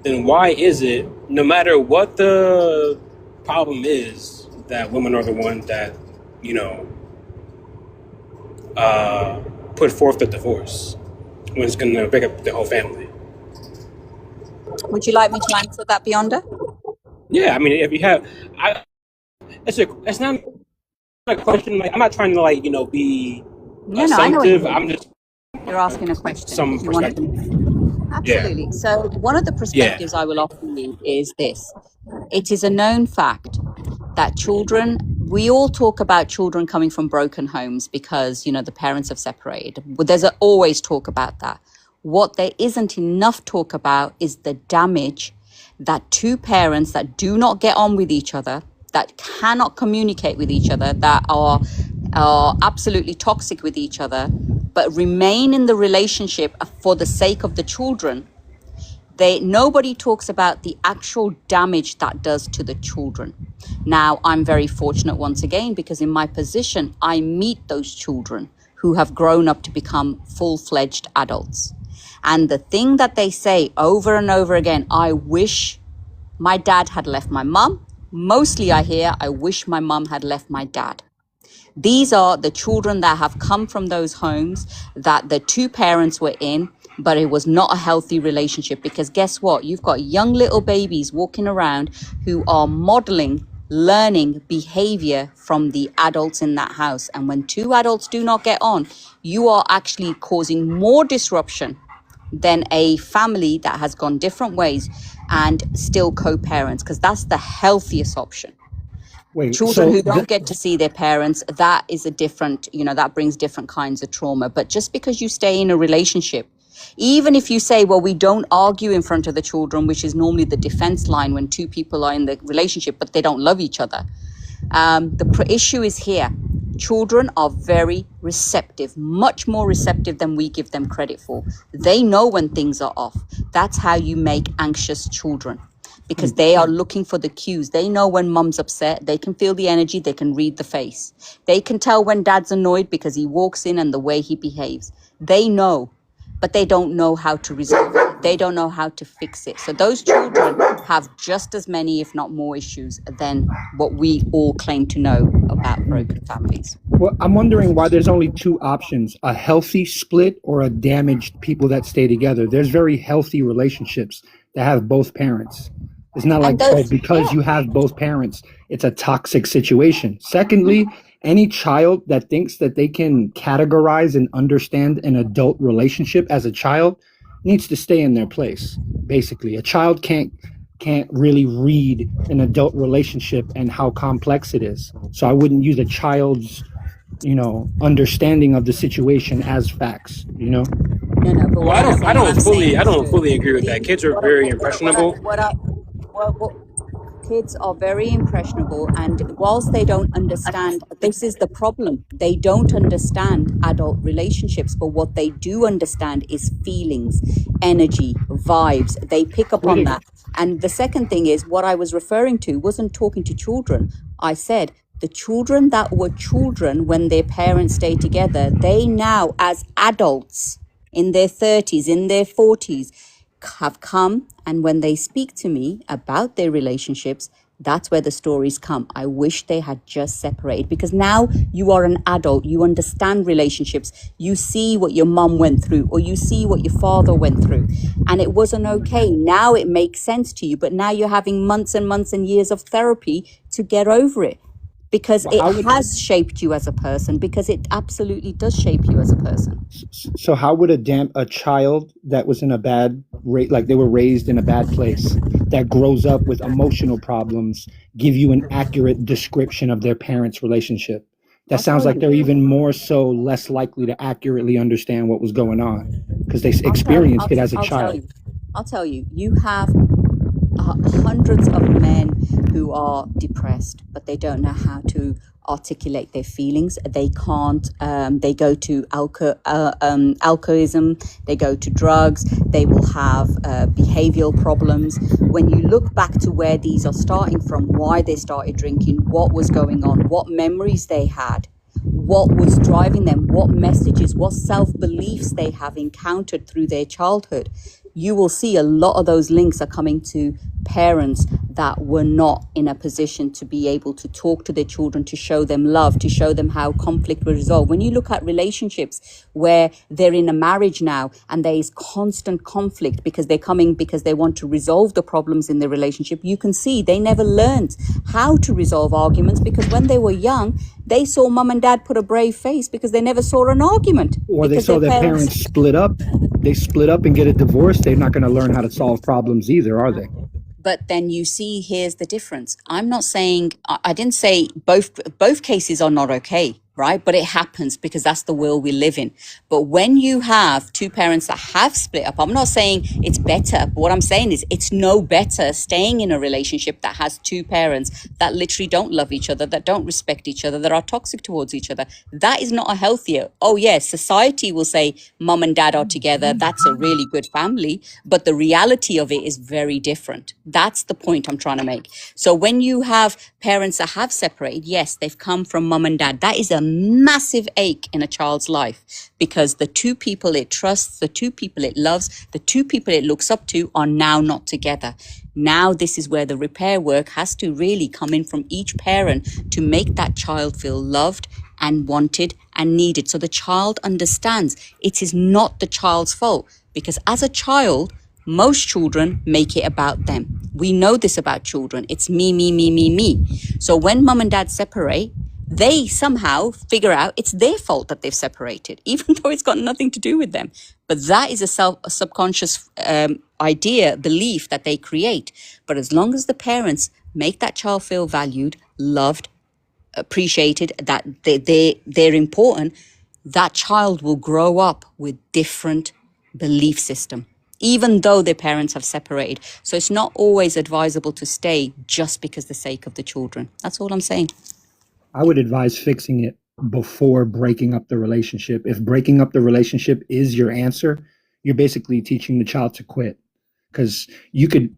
then why is it, no matter what the problem is, that women are the ones that, put forth the divorce when it's going to break up the whole family? Would you like me to answer that, Beyonder? Yeah, I mean, if you have, it's not a question. Like, I'm not trying to be No, I know what you assumptive. mean. I'm just You're asking a question. some You want perspective. Absolutely. Yeah, So one of the perspectives I will offer you is this. It is a known fact that we all talk about children coming from broken homes because, the parents have separated. But there's always talk about that. What there isn't enough talk about is the damage that two parents that do not get on with each other, that cannot communicate with each other, that are absolutely toxic with each other, but remain in the relationship for the sake of the children. Nobody talks about the actual damage that does to the children. Now, I'm very fortunate once again, because in my position, I meet those children who have grown up to become full-fledged adults. And the thing that they say over and over again, I wish my dad had left my mum. Mostly I hear, I wish my mum had left my dad. These are the children that have come from those homes that the two parents were in. but it was not a healthy relationship, because guess what? You've got young little babies walking around who are modeling, learning behavior from the adults in that house. And when two adults do not get on, you are actually causing more disruption than a family that has gone different ways and still co-parents, because that's the healthiest option. Wait, Children so who don't get to see their parents, that is a different, that brings different kinds of trauma. But just because you stay in a relationship, even if you say, well, we don't argue in front of the children, which is normally the defense line when two people are in the relationship but they don't love each other, the issue is here. Children are very receptive, much more receptive than we give them credit for. They know when things are off. That's how you make anxious children, because they are looking for the cues. They know when mum's upset. They can feel the energy. They can read the face. They can tell when dad's annoyed because he walks in and the way he behaves. They know, but they don't know how to resolve it. They don't know how to fix it. So those children have just as many, if not more, issues than what we all claim to know about broken families. Well, I'm wondering why there's only two options: a healthy split or a damaged people that stay together. There's very healthy relationships that have both parents. It's not like, oh, because you have both parents, it's a toxic situation. Secondly, any child that thinks that they can categorize and understand an adult relationship as a child needs to stay in their place. Basically, a child can't really read an adult relationship and how complex it is. So I wouldn't use a child's, understanding of the situation as facts, No, but Well, I don't fully agree with that. Kids are very impressionable. Kids are very impressionable, and whilst they don't understand, this is the problem. They don't understand adult relationships, but what they do understand is feelings, energy, vibes. They pick up on that. And the second thing is, what I was referring to wasn't talking to children. I said the children that were children when their parents stayed together, they now, as adults in their 30s, in their 40s, have come, and when they speak to me about their relationships, that's where the stories come. I wish they had just separated, because now you are an adult, you understand relationships, you see what your mum went through, or you see what your father went through, and it wasn't okay. Now it makes sense to you, but now you're having months and months and years of therapy to get over it, because it has shaped you as a person, because it absolutely does shape you as a person. So how would a child that was in a bad like they were raised in a bad place, that grows up with emotional problems, give you an accurate description of their parents' relationship? That sounds like they're even more so less likely to accurately understand what was going on, because they experienced it as a child. I'll tell you, you have hundreds of men who are depressed, but they don't know how to articulate their feelings. They can't, they go to alcoholism, they go to drugs, they will have behavioral problems. When you look back to where these are starting from, why they started drinking, what was going on, what memories they had, what was driving them, what messages, what self-beliefs they have encountered through their childhood, you will see a lot of those links are coming to parents that were not in a position to be able to talk to their children, to show them love, to show them how conflict was resolved. When you look at relationships where they're in a marriage now and there is constant conflict because they're coming because they want to resolve the problems in the relationship, you can see they never learned how to resolve arguments, because when they were young, they saw mum and dad put a brave face because they never saw an argument. Or they saw their parents split up. They split up and get a divorce. They're not going to learn how to solve problems either, are they? But then you see, here's the difference. I'm not saying, I didn't say both cases are not okay, right? But it happens because that's the world we live in. But when you have two parents that have split up, I'm not saying it's better, but what I'm saying is it's no better staying in a relationship that has two parents that literally don't love each other, that don't respect each other, that are toxic towards each other. That is not a healthier. Oh yes, society will say mom and dad are together. That's a really good family. But the reality of it is very different. That's the point I'm trying to make. So when you have parents that have separated, yes, they've come from mom and dad. That is a massive ache in a child's life, because the two people it trusts, the two people it loves, the two people it looks up to are now not together. Now this is where the repair work has to really come in from each parent to make that child feel loved and wanted and needed. So the child understands it is not the child's fault. Because as a child, most children make it about them. We know this about children. It's me, me, me, me, me. So when mum and dad separate, they somehow figure out it's their fault that they've separated, even though it's got nothing to do with them. But that is a subconscious idea, belief that they create. But as long as the parents make that child feel valued, loved, appreciated, that they're important, that child will grow up with different belief system, even though their parents have separated. So it's not always advisable to stay just because the sake of the children. That's all I'm saying. I would advise fixing it before breaking up the relationship. If breaking up the relationship is your answer, you're basically teaching the child to quit, because you could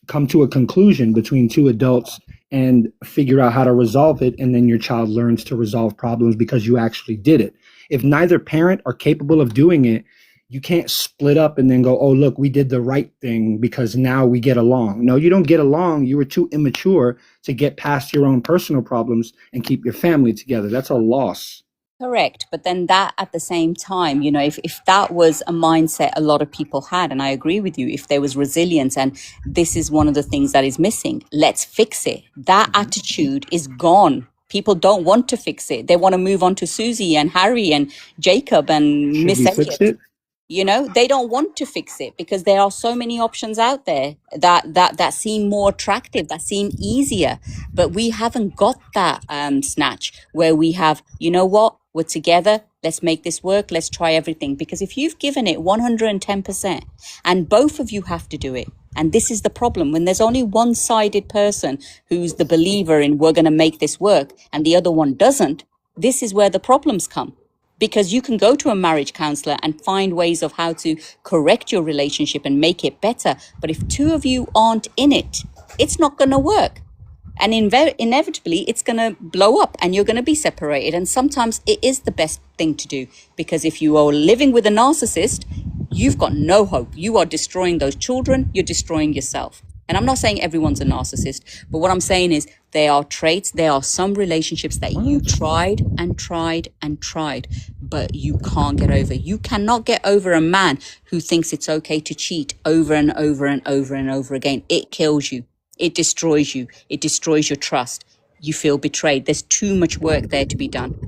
come to a conclusion between two adults and figure out how to resolve it, and then your child learns to resolve problems because you actually did it. If neither parent are capable of doing it, you can't split up and then go, oh, look, we did the right thing because now we get along. No, you don't get along. You were too immature to get past your own personal problems and keep your family together. That's a loss. Correct. But then that at the same time, you know, if that was a mindset a lot of people had, and I agree with you, if there was resilience, and this is one of the things that is missing, let's fix it. That attitude is gone. People don't want to fix it. They want to move on to Susie and Harry and Jacob and Should Miss we fix Elliot. it? You know, they don't want to fix it because there are so many options out there that seem more attractive, that seem easier. But we haven't got that snatch where we have, you know what, we're together, let's make this work, let's try everything. Because if you've given it 110% and both of you have to do it, and this is the problem, when there's only one-sided person who's the believer in we're going to make this work and the other one doesn't, this is where the problems come. Because you can go to a marriage counselor and find ways of how to correct your relationship and make it better. But if two of you aren't in it, it's not going to work. And inevitably, it's going to blow up and you're going to be separated. And sometimes it is the best thing to do, because if you are living with a narcissist, you've got no hope. You are destroying those children. You're destroying yourself. And I'm not saying everyone's a narcissist, but what I'm saying is there are traits, there are some relationships that you tried and tried and tried, but you can't get over. You cannot get over a man who thinks it's okay to cheat over and over and over and over again. It kills you. It destroys you. It destroys your trust. You feel betrayed. There's too much work there to be done.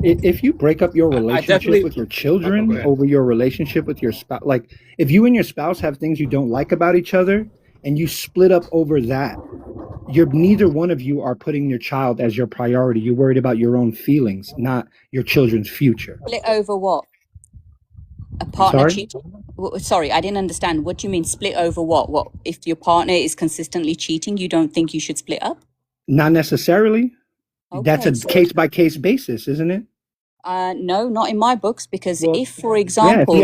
If you break up your relationship with your children over your relationship with your spouse, like if you and your spouse have things you don't like about each other and you split up over that, neither one of you are putting your child as your priority. You're worried about your own feelings, not your children's future. Split over what? A partner Sorry? cheating? Sorry, I didn't understand. What do you mean split over what? What if your partner is consistently cheating, you don't think you should split up? Not necessarily. That's Okay, a so case by case basis, isn't it? no, not in my books, because if, for Yeah, example,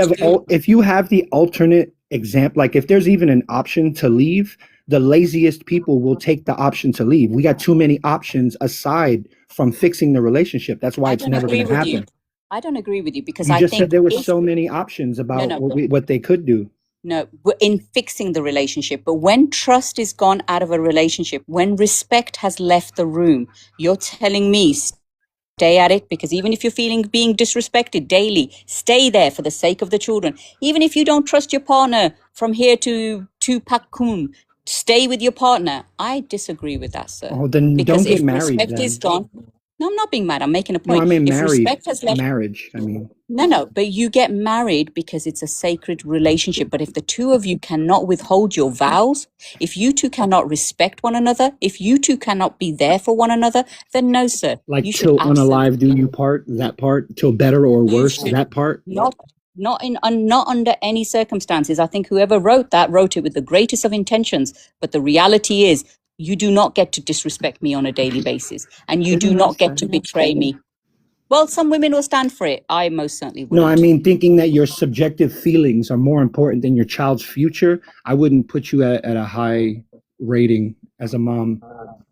if you have the alternate example, like if there's even an option to leave, the laziest people will take the option to leave. We got too many options aside from fixing the relationship. That's why I it's don't never agree going to with you. happen. I don't agree with you because You I just said think there were if so many options about no, what they could do. no, in fixing the relationship, but when trust is gone out of a relationship, when respect has left the room, you're telling me stay at it, because even if you're feeling being disrespected daily, stay there for the sake of the children. Even if you don't trust your partner from here to Pakun, stay with your partner. I disagree with that, sir. Oh, then Because don't get if married respect then. is gone, no, I'm not being mad. I'm making a No, point. I mean If married respect has left, marriage. I mean, no, but you get married because it's a sacred relationship. But if the two of you cannot withhold your vows, if you two cannot respect one another, if you two cannot be there for one another, then no, sir. like You should till absolutely unalive do you part, that part, till better or worse, that part. not not under any circumstances. I think whoever wrote that wrote it with the greatest of intentions. But the reality is, you do not get to disrespect me on a daily basis, and you do Didn't I not get say? to betray me. Well, some women will stand for it. I most certainly No, I wouldn't. mean thinking that your subjective feelings are more important than your child's future. I wouldn't put you at a high rating as a mom.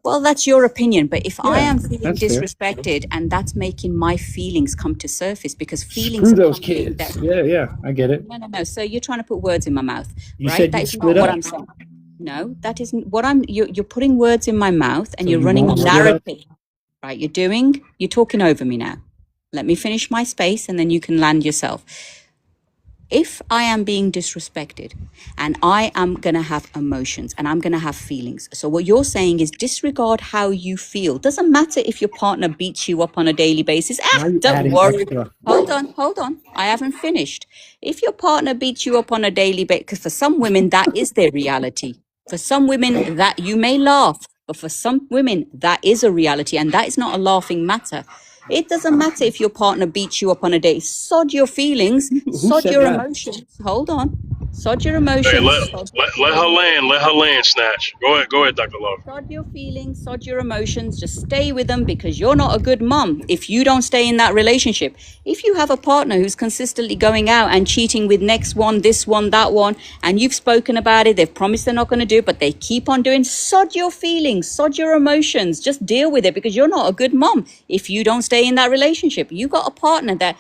Well, that's your opinion, but if I Yeah, am feeling that's fair. disrespected and that's making my feelings come to surface, because feelings Screw are those something kids. that Yeah, I get it. no. So you're trying to put words in my mouth, You right? said That you'd is not split what up, I'm saying. No, that isn't what I'm. You're putting words in my mouth and so you're you running a won't split up. narrative, right? You're talking over me now. Let me finish my space and then you can land yourself. if I am being disrespected and I am going to have emotions and I'm going to have feelings. So what you're saying is disregard how you feel. Doesn't matter if your partner beats you up on a daily basis. Now you're Don't adding worry. extra. Hold on. I haven't finished. If your partner beats you up on a daily basis, because for some women, that is their reality. For some women, that you may laugh, but for some women, that is a reality, and that is not a laughing matter. It doesn't matter if your partner beats you up on a day. Sod your feelings, Who sod said your that? emotions. Hold on. Sod your Hey, emotions. let her land. Let her land, Snatch. Go ahead, Dr. Love. Sod your feelings, sod your emotions. Just stay with them because you're not a good mom if you don't stay in that relationship. If you have a partner who's consistently going out and cheating with next one, this one, that one, and you've spoken about it, they've promised they're not going to do it, but they keep on doing, sod your feelings, sod your emotions. Just deal with it because you're not a good mom if you don't stay in that relationship. You got a partner that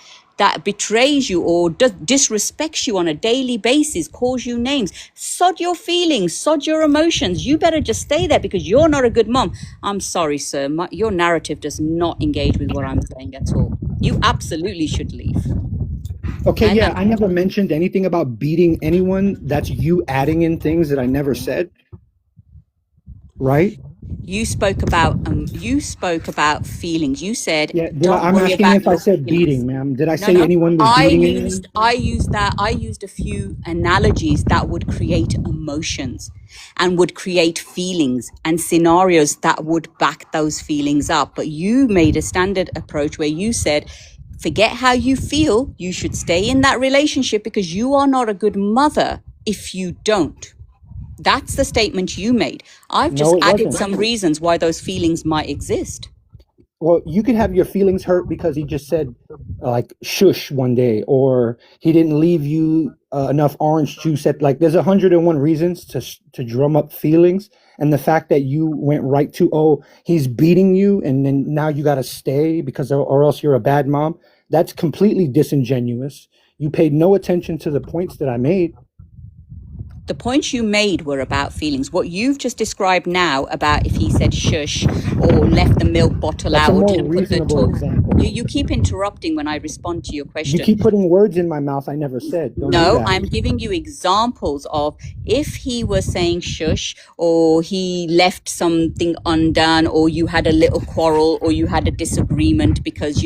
betrays you or disrespects you on a daily basis, calls you names. Sod your feelings, sod your emotions. You better just stay there because you're not a good mom. I'm sorry, sir. Your narrative does not engage with what I'm saying at all. You absolutely should leave. Okay, And yeah, I never mentioned anything about beating anyone. That's you adding in things that I never said. Right? you spoke about feelings. You said, Yeah, don't I'm worry asking about if I your said feelings. beating, ma'am. Did I say No. anyone was beating anyone? I used a few analogies that would create emotions and would create feelings and scenarios that would back those feelings up. But you made a standard approach where you said, forget how you feel. You should stay in that relationship because you are not a good mother if you don't. That's the statement you made. I've just No, it added wasn't. some reasons why those feelings might exist. Well, you could have your feelings hurt because he just said like shush one day, or he didn't leave you enough orange juice. There's 101 reasons to drum up feelings, and the fact that you went right to, oh, he's beating you, and then now you got to stay because or else you're a bad mom. That's completely disingenuous. You paid no attention to the points that I made. The points you made were about feelings. What you've just described now about if he said shush or left the milk bottle That's out a or more didn't put the reasonable toy. example. You keep interrupting when I respond to your You question. keep putting words in my mouth I never said. Don't do No, that. I'm giving you examples of if he was saying shush or he left something undone or you had a little quarrel or you had a disagreement because,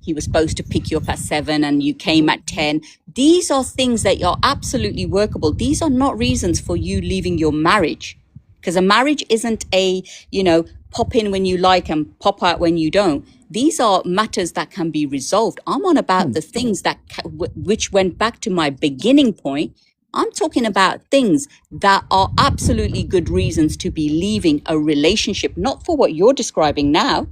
he was supposed to pick you up at 7 and you came at 10. These are things that are absolutely workable. These are not reasons for you leaving your marriage, because a marriage isn't a, pop in when you like and pop out when you don't. These are matters that can be resolved. I'm on about the things that which went back to my beginning point. I'm talking about things that are absolutely good reasons to be leaving a relationship, not for what you're describing now.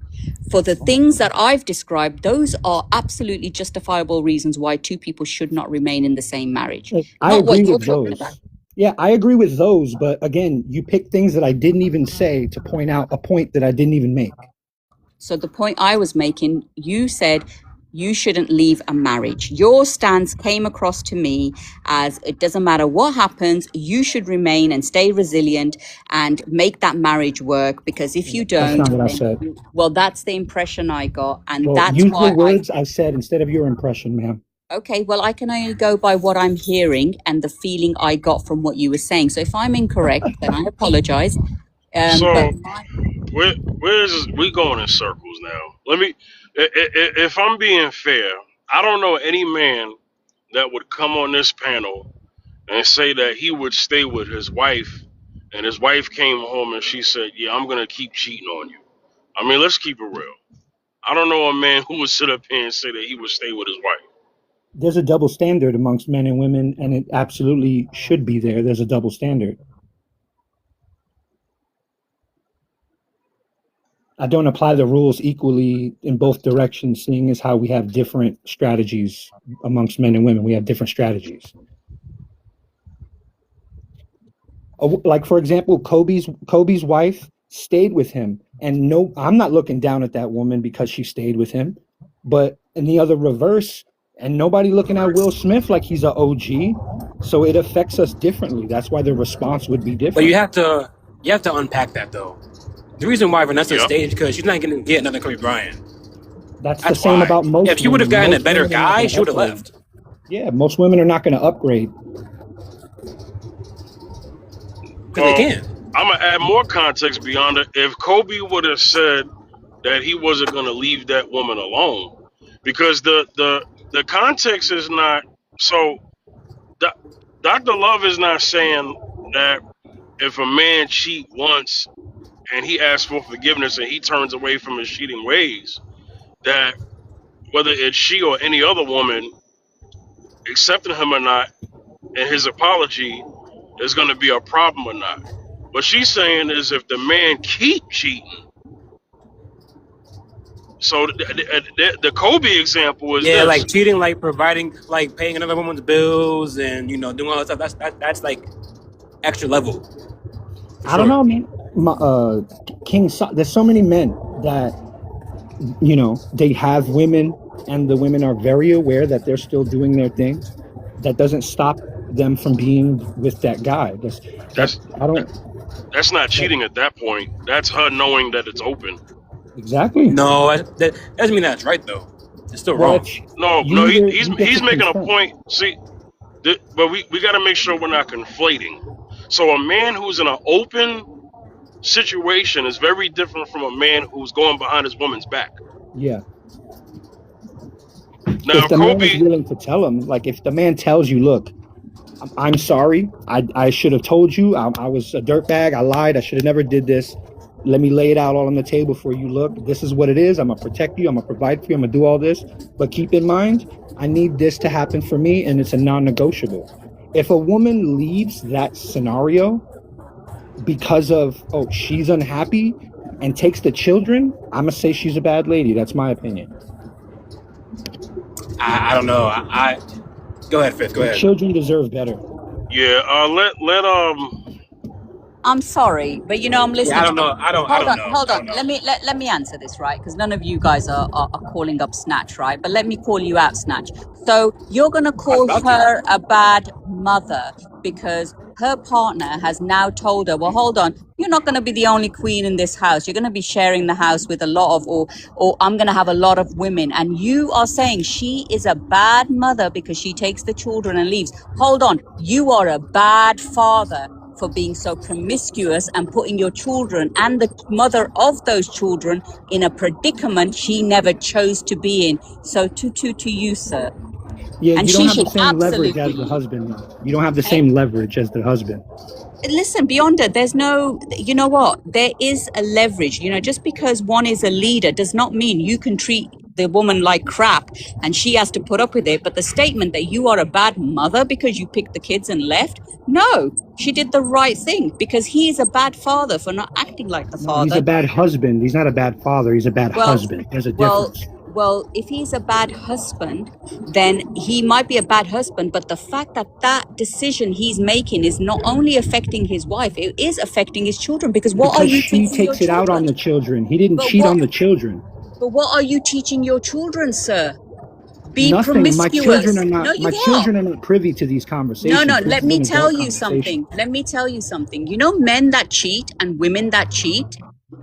For the things that I've described, those are absolutely justifiable reasons why two people should not remain in the same marriage. I Not what agree you're with talking those. about. Yeah, I agree with those. But again, you pick things that I didn't even say to point out a point that I didn't even make. So the point I was making, you said you shouldn't leave a marriage. Your stance came across to me as it doesn't matter what happens, you should remain and stay resilient and make that marriage work, because if you That's don't, not what I then said. well, that's the impression I got. And Well, that's use why the words I said instead of your impression, ma'am. okay, well, I can only go by what I'm hearing and the feeling I got from what you were saying. So if I'm incorrect, then I apologize. So But we going in circles now. Let me, if I'm being fair, I don't know any man that would come on this panel and say that he would stay with his wife, and his wife came home and she said, "Yeah, I'm gonna keep cheating on you." I mean, let's keep it real. I don't know a man who would sit up here and say that he would stay with his wife. There's a double standard amongst men and women, and it absolutely should be there. There's a double standard. I don't apply the rules equally in both directions, seeing as how we have different strategies amongst men and women. We have different strategies. Like, for example, Kobe's wife stayed with him, and no, I'm not looking down at that woman because she stayed with him, but in the other reverse, and nobody looking at Will Smith like he's an OG, so it affects us differently. That's why the response would be different. But you have to unpack that though. The reason why Vanessa stayed is because she's not going to get another Kobe Bryant. That's the same why. about most. If you would have gotten a Most better women are not guy, gonna she would have upgrade. left. Yeah, most women are not going to upgrade. Because they can. I'm gonna add more context beyond it. If Kobe would have said that he wasn't gonna leave that woman alone, because the context is not so. Dr. Love is not saying that if a man cheat once and he asks for forgiveness and he turns away from his cheating ways, that whether it's she or any other woman accepting him or not and his apology is going to be a problem or not. What she's saying is if the man keep cheating. So the Kobe example is Yeah, this. like cheating, like providing, like paying another woman's bills, and doing all that stuff. That's like extra level. I don't know, man. There's so many men that they have women, and the women are very aware that they're still doing their thing. That doesn't stop them from being with that guy. That's not cheating at that point. That's her knowing that it's open. Exactly. No, that doesn't mean that's right though. It's still wrong. No, he's making a point. See, but we got to make sure we're not conflating. So a man who's in an open situation is very different from a man who's going behind his woman's back. Yeah. Now, if the man is willing to tell him, like if the man tells you, look, I'm sorry, I should have told you, I was a dirtbag, I lied, I should have never did this. Let me lay it out all on the table for you. Look, this is what it is. I'm going to protect you. I'm going to provide for you. I'm going to do all this. But keep in mind, I need this to happen for me, and it's a non-negotiable. If a woman leaves that scenario because of, she's unhappy and takes the children, I'm going to say she's a bad lady. That's my opinion. I don't know. I go ahead, Fifth. Go ahead. Children deserve better. Yeah. I'm sorry, but I'm listening. Yeah, I don't know. Hold on. Let me answer this, right? Because none of you guys are calling up Snatch, right? But let me call you out, Snatch. So you're gonna call her a bad mother because her partner has now told her, well, hold on, you're not going to be the only queen in this house. You're going to be sharing the house with a lot of, or I'm going to have a lot of women. And you are saying she is a bad mother because she takes the children and leaves. Hold on. You are a bad father for being so promiscuous and putting your children and the mother of those children in a predicament she never chose to be in. So to you, sir. Yeah, and you she don't have should the same leverage absolutely. as the husband, though. You don't have the same leverage as the husband. Listen, beyond it, there's no, you know what? There is a leverage. Just because one is a leader does not mean you can treat the woman like crap and she has to put up with it. But the statement that you are a bad mother because you picked the kids and left, no, she did the right thing because he is a bad father for not acting like the father. He's a bad husband. He's not a bad father. He's a bad husband. There's a difference. Well, if he's a bad husband, then he might be a bad husband. But the fact that decision he's making is not only affecting his wife, it is affecting his children. Because what are you teaching she takes your it out on the children. He didn't cheat on the children. But what are you teaching your children, sir? Be Nothing. promiscuous. My children are not. No, you my are. children are not privy to these conversations. No. These Let me little tell adult you something. conversations. Let me tell you something. Men that cheat and women that cheat.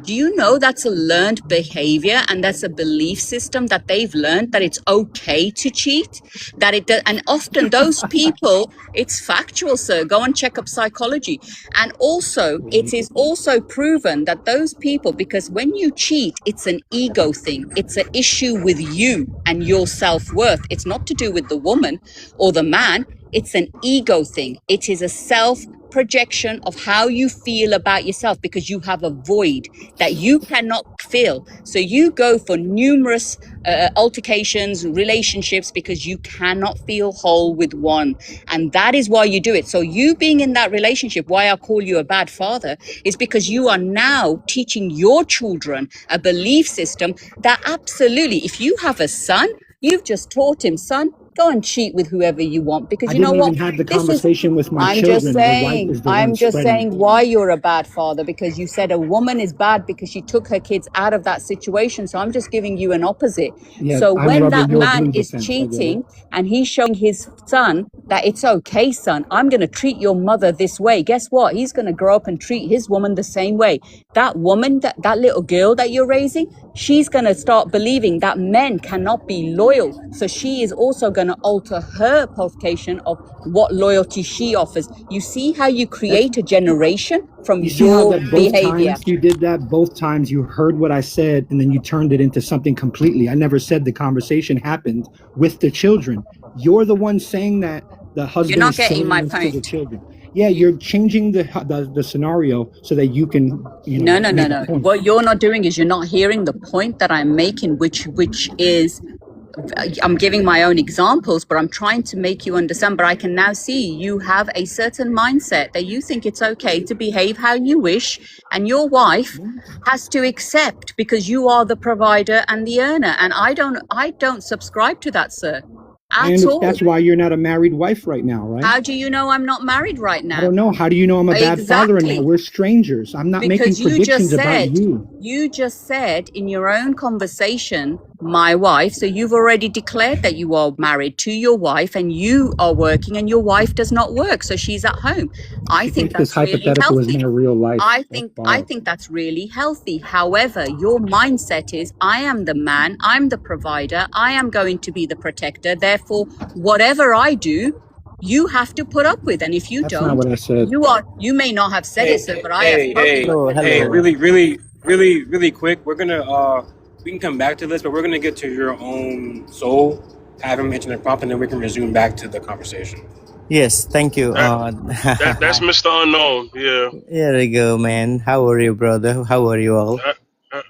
Do you know that's a learned behavior and that's a belief system that they've learned that it's okay to cheat? And often those people, it's factual, sir. Go and check up psychology. And also, it is also proven that those people, because when you cheat, it's an ego thing. It's an issue with you and your self-worth. It's not to do with the woman or the man. It's an ego thing. It is a self-projection of how you feel about yourself because you have a void that you cannot fill. So you go for numerous altercations, relationships, because you cannot feel whole with one. And that is why you do it. So you being in that relationship, why I call you a bad father, is because you are now teaching your children a belief system that absolutely, if you have a son, you've just taught him, son, go and cheat with whoever you want because you know what? I didn't even have the conversation with my I'm children. just saying why you're a bad father because you said a woman is bad because she took her kids out of that situation. So I'm just giving you an opposite. Yeah, so I'm when rubbing that your man blue is defense, I get cheating it. and he's showing his son that it's okay, son, I'm going to treat your mother this way. Guess what? He's going to grow up and treat his woman the same way. That woman, that little girl that you're raising, she's going to start believing that men cannot be loyal. So she is also going going to alter her qualification of what loyalty she offers. You see how you create a generation from You see how your that both behavior. times you did that? Both times you heard what I said and then you turned it into something completely. I never said the conversation happened with the children. You're the one saying that the You're husband not is getting saying my this to the point. children. Yeah, you're changing the scenario so that you can, No, no, no, make a no. point. What you're not doing is you're not hearing the point that I'm making, which is I'm giving my own examples, but I'm trying to make you understand. But I can now see you have a certain mindset that you think it's okay to behave how you wish, and your wife has to accept because you are the provider and the earner. And I don't subscribe to that, sir, at all. That's why you're not a married wife right now, right? How do you know I'm not married right I now? don't know. How do you know I'm a bad father-in-law? Exactly. We're strangers. I'm not making Because you just predictions about said in your own conversation, my wife. So you've already declared that you are married to your wife and you are working and your wife does not work. So she's at home. I She think thinks this that's really hypothetical is healthy. not real life. I That's think wild. that's really healthy. However, your mindset is I am the man, I'm the provider, I am going to be the protector. Therefore, whatever I do, you have to put up with. And if you That's not don't, what I said. you may not have said it, sir, but I have Hey, spoken hey, like hey, it. really quick. We're gonna we can come back to this, but we're gonna get to your own soul, have him mention the prompt, and then we can resume back to the conversation. Yes, thank you. That's Mr. Unknown. Yeah. Here we go, man. How are you, brother? How are you all?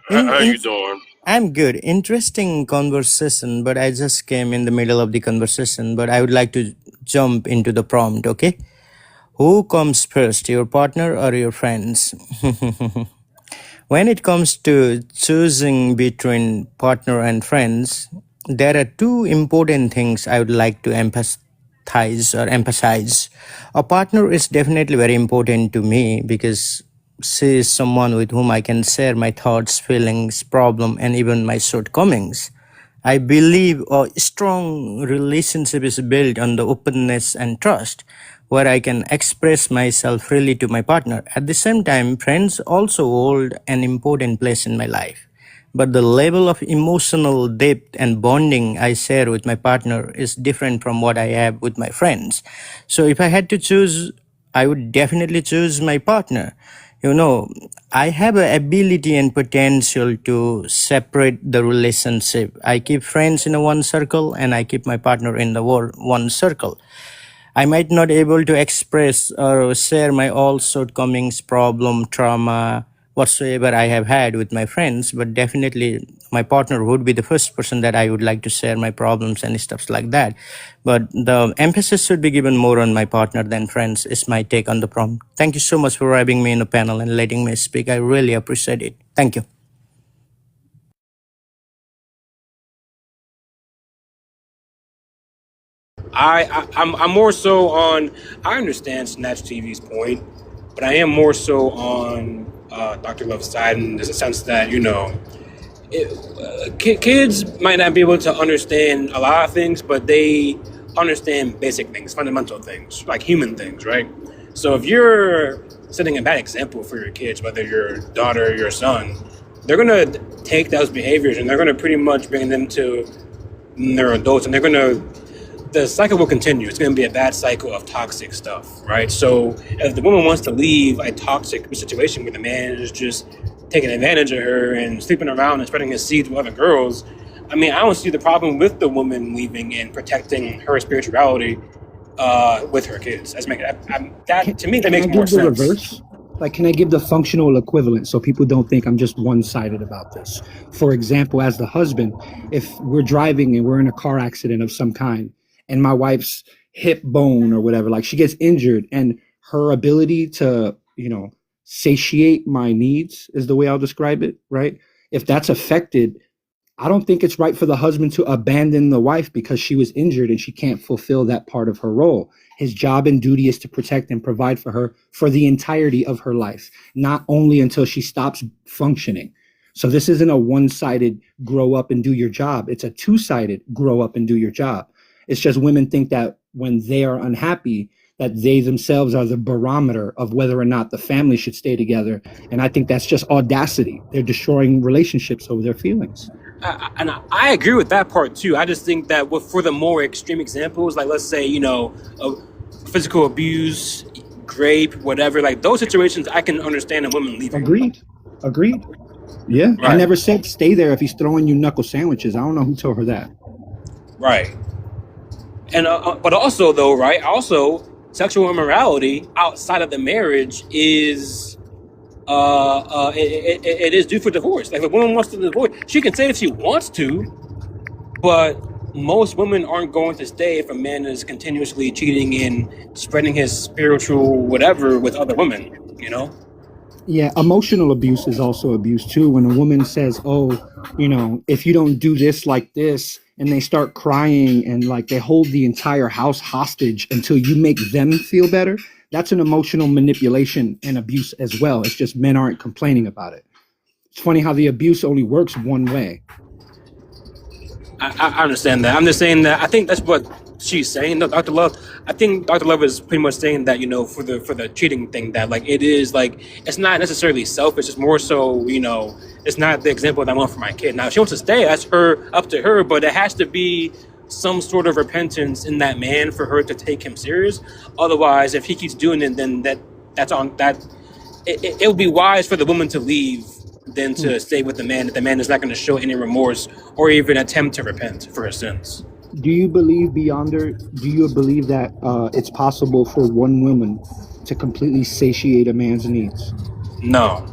How you doing? I'm good. Interesting conversation, but I just came in the middle of the conversation. But I would like to jump into the prompt, okay? Who comes first, your partner or your friends? When it comes to choosing between partner and friends, there are two important things I would like to emphasize. A partner is definitely very important to me because she is someone with whom I can share my thoughts, feelings, problem, and even my shortcomings. I believe a strong relationship is built on the openness and trust, where I can express myself freely to my partner. At the same time, friends also hold an important place in my life. But the level of emotional depth and bonding I share with my partner is different from what I have with my friends. So if I had to choose, I would definitely choose my partner. I have an ability and potential to separate the relationship. I keep friends in a one circle and I keep my partner in the one circle. I might not able to express or share my all shortcomings, problem, trauma, whatsoever I have had with my friends, but definitely my partner would be the first person that I would like to share my problems and stuff like that. But the emphasis should be given more on my partner than friends is my take on the prompt. Thank you so much for having me in the panel and letting me speak. I really appreciate it. Thank you. I'm more so on. I understand Snatch TV's point, but I am more so on Dr. Love's side in the sense that kids might not be able to understand a lot of things, but they understand basic things, fundamental things, like human things, right? So if you're setting a bad example for your kids, whether your daughter or your son, they're gonna take those behaviors and they're gonna pretty much bring them to their adults, and the cycle will continue. It's going to be a bad cycle of toxic stuff, right? So if the woman wants to leave a toxic situation where the man is just taking advantage of her and sleeping around and spreading his seeds with other girls, I don't see the problem with the woman leaving and protecting her spirituality with her kids. To me, that makes more sense. Reverse? Like, can I give the functional equivalent so people don't think I'm just one-sided about this? For example, as the husband, if we're driving and we're in a car accident of some kind, and my wife's hip bone or whatever, like she gets injured and her ability to, satiate my needs is the way I'll describe it, right? If that's affected, I don't think it's right for the husband to abandon the wife because she was injured and she can't fulfill that part of her role. His job and duty is to protect and provide for her for the entirety of her life, not only until she stops functioning. So this isn't a one-sided grow up and do your job. It's a two-sided grow up and do your job. It's just women think that when they are unhappy, that they themselves are the barometer of whether or not the family should stay together. And I think that's just audacity. They're destroying relationships over their feelings. I agree with that part too. I just think that for the more extreme examples, like let's say, physical abuse, rape, whatever, like those situations, I can understand a woman leaving. Agreed. Yeah, I Right. never said stay there if he's throwing you knuckle sandwiches. I don't know who told her that. Right. And but also though, right? Also, sexual immorality outside of the marriage is it is due for divorce. Like if a woman wants to divorce, she can say if she wants to, but most women aren't going to stay if a man is continuously cheating and spreading his spiritual whatever with other women. Yeah, emotional abuse is also abuse too. When a woman says, "Oh, if you don't do this like this," and they start crying and like they hold the entire house hostage until you make them feel better, that's an emotional manipulation and abuse as well. It's just men aren't complaining about it. It's funny how the abuse only works one way. I understand that. I'm just saying that I think that's what she's saying, Dr. Love. I think Dr. Love is pretty much saying that, for the cheating thing, that like it is like it's not necessarily selfish. It's more so, it's not the example that I want for my kid. Now, if she wants to stay, that's up to her, but it has to be some sort of repentance in that man for her to take him serious. Otherwise, if he keeps doing it, then that's on that. It would be wise for the woman to leave than to stay with the man if the man is not going to show any remorse or even attempt to repent for his sins. Do you believe that it's possible for one woman to completely satiate a man's needs? No.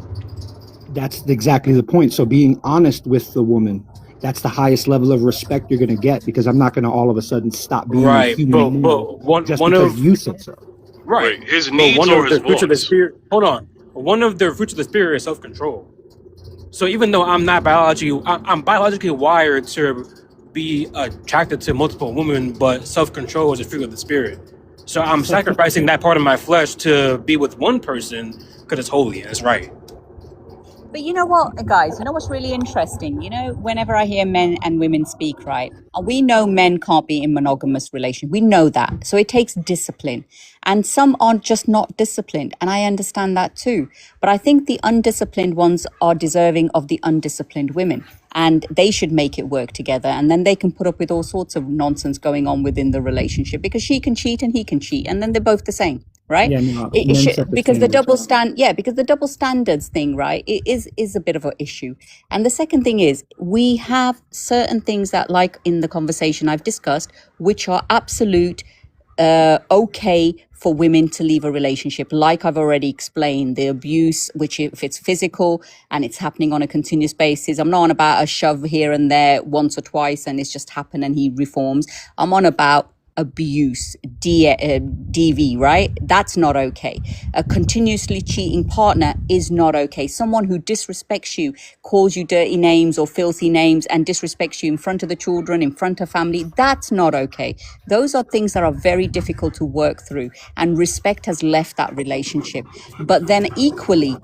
That's exactly the point. So being honest with the woman, that's the highest level of respect you're going to get, because I'm not going to all of a sudden stop being a human just because you said so. Right. Wait, his But needs one or of his the fruits of the wants? spirit. Hold on. One of the fruits of the spirit is self-control. So even though I'm not I'm biologically wired to be attracted to multiple women, but self-control is a fruit of the spirit. So I'm sacrificing that part of my flesh to be with one person because it's holy and it's right. But you know what, guys, what's really interesting? Whenever I hear men and women speak, right, we know men can't be in monogamous relation. We know that. So it takes discipline. And some are just not disciplined. And I understand that too. But I think the undisciplined ones are deserving of the undisciplined women. And they should make it work together. And then they can put up with all sorts of nonsense going on within the relationship, because she can cheat and he can cheat. And then they're both the same. Right? Yeah, no, It men should, set the because the standards. because the double standards thing, right, it is a bit of an issue. And the second thing is, we have certain things that, like in the conversation I've discussed, which are absolute okay for women to leave a relationship. Like I've already explained, the abuse, which if it's physical and it's happening on a continuous basis, I'm not on about a shove here and there once or twice and it's just happened and he reforms. I'm on about abuse, DV, right? That's not okay. A continuously cheating partner is not okay. Someone who disrespects you, calls you dirty names or filthy names and disrespects you in front of the children, in front of family, that's not okay. Those are things that are very difficult to work through, and respect has left that relationship. But then equally,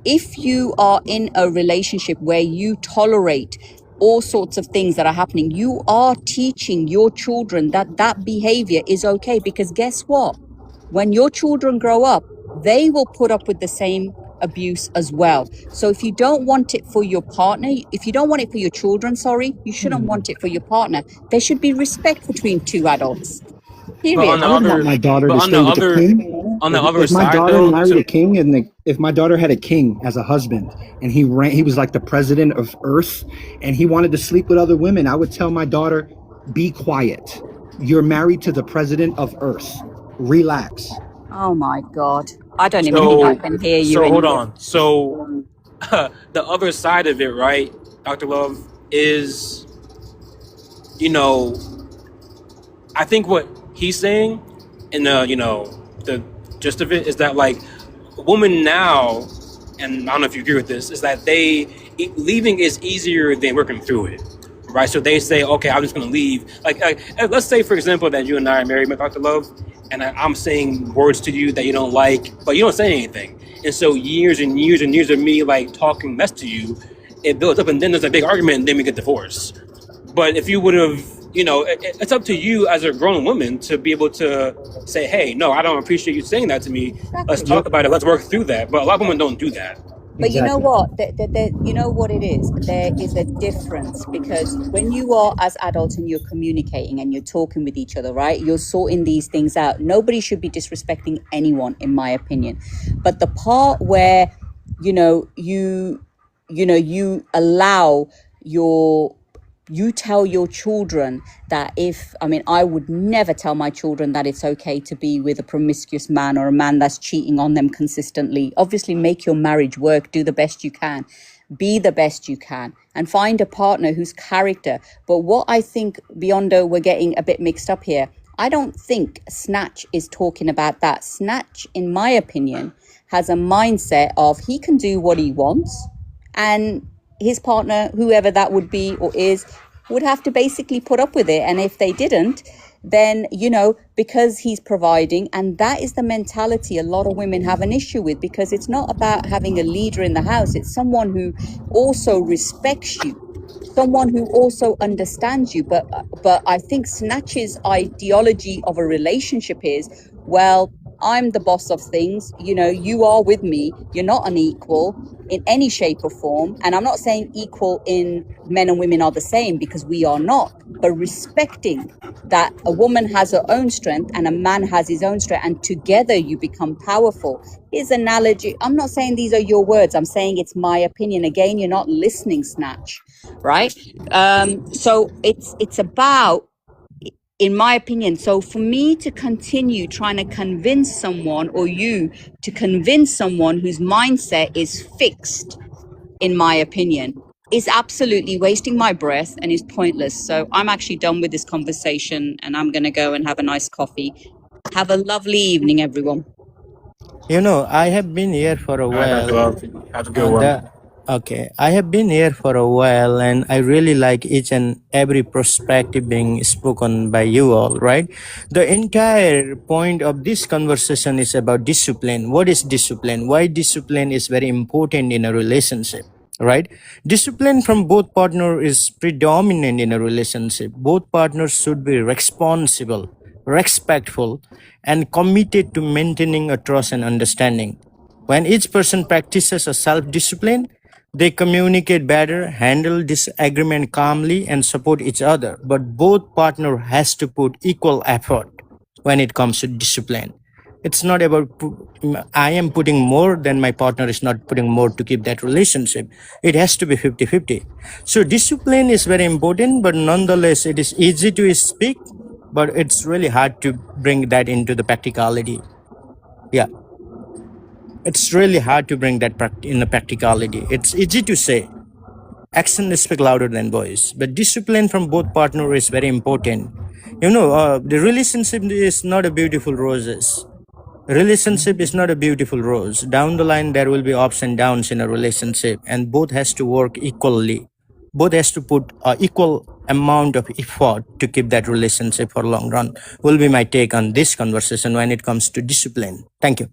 if you are in a relationship where you tolerate all sorts of things that are happening, you are teaching your children that behavior is okay, because guess what? When your children grow up, they will put up with the same abuse as well. So if you don't want it for your partner, if you don't want it for your children, you shouldn't want it for your partner. There should be respect between two adults. Period. on the I wouldn't want other, my daughter but to on stay the with a other, king. on the other If my side daughter though, married a king, and if my daughter had a king as a husband, and he was like the president of Earth, and he wanted to sleep with other women, I would tell my daughter, be quiet. You're married to the president of Earth. Relax. Oh my God. I don't even think I can hear you hold anymore. on. So the other side of it, right, Dr. Love, is, I think what he's saying, and the gist of it is that, like, women now, and I don't know if you agree with this, is that leaving is easier than working through it, right? So they say, okay, I'm just going to leave. Like, let's say, for example, that you and I are married, Dr. Love, and I'm saying words to you that you don't like, but you don't say anything. And so years and years and years of me, like, talking mess to you, it builds up, and then there's a big argument, and then we get divorced. But if you would have, it's up to you as a grown woman to be able to say, hey, no, I don't appreciate you saying that to me. Let's talk about it. Let's work through that. But a lot of women don't do that. But you know Exactly. what? You know what it is? There is a difference because when you are as adults and you're communicating and you're talking with each other, right? You're sorting these things out. Nobody should be disrespecting anyone, in my opinion. But the part where, you allow you tell your children that I would never tell my children that it's okay to be with a promiscuous man or a man that's cheating on them consistently. Obviously, make your marriage work, do the best you can, be the best you can, and find a partner whose character. But what I think, Biondo, we're getting a bit mixed up here. I don't think Snatch is talking about that. Snatch, in my opinion, has a mindset of he can do what he wants, and his partner, whoever that would be or is, would have to basically put up with it. And if they didn't, then, because he's providing, and that is the mentality a lot of women have an issue with, because it's not about having a leader in the house. It's someone who also respects you, someone who also understands you. But I think Snatch's ideology of a relationship is, well, I'm the boss of things. You are with me. You're not unequal in any shape or form. And I'm not saying equal in men and women are the same, because we are not. But respecting that a woman has her own strength and a man has his own strength, and together you become powerful. His analogy, I'm not saying these are your words. I'm saying it's my opinion. Again, you're not listening, Snatch, right? So it's about, in my opinion. So for me to continue trying to convince someone, or you to convince someone whose mindset is fixed, in my opinion, is absolutely wasting my breath and is pointless. So I'm actually done with this conversation, and I'm going to go and have a nice coffee. Have a lovely evening, everyone. I have been here for a All right, Dr. while. Love. Have a good one. Okay, I have been here for a while, and I really like each and every perspective being spoken by you all, right? The entire point of this conversation is about discipline. What is discipline? Why discipline is very important in a relationship, right? Discipline from both partners is predominant in a relationship. Both partners should be responsible, respectful, and committed to maintaining a trust and understanding. When each person practices a self-discipline, they communicate better, handle disagreement calmly, and support each other. But both partner has to put equal effort when it comes to discipline. It's not about I am putting more than my partner is not putting more to keep that relationship. It has to be 50-50. So discipline is very important, but nonetheless, it is easy to speak, but it's really hard to bring that into the practicality. Yeah. It's really hard to bring that in the practicality. It's easy to say. Action speaks louder than voice. But discipline from both partners is very important. The relationship is not a beautiful roses. Relationship is not a beautiful rose. Down the line, there will be ups and downs in a relationship, and both has to work equally. Both has to put equal amount of effort to keep that relationship for a long run. Will be my take on this conversation when it comes to discipline. Thank you.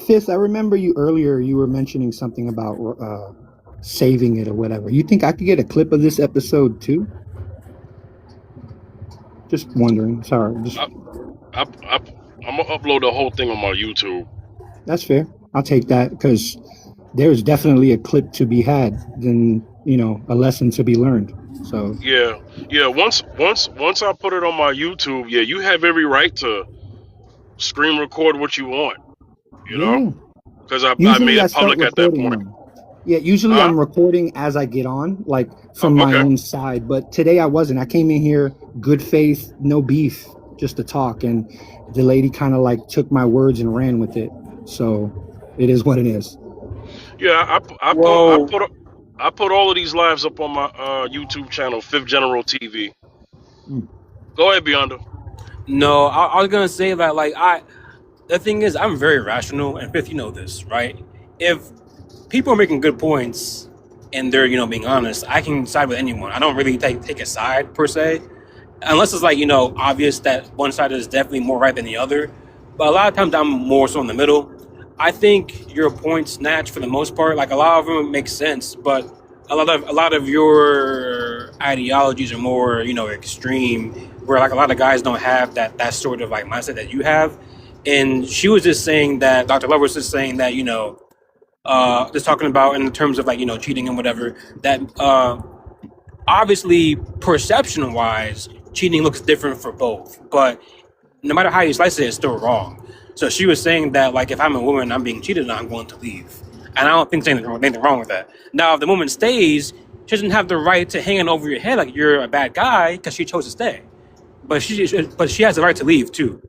Fifth, I remember you earlier, you were mentioning something about saving it or whatever. You think I could get a clip of this episode too? Just wondering. Sorry. I'm gonna upload the whole thing on my YouTube. That's fair. I'll take that, because there's definitely a clip to be had, then, a lesson to be learned. So yeah. Once I put it on my YouTube, you have every right to screen record what you want. Because I made it public at that point. Yeah, usually I'm recording as I get on, like from my own side. But today I wasn't. I came in here, good faith, no beef, just to talk. And the lady kind of like took my words and ran with it. So it is what it is. Yeah, I put all of these lives up on my YouTube channel, Fifth General TV. Go ahead, Biondo. No, I was gonna say that the thing is, I'm very rational, and Fifth, you know this, right? If people are making good points and they're being honest, I can side with anyone. I don't really take a side per se, unless it's obvious that one side is definitely more right than the other. But a lot of times I'm more so in the middle. I think your points, Snatch, for the most part, a lot of them make sense, but a lot of your ideologies are more extreme, where a lot of guys don't have that sort of mindset that you have. And she was just saying that, Dr. Love was just saying that just talking about in terms of like, you know, cheating and whatever, that obviously perception wise, cheating looks different for both, but no matter how you slice it, it's still wrong. So she was saying that like if I'm a woman, I'm being cheated on, I'm going to leave, and I don't think there's anything wrong with that. Now, if the woman stays, she doesn't have the right to hang it over your head like you're a bad guy because she chose to stay, but she has the right to leave too.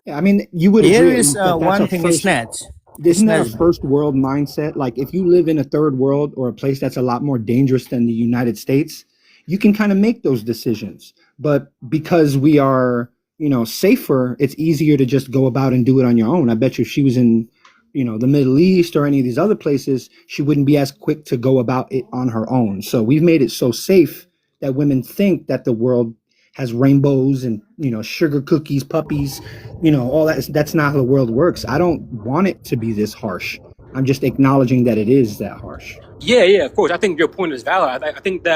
Yeah, I mean, you would Here agree is that that's one a thing, first. Snatch. Isn't that a Snatch. first world mindset? Like, if you live in a third world or a place that's a lot more dangerous than the United States, you can kind of make those decisions. But because we are, you know, safer, it's easier to just go about and do it on your own. I bet you if she was in, you know, the Middle East or any of these other places, she wouldn't be as quick to go about it on her own. So we've made it so safe that women think that the world has rainbows and, you know, sugar cookies, puppies, you know, all that. That's not how the world works. I don't want it to be this harsh. I'm just acknowledging that it is that harsh. Yeah, of course. I think your point is valid. I think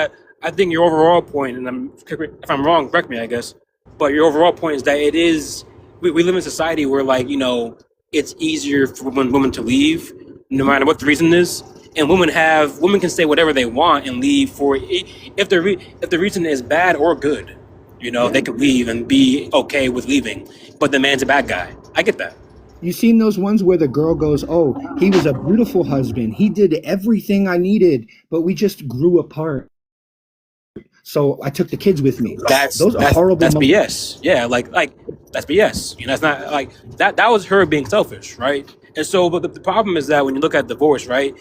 your overall point, and if I'm wrong, correct me, I guess. But your overall point is that it is we live in a society where, like, you know, it's easier for women to leave, no matter what the reason is, and women can say whatever they want and leave for if the reason is bad or good, you know, they could leave and be okay with leaving. But the man's a bad guy. I get that. You seen those ones where the girl goes, "Oh, he was a beautiful husband. He did everything I needed, but we just grew apart. So I took the kids with me." Those are horrible. That's BS. Yeah, like that's BS. You know, that's not like that. That was her being selfish, right? And so, but the problem is that when you look at divorce, right,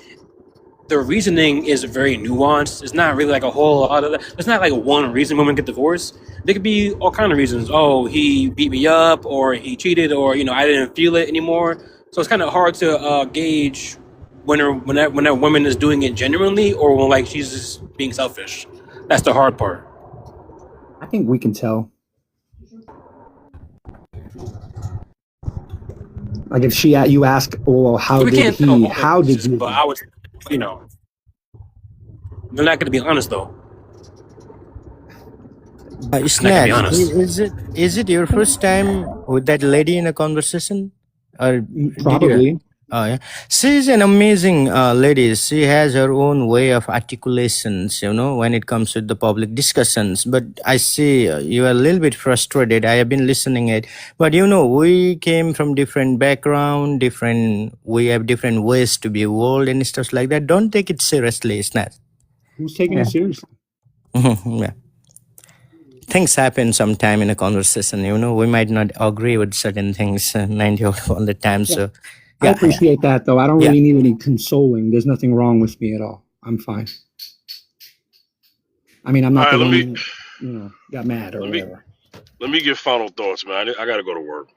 the reasoning is very nuanced. It's not really like a whole lot of that. It's not like one reason women get divorced. There could be all kind of reasons. Oh, he beat me up, or he cheated, or, you know, I didn't feel it anymore. So it's kind of hard to gauge when a woman is doing it genuinely or when, like, she's just being selfish. That's the hard part. I think we can tell. Like if you ask, "Well, how We did can't tell he? all How did cases, you?" but I was, you know, they're not going to be honest though. I'm not gonna be Snatch, honest. is it your first time with that lady in a conversation, or did you? Probably. Oh yeah, she's an amazing lady. She has her own way of articulations, you know, when it comes to the public discussions. But I see you are a little bit frustrated. I have been listening it, but you know, we came from different background, we have different ways to be world and stuff like that. Don't take it seriously, Snatch. Who's taking it seriously? Yeah. Things happen sometime in a conversation, you know. We might not agree with certain things 90 all the time. Yeah. So, I yeah, appreciate that, though. I don't yeah. really need any consoling. There's nothing wrong with me at all. I'm fine. I mean, I'm not All the right, one who, you know, got mad or whatever. let me give final thoughts, man. I gotta go to work.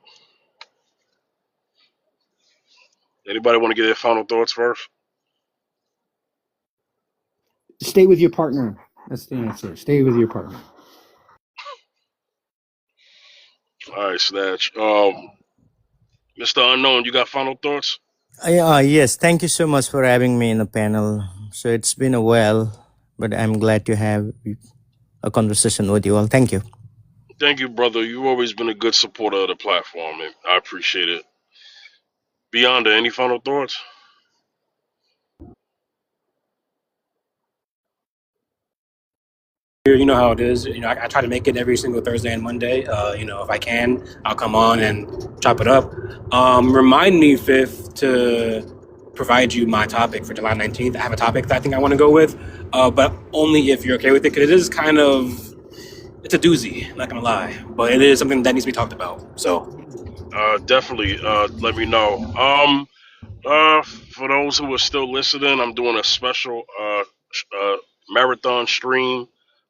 Anybody want to get their final thoughts first? Stay with your partner. That's the answer. Stay with your partner. All right, Snatch. Mr. Unknown, you got final thoughts? Yes, thank you so much for having me in the panel. So it's been a while, but I'm glad to have a conversation with you all. Thank you. Thank you, brother. You've always been a good supporter of the platform, and I appreciate it. Beyond any final thoughts? You know how it is. You know, I try to make it every single Thursday and Monday. You know, if I can, I'll come on and chop it up. Remind me, Fifth, to provide you my topic for July 19th. I have a topic that I think I want to go with, but only if you're okay with it, because it is kind of, it's a doozy, not gonna lie, but it is something that needs to be talked about. So, Definitely. Let me know. For those who are still listening, I'm doing a special marathon stream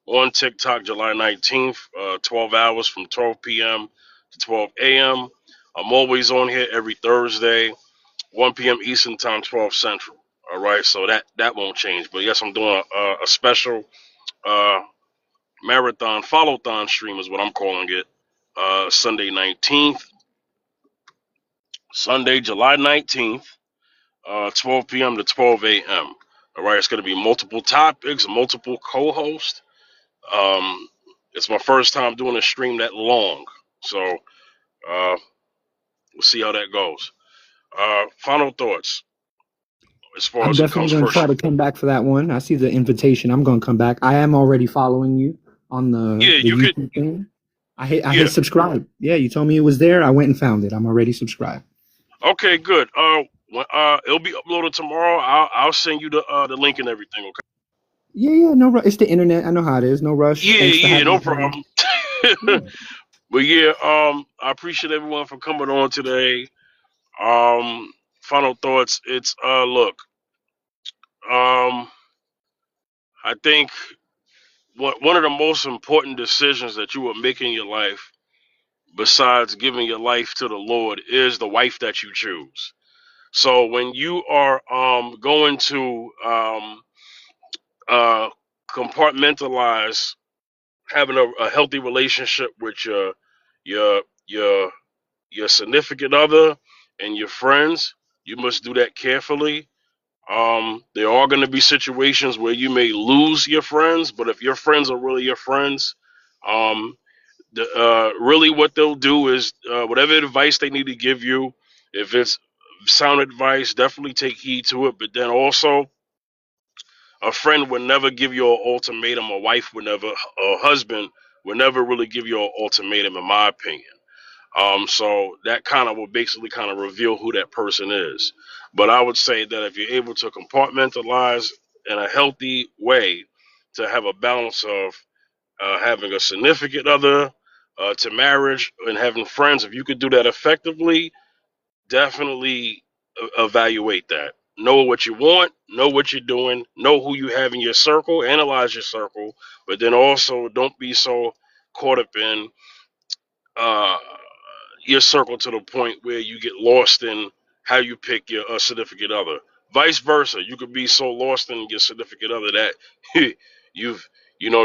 on TikTok July 19th, 12 hours from 12 p.m. to 12 a.m. I'm always on here every Thursday, 1 p.m. Eastern Time, 12 Central. All right, so that won't change. But yes, I'm doing a special marathon follow-thon stream is what I'm calling it. Sunday 19th, Sunday July 19th. 12 p.m. to 12 a.m. All right, it's going to be multiple topics, multiple co-hosts. It's my first time doing a stream that long, so we'll see how that goes. Final thoughts. as far I'm as who definitely comes going to first. try to come back for that one. I see the invitation. I'm going to come back. I am already following you on Yeah, the you could. YouTube thing. I hit Yeah. subscribe. Yeah, you told me it was there. I went and found it. I'm already subscribed. Okay, good. It'll be uploaded tomorrow. I'll send you the link and everything. Okay. Yeah, no rush. It's the internet. I know how it is. No rush. Thanks for Yeah, having no me on. problem. But yeah, I appreciate everyone for coming on today. Final thoughts. It's look, I think one of the most important decisions that you will make in your life, besides giving your life to the Lord, is the wife that you choose. So when you are going to uh compartmentalize having a healthy relationship with your your your significant other and your friends, you must do that carefully. There are going to be situations where you may lose your friends, but if your friends are really your friends, um, really what they'll do is whatever advice they need to give you, if it's sound advice, definitely take heed to it. But then also, a friend would never give you an ultimatum. A wife would never, a husband would never really give you an ultimatum, in my opinion. So that kind of will basically kind of reveal who that person is. But I would say that if you're able to compartmentalize in a healthy way, to have a balance of having a significant other to marriage and having friends, if you could do that effectively, definitely evaluate that. Know what you want, know what you're doing, know who you have in your circle, analyze your circle, but then also don't be so caught up in uh, your circle to the point where you get lost in how you pick your significant other. Vice versa, you could be so lost in your significant other that you've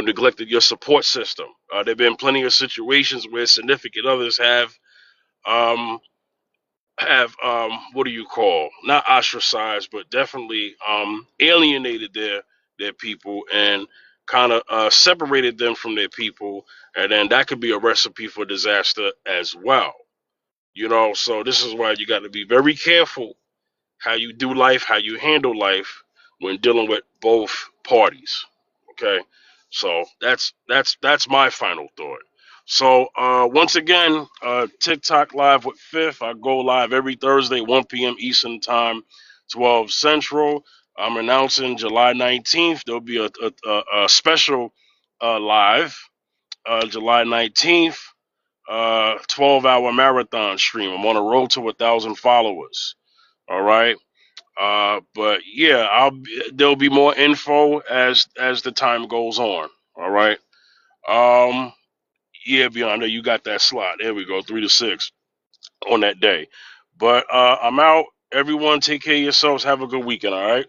neglected your support system. There've been plenty of situations where significant others um, have what do you call, not ostracized, but definitely alienated their people and kind of separated them from their people, and then that could be a recipe for disaster as well. So this is why you got to be very careful how you do life, how you handle life when dealing with both parties. Okay, so that's my final thought. So once again, TikTok live with Fifth. I go live every Thursday, 1 p.m. Eastern Time, 12 Central. I'm announcing July 19th. There'll be a special live July 19th, 12-hour marathon stream. I'm on a road to 1,000 followers. All right. But yeah, there'll be more info as the time goes on. All right. Um, yeah, Beyond, you got that slot. There we go, 3 to 6 on that day. But I'm out. Everyone, take care of yourselves. Have a good weekend. All right.